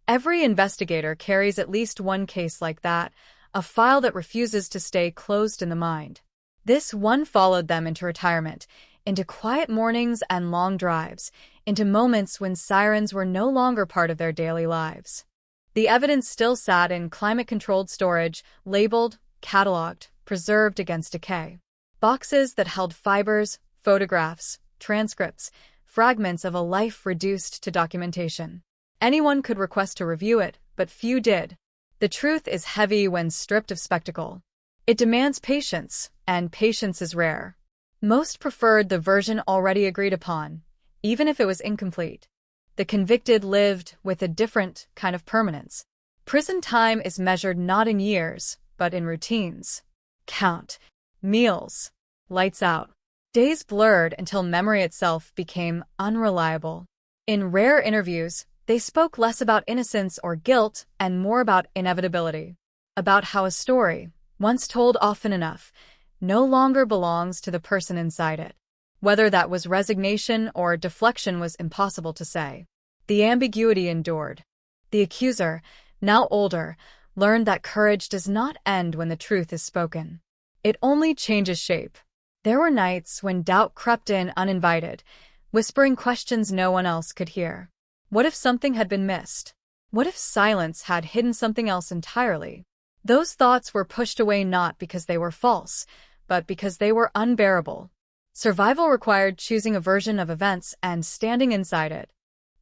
Every investigator carries at least one case like that, a file that refuses to stay closed in the mind. This one followed them into retirement, into quiet mornings and long drives, into moments when sirens were no longer part of their daily lives. The evidence still sat in climate-controlled storage, labeled, cataloged, preserved against decay. Boxes that held fibers, photographs, transcripts, fragments of a life reduced to documentation. Anyone could request to review it, but few did. The truth is heavy when stripped of spectacle. It demands patience, and patience is rare. Most preferred the version already agreed upon, even if it was incomplete. The convicted lived with a different kind of permanence. Prison time is measured not in years, but in routines. Count, meals, lights out. Days blurred until memory itself became unreliable. In rare interviews, they spoke less about innocence or guilt and more about inevitability. About how a story, once told often enough, no longer belongs to the person inside it. Whether that was resignation or deflection was impossible to say. The ambiguity endured. The accuser, now older, learned that courage does not end when the truth is spoken. It only changes shape. There were nights when doubt crept in uninvited, whispering questions no one else could hear. What if something had been missed? What if silence had hidden something else entirely? Those thoughts were pushed away not because they were false, but because they were unbearable. Survival required choosing a version of events and standing inside it.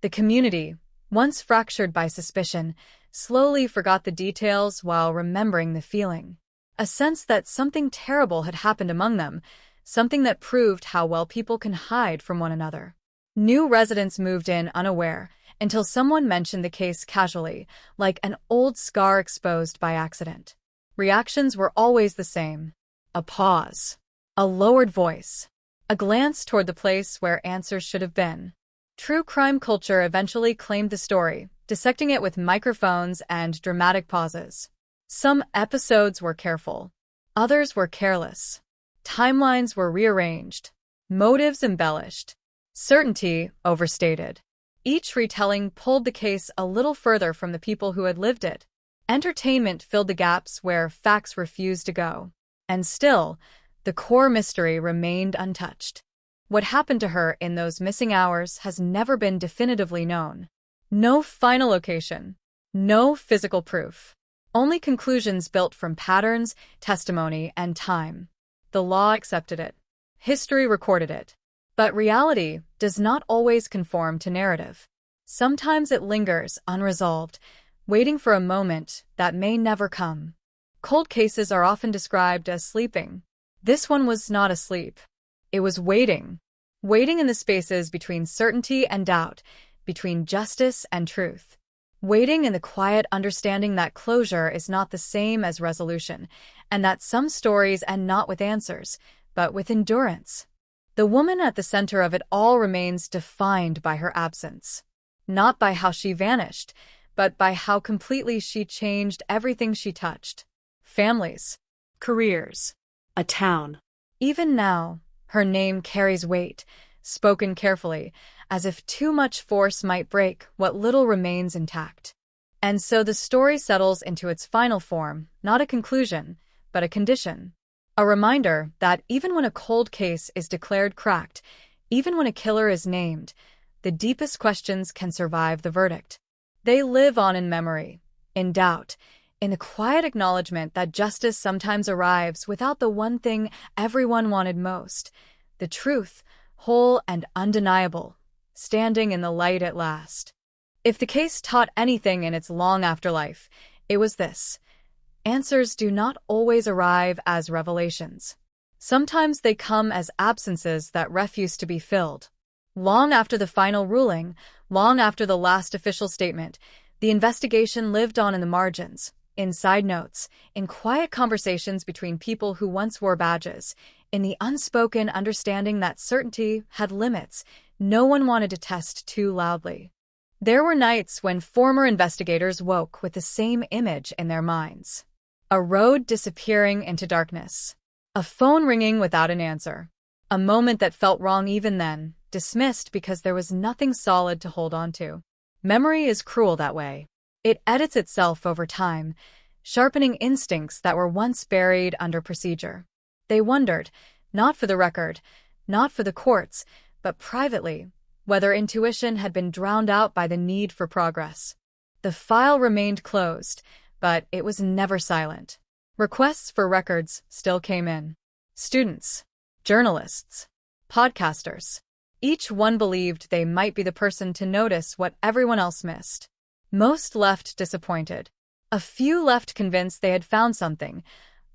The community, once fractured by suspicion, slowly forgot the details while remembering the feeling. A sense that something terrible had happened among them, something that proved how well people can hide from one another. New residents moved in unaware until someone mentioned the case casually, like an old scar exposed by accident. Reactions were always the same. A pause. A lowered voice. A glance toward the place where answers should have been. True crime culture eventually claimed the story, dissecting it with microphones and dramatic pauses. Some episodes were careful. Others were careless. Timelines were rearranged. Motives embellished. Certainty overstated. Each retelling pulled the case a little further from the people who had lived it. Entertainment filled the gaps where facts refused to go. And still, the core mystery remained untouched. What happened to her in those missing hours has never been definitively known. No final location. No physical proof. Only conclusions built from patterns, testimony, and time. The law accepted it. History recorded it. But reality does not always conform to narrative. Sometimes it lingers unresolved, waiting for a moment that may never come. Cold cases are often described as sleeping. This one was not asleep. It was waiting. Waiting in the spaces between certainty and doubt, between justice and truth. Waiting in the quiet understanding that closure is not the same as resolution, and that some stories end not with answers, but with endurance. The woman at the center of it all remains defined by her absence. Not by how she vanished, but by how completely she changed everything she touched. Families, careers, a town. Even now, her name carries weight, spoken carefully, as if too much force might break what little remains intact. And so the story settles into its final form, not a conclusion, but a condition. A reminder that even when a cold case is declared cracked, even when a killer is named, the deepest questions can survive the verdict. They live on in memory, in doubt, in the quiet acknowledgement that justice sometimes arrives without the one thing everyone wanted most, the truth, whole and undeniable, standing in the light at last. If the case taught anything in its long afterlife, it was this: answers do not always arrive as revelations. Sometimes they come as absences that refuse to be filled. Long after the final ruling, long after the last official statement, the investigation lived on in the margins, in side notes, in quiet conversations between people who once wore badges, in the unspoken understanding that certainty had limits no one wanted to test too loudly. There were nights when former investigators woke with the same image in their minds. A road disappearing into darkness. A phone ringing without an answer. A moment that felt wrong even then, dismissed because there was nothing solid to hold on to. Memory is cruel that way. It edits itself over time, sharpening instincts that were once buried under procedure. They wondered, not for the record, not for the courts, but privately, whether intuition had been drowned out by the need for progress. The file remained closed, but it was never silent. Requests for records still came in. Students, journalists, podcasters. Each one believed they might be the person to notice what everyone else missed. Most left disappointed. A few left convinced they had found something,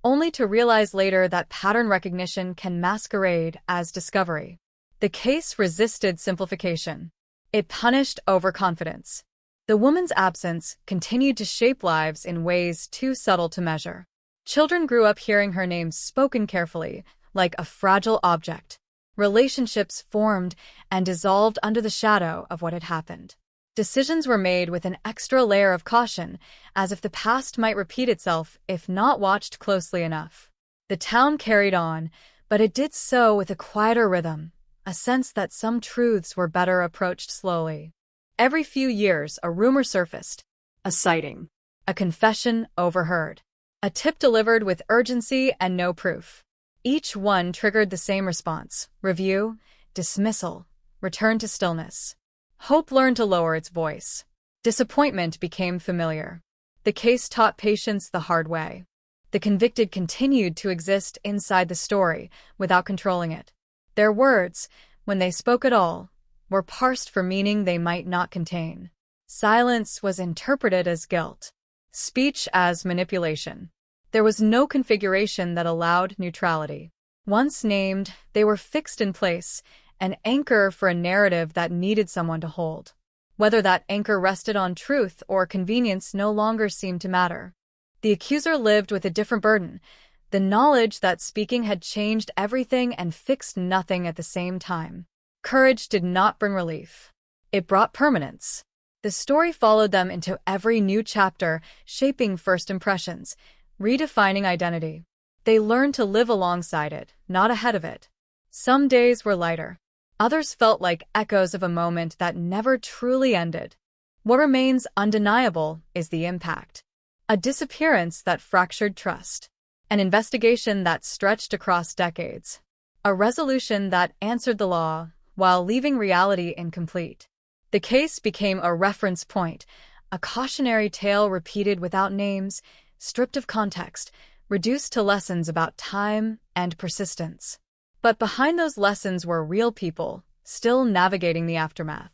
only to realize later that pattern recognition can masquerade as discovery. The case resisted simplification. It punished overconfidence. The woman's absence continued to shape lives in ways too subtle to measure. Children grew up hearing her name spoken carefully, like a fragile object. Relationships formed and dissolved under the shadow of what had happened. Decisions were made with an extra layer of caution, as if the past might repeat itself if not watched closely enough. The town carried on, but it did so with a quieter rhythm, a sense that some truths were better approached slowly. Every few years, a rumor surfaced. A sighting. A confession overheard. A tip delivered with urgency and no proof. Each one triggered the same response: review, dismissal, return to stillness. Hope learned to lower its voice. Disappointment became familiar. The case taught patience the hard way. The convicted continued to exist inside the story without controlling it. Their words, when they spoke at all, were parsed for meaning they might not contain. Silence was interpreted as guilt. Speech as manipulation. There was no configuration that allowed neutrality. Once named, they were fixed in place, an anchor for a narrative that needed someone to hold. Whether that anchor rested on truth or convenience no longer seemed to matter. The accuser lived with a different burden, the knowledge that speaking had changed everything and fixed nothing at the same time. Courage did not bring relief. It brought permanence. The story followed them into every new chapter, shaping first impressions, redefining identity. They learned to live alongside it, not ahead of it. Some days were lighter. Others felt like echoes of a moment that never truly ended. What remains undeniable is the impact. A disappearance that fractured trust. An investigation that stretched across decades. a resolution that answered the law while leaving reality incomplete. The case became a reference point, a cautionary tale repeated without names, stripped of context, reduced to lessons about time and persistence. But behind those lessons were real people, still navigating the aftermath.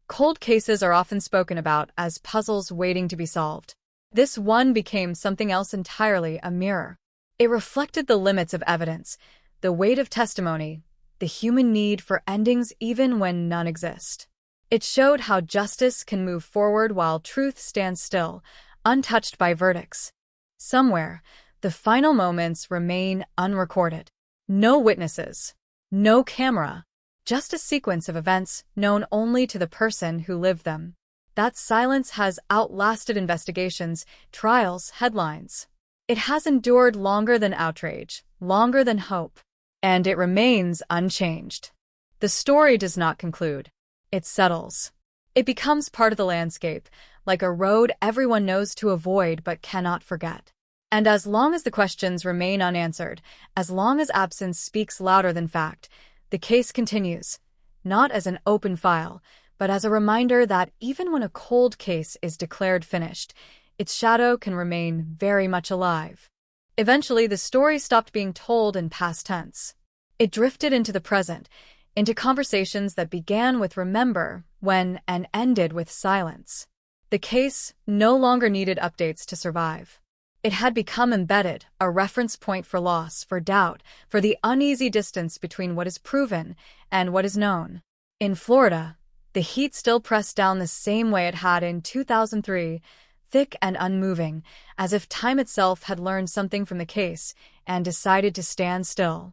Cold cases are often spoken about as puzzles waiting to be solved. This one became something else entirely, a mirror. It reflected the limits of evidence, the weight of testimony, the human need for endings even when none exist. It showed how justice can move forward while truth stands still, untouched by verdicts. Somewhere, the final moments remain unrecorded. No witnesses, no camera, just a sequence of events known only to the person who lived them. That silence has outlasted investigations, trials, headlines. It has endured longer than outrage, longer than hope, and it remains unchanged. The story does not conclude. It settles. It becomes part of the landscape, like a road everyone knows to avoid but cannot forget. And as long as the questions remain unanswered, as long as absence speaks louder than fact, the case continues, not as an open file, but as a reminder that even when a cold case is declared finished, its shadow can remain very much alive. Eventually, the story stopped being told in past tense. It drifted into the present, into conversations that began with remember when and ended with silence. The case no longer needed updates to survive. It had become embedded, a reference point for loss, for doubt, for the uneasy distance between what is proven and what is known. In Florida, the heat still pressed down the same way it had in 2003, thick and unmoving, as if time itself had learned something from the case and decided to stand still.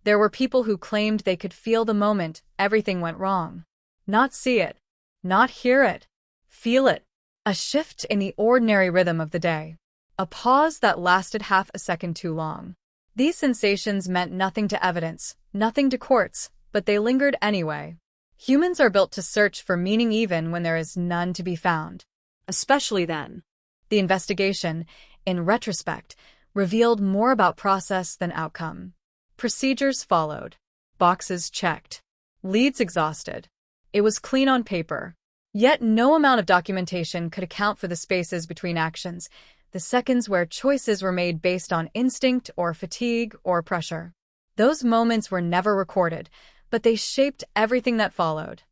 There were people who claimed they could feel the moment everything went wrong. Not see it, not hear it, feel it. A shift in the ordinary rhythm of the day. A pause that lasted half a second too long. These sensations meant nothing to evidence, nothing to courts, but they lingered anyway. Humans are built to search for meaning even when there is none to be found. Especially then. The investigation, in retrospect, revealed more about process than outcome. Procedures followed. Boxes checked. Leads exhausted. It was clean on paper. Yet no amount of documentation could account for the spaces between actions, the seconds where choices were made based on instinct or fatigue or pressure. Those moments were never recorded, but they shaped everything that followed.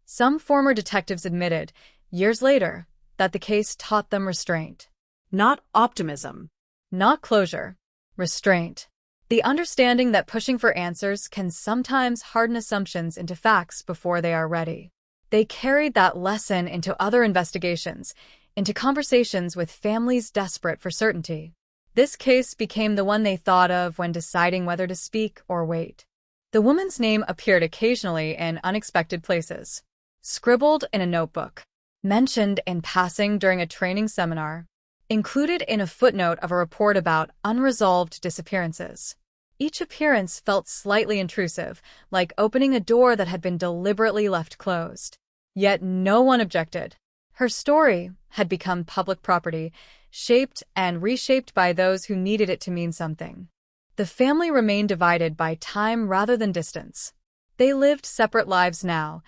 Some former detectives admitted, years later, that the case taught them restraint. Not optimism. Not closure. Restraint. The understanding that pushing for answers can sometimes harden assumptions into facts before they are ready. They carried that lesson into other investigations, into conversations with families desperate for certainty. This case became the one they thought of when deciding whether to speak or wait. The woman's name appeared occasionally in unexpected places. Scribbled in a notebook. Mentioned in passing during a training seminar. Included in a footnote of a report about unresolved disappearances. Each appearance felt slightly intrusive, like opening a door that had been deliberately left closed. Yet no one objected. Her story had become public property, shaped and reshaped by those who needed it to mean something. The family remained divided by time rather than distance. They lived separate lives now,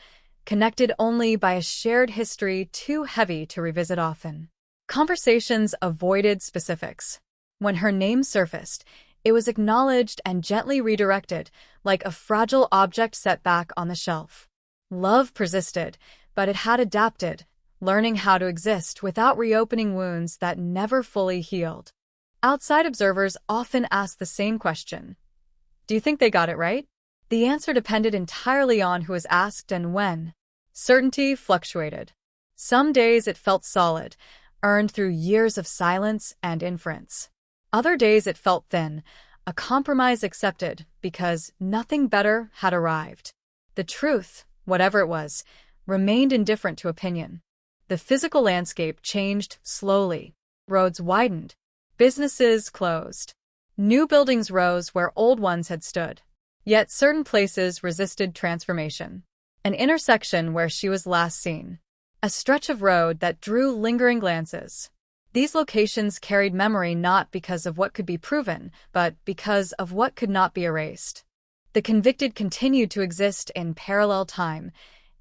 connected only by a shared history too heavy to revisit often. Conversations avoided specifics. When her name surfaced, it was acknowledged and gently redirected, like a fragile object set back on the shelf. Love persisted, but it had adapted, learning how to exist without reopening wounds that never fully healed. Outside observers often ask the same question. Do you think they got it right? The answer depended entirely on who was asked and when. Certainty fluctuated. Some days it felt solid, earned through years of silence and inference. Other days it felt thin, a compromise accepted because nothing better had arrived. The truth, whatever it was, remained indifferent to opinion. The physical landscape changed slowly. Roads widened. Businesses closed. New buildings rose where old ones had stood. Yet certain places resisted transformation. An intersection where she was last seen. A stretch of road that drew lingering glances. These locations carried memory not because of what could be proven, but because of what could not be erased. The convicted continued to exist in parallel time,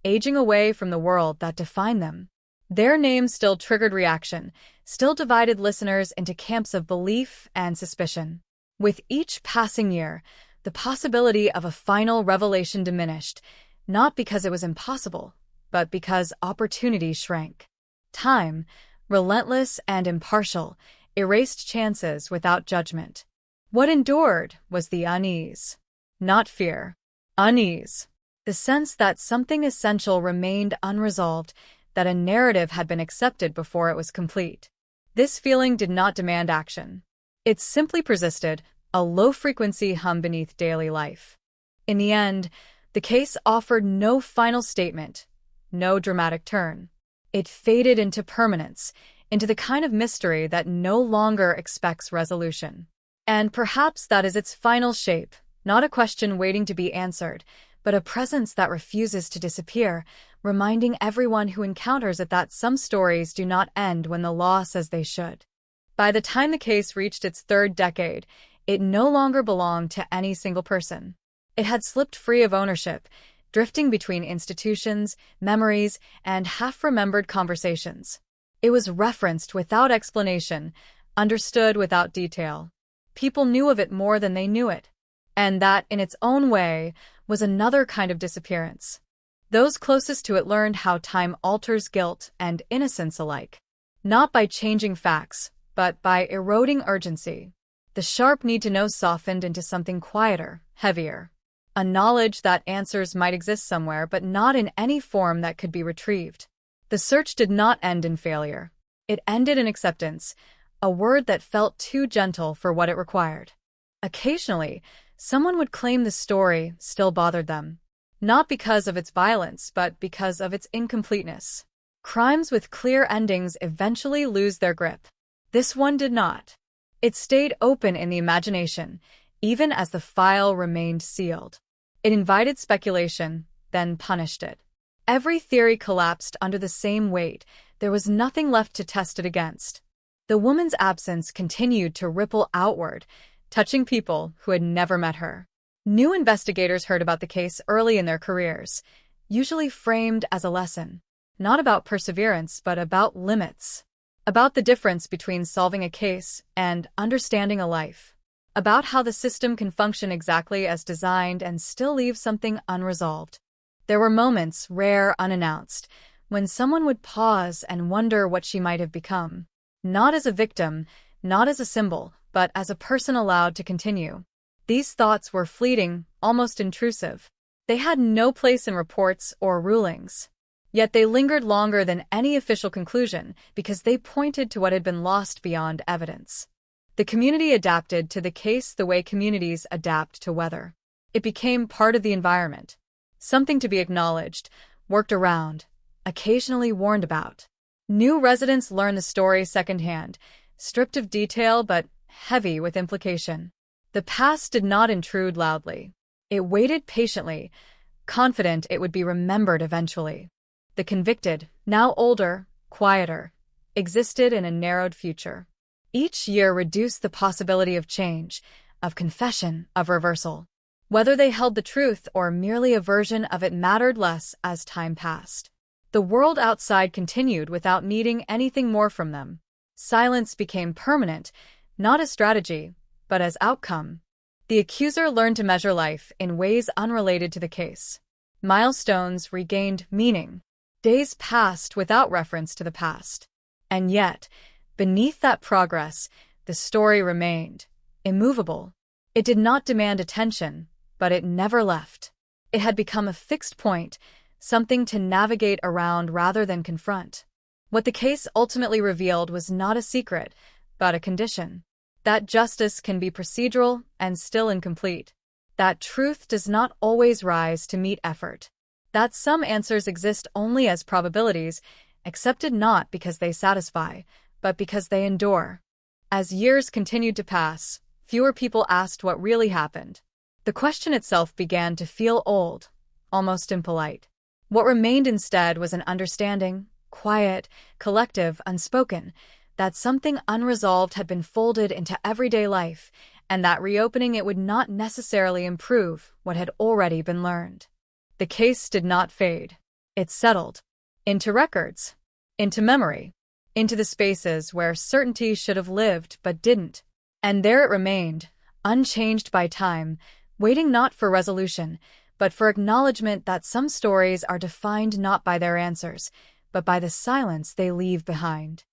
aging away from the world that defined them. Their names still triggered reaction, still divided listeners into camps of belief and suspicion. With each passing year, the possibility of a final revelation diminished, not because it was impossible, but because opportunity shrank. Time, relentless and impartial, erased chances without judgment. What endured was the unease. Not fear. Unease. The sense that something essential remained unresolved, that a narrative had been accepted before it was complete. This feeling did not demand action. It simply persisted, a low-frequency hum beneath daily life. In the end, the case offered no final statement, no dramatic turn. It faded into permanence, into the kind of mystery that no longer expects resolution. And perhaps that is its final shape, not a question waiting to be answered, but a presence that refuses to disappear, reminding everyone who encounters it that some stories do not end when the law says they should. By the time the case reached its third decade, it no longer belonged to any single person. It had slipped free of ownership, drifting between institutions, memories, and half-remembered conversations. It was referenced without explanation, understood without detail. People knew of it more than they knew it. And that, in its own way, was another kind of disappearance. Those closest to it learned how time alters guilt and innocence alike. Not by changing facts, but by eroding urgency. The sharp need-to-know softened into something quieter, heavier. A knowledge that answers might exist somewhere, but not in any form that could be retrieved. The search did not end in failure. It ended in acceptance, a word that felt too gentle for what it required. Occasionally, someone would claim the story still bothered them. Not because of its violence, but because of its incompleteness. Crimes with clear endings eventually lose their grip. This one did not. It stayed open in the imagination, even as the file remained sealed. It invited speculation, then punished it. Every theory collapsed under the same weight. There was nothing left to test it against. The woman's absence continued to ripple outward, touching people who had never met her. New investigators heard about the case early in their careers, usually framed as a lesson, not about perseverance, but about limits, about the difference between solving a case and understanding a life, about how the system can function exactly as designed and still leave something unresolved. There were moments, rare, unannounced, when someone would pause and wonder what she might have become, not as a victim, not as a symbol, but as a person allowed to continue. These thoughts were fleeting, almost intrusive. They had no place in reports or rulings. Yet they lingered longer than any official conclusion because they pointed to what had been lost beyond evidence. The community adapted to the case the way communities adapt to weather. It became part of the environment, something to be acknowledged, worked around, occasionally warned about. New residents learned the story secondhand, stripped of detail but heavy with implication. The past did not intrude loudly. It waited patiently, confident it would be remembered eventually. The convicted, now older, quieter, existed in a narrowed future. Each year reduced the possibility of change, of confession, of reversal. Whether they held the truth or merely a version of it mattered less as time passed. The world outside continued without needing anything more from them. Silence became permanent, not as strategy, but as outcome. The accuser learned to measure life in ways unrelated to the case. Milestones regained meaning. Days passed without reference to the past. And yet, beneath that progress, the story remained, immovable. It did not demand attention, but it never left. It had become a fixed point, something to navigate around rather than confront. What the case ultimately revealed was not a secret, but a condition. That justice can be procedural and still incomplete. That truth does not always rise to meet effort. That some answers exist only as probabilities, accepted not because they satisfy, but because they endure. As years continued to pass, fewer people asked what really happened. The question itself began to feel old, almost impolite. What remained instead was an understanding, quiet, collective, unspoken, that something unresolved had been folded into everyday life, and that reopening it would not necessarily improve what had already been learned. The case did not fade. It settled into records, into memory, into the spaces where certainty should have lived but didn't. And there it remained, unchanged by time, waiting not for resolution, but for acknowledgement that some stories are defined not by their answers, but by the silence they leave behind.